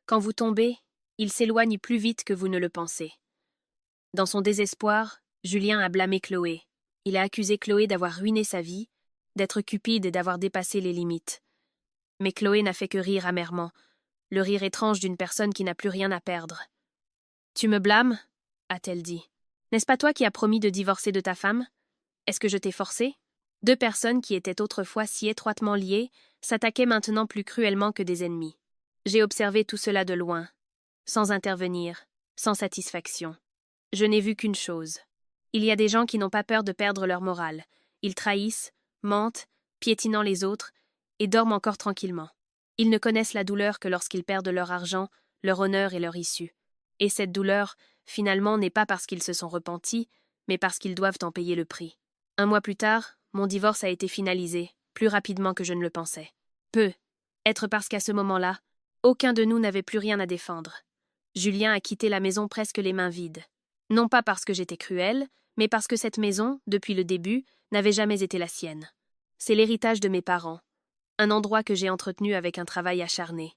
Speaker 1: Quand vous tombez, ils s'éloignent plus vite que vous ne le pensez. Dans son désespoir, Julien a blâmé Chloé. Il a accusé Chloé d'avoir ruiné sa vie, d'être cupide et d'avoir dépassé les limites. Mais Chloé n'a fait que rire amèrement, le rire étrange d'une personne qui n'a plus rien à perdre. « Tu me blâmes ?» a-t-elle dit. « N'est-ce pas toi qui as promis de divorcer de ta femme? Est-ce que je t'ai forcé ?» Deux personnes qui étaient autrefois si étroitement liées s'attaquaient maintenant plus cruellement que des ennemis. J'ai observé tout cela de loin, sans intervenir, sans satisfaction. Je n'ai vu qu'une chose. Il y a des gens qui n'ont pas peur de perdre leur morale. Ils trahissent, mentent, piétinant les autres, et dorment encore tranquillement. Ils ne connaissent la douleur que lorsqu'ils perdent leur argent, leur honneur et leur issue. Et cette douleur, finalement, n'est pas parce qu'ils se sont repentis, mais parce qu'ils doivent en payer le prix. 1 mois plus tard, mon divorce a été finalisé, plus rapidement que je ne le pensais. Être parce qu'à ce moment-là, aucun de nous n'avait plus rien à défendre. Julien a quitté la maison presque les mains vides. Non pas parce que j'étais cruelle, mais parce que cette maison, depuis le début, n'avait jamais été la sienne. C'est l'héritage de mes parents. Un endroit que j'ai entretenu avec un travail acharné.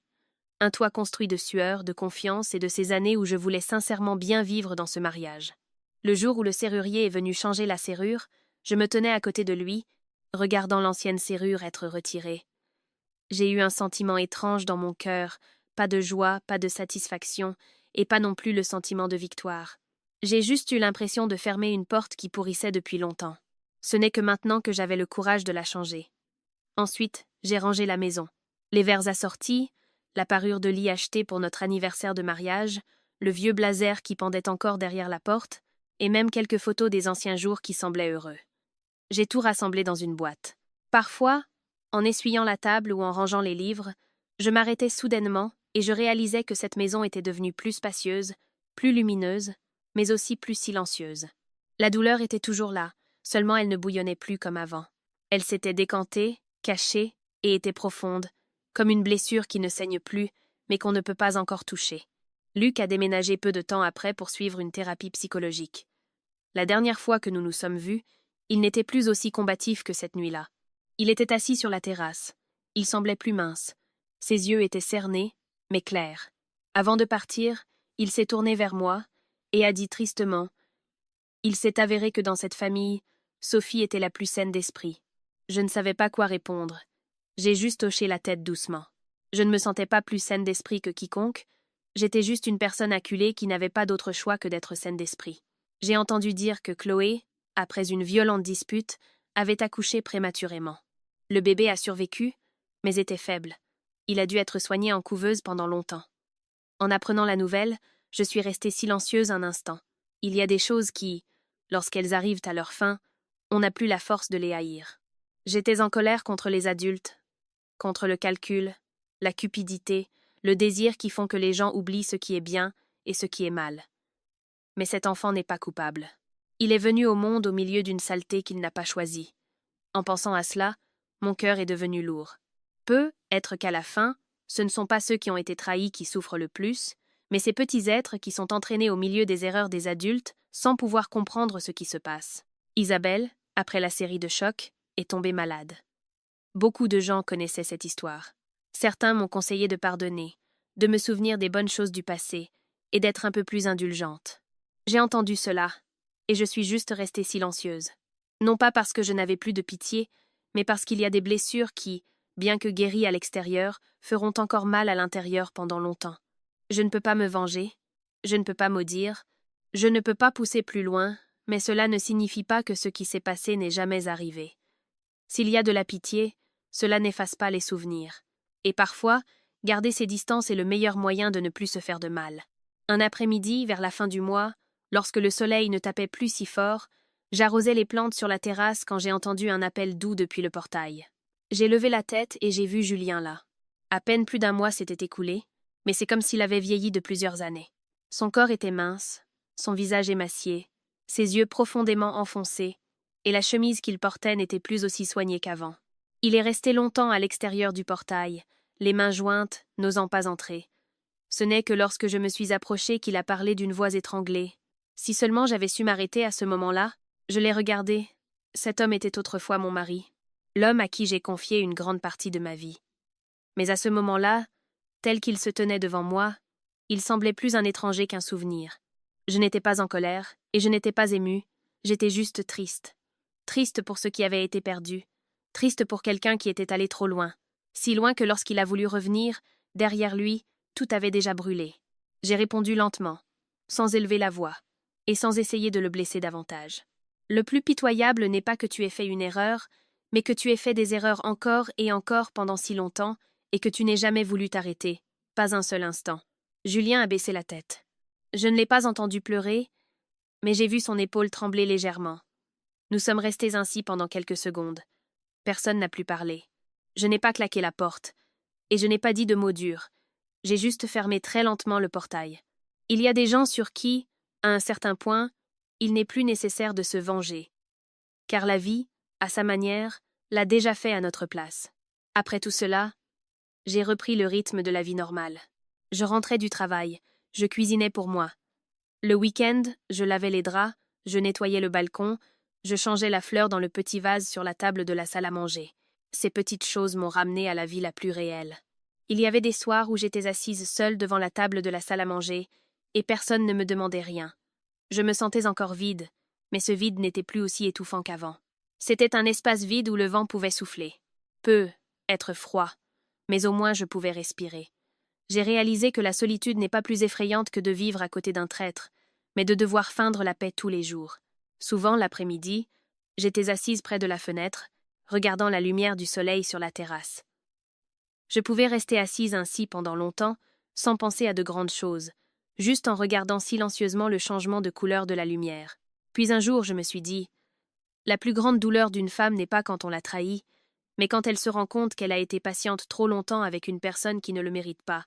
Speaker 1: Un toit construit de sueur, de confiance et de ces années où je voulais sincèrement bien vivre dans ce mariage. Le jour où le serrurier est venu changer la serrure, je me tenais à côté de lui, regardant l'ancienne serrure être retirée. J'ai eu un sentiment étrange dans mon cœur, pas de joie, pas de satisfaction, et pas non plus le sentiment de victoire. J'ai juste eu l'impression de fermer une porte qui pourrissait depuis longtemps. Ce n'est que maintenant que j'avais le courage de la changer. Ensuite, j'ai rangé la maison. Les verres assortis, la parure de lit achetée pour notre anniversaire de mariage, le vieux blazer qui pendait encore derrière la porte, et même quelques photos des anciens jours qui semblaient heureux. J'ai tout rassemblé dans une boîte. Parfois, en essuyant la table ou en rangeant les livres, je m'arrêtais soudainement et je réalisais que cette maison était devenue plus spacieuse, plus lumineuse, mais aussi plus silencieuse. La douleur était toujours là, seulement elle ne bouillonnait plus comme avant. Elle s'était décantée, cachée, et était profonde, comme une blessure qui ne saigne plus, mais qu'on ne peut pas encore toucher. Luc a déménagé peu de temps après pour suivre une thérapie psychologique. La dernière fois que nous nous sommes vus, il n'était plus aussi combatif que cette nuit-là. Il était assis sur la terrasse. Il semblait plus mince. Ses yeux étaient cernés, mais clairs. Avant de partir, il s'est tourné vers moi et a dit tristement « Il s'est avéré que dans cette famille, Sophie était la plus saine d'esprit. » Je ne savais pas quoi répondre. J'ai juste hoché la tête doucement. Je ne me sentais pas plus saine d'esprit que quiconque. J'étais juste une personne acculée qui n'avait pas d'autre choix que d'être saine d'esprit. J'ai entendu dire que Chloé, après une violente dispute, avait accouché prématurément. Le bébé a survécu, mais était faible. Il a dû être soigné en couveuse pendant longtemps. En apprenant la nouvelle, je suis restée silencieuse un instant. Il y a des choses qui, lorsqu'elles arrivent à leur fin, on n'a plus la force de les haïr. J'étais en colère contre les adultes, contre le calcul, la cupidité, le désir qui font que les gens oublient ce qui est bien et ce qui est mal. Mais cet enfant n'est pas coupable. Il est venu au monde au milieu d'une saleté qu'il n'a pas choisie. En pensant à cela, mon cœur est devenu lourd. Être qu'à la fin, ce ne sont pas ceux qui ont été trahis qui souffrent le plus, mais ces petits êtres qui sont entraînés au milieu des erreurs des adultes sans pouvoir comprendre ce qui se passe. Isabelle, après la série de chocs, est tombée malade. Beaucoup de gens connaissaient cette histoire. Certains m'ont conseillé de pardonner, de me souvenir des bonnes choses du passé et d'être un peu plus indulgente. J'ai entendu cela, et je suis juste restée silencieuse. Non pas parce que je n'avais plus de pitié, mais parce qu'il y a des blessures qui, bien que guéries à l'extérieur, feront encore mal à l'intérieur pendant longtemps. Je ne peux pas me venger, je ne peux pas maudire, je ne peux pas pousser plus loin, mais cela ne signifie pas que ce qui s'est passé n'est jamais arrivé. S'il y a de la pitié, cela n'efface pas les souvenirs. Et parfois, garder ses distances est le meilleur moyen de ne plus se faire de mal. Un après-midi, vers la fin du mois, lorsque le soleil ne tapait plus si fort, j'arrosais les plantes sur la terrasse quand j'ai entendu un appel doux depuis le portail. J'ai levé la tête et j'ai vu Julien là. À peine plus d'1 mois s'était écoulé, mais c'est comme s'il avait vieilli de plusieurs années. Son corps était mince, son visage émacié, ses yeux profondément enfoncés, et la chemise qu'il portait n'était plus aussi soignée qu'avant. Il est resté longtemps à l'extérieur du portail, les mains jointes, n'osant pas entrer. Ce n'est que lorsque je me suis approchée qu'il a parlé d'une voix étranglée. Si seulement j'avais su m'arrêter à ce moment-là, je l'ai regardé. Cet homme était autrefois mon mari, l'homme à qui j'ai confié une grande partie de ma vie. Mais à ce moment-là, tel qu'il se tenait devant moi, il semblait plus un étranger qu'un souvenir. Je n'étais pas en colère, et je n'étais pas émue, j'étais juste triste. Triste pour ce qui avait été perdu, triste pour quelqu'un qui était allé trop loin, si loin que lorsqu'il a voulu revenir, derrière lui, tout avait déjà brûlé. J'ai répondu lentement, sans élever la voix, et sans essayer de le blesser davantage. Le plus pitoyable n'est pas que tu aies fait une erreur, mais que tu aies fait des erreurs encore et encore pendant si longtemps et que tu n'aies jamais voulu t'arrêter, pas un seul instant. Julien a baissé la tête. Je ne l'ai pas entendu pleurer, mais j'ai vu son épaule trembler légèrement. Nous sommes restés ainsi pendant quelques secondes. Personne n'a plus parlé. Je n'ai pas claqué la porte, et je n'ai pas dit de mots durs. J'ai juste fermé très lentement le portail. Il y a des gens sur qui, à un certain point, il n'est plus nécessaire de se venger. Car la vie, à sa manière, l'a déjà fait à notre place. Après tout cela, j'ai repris le rythme de la vie normale. Je rentrais du travail, je cuisinais pour moi. Le week-end, je lavais les draps, je nettoyais le balcon, je changeais la fleur dans le petit vase sur la table de la salle à manger. Ces petites choses m'ont ramené à la vie la plus réelle. Il y avait des soirs où j'étais assise seule devant la table de la salle à manger, et personne ne me demandait rien. Je me sentais encore vide, mais ce vide n'était plus aussi étouffant qu'avant. C'était un espace vide où le vent pouvait souffler. Être froid, mais au moins je pouvais respirer. J'ai réalisé que la solitude n'est pas plus effrayante que de vivre à côté d'un traître, mais de devoir feindre la paix tous les jours. Souvent, l'après-midi, j'étais assise près de la fenêtre, regardant la lumière du soleil sur la terrasse. Je pouvais rester assise ainsi pendant longtemps, sans penser à de grandes choses, juste en regardant silencieusement le changement de couleur de la lumière. Puis un jour, je me suis dit, la plus grande douleur d'une femme n'est pas quand on la trahit, mais quand elle se rend compte qu'elle a été patiente trop longtemps avec une personne qui ne le mérite pas.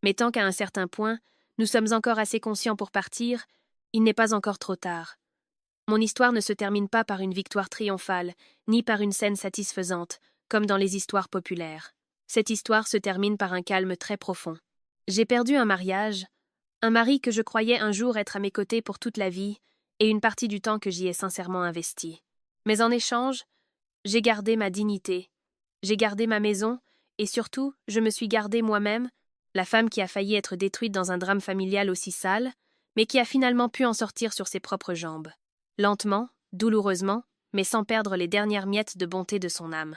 Speaker 1: Mais tant qu'à un certain point, nous sommes encore assez conscients pour partir, il n'est pas encore trop tard. Mon histoire ne se termine pas par une victoire triomphale, ni par une scène satisfaisante, comme dans les histoires populaires. Cette histoire se termine par un calme très profond. J'ai perdu un mariage, un mari que je croyais un jour être à mes côtés pour toute la vie, et une partie du temps que j'y ai sincèrement investi. Mais en échange, j'ai gardé ma dignité, j'ai gardé ma maison, et surtout, je me suis gardée moi-même, la femme qui a failli être détruite dans un drame familial aussi sale, mais qui a finalement pu en sortir sur ses propres jambes. Lentement, douloureusement, mais sans perdre les dernières miettes de bonté de son âme.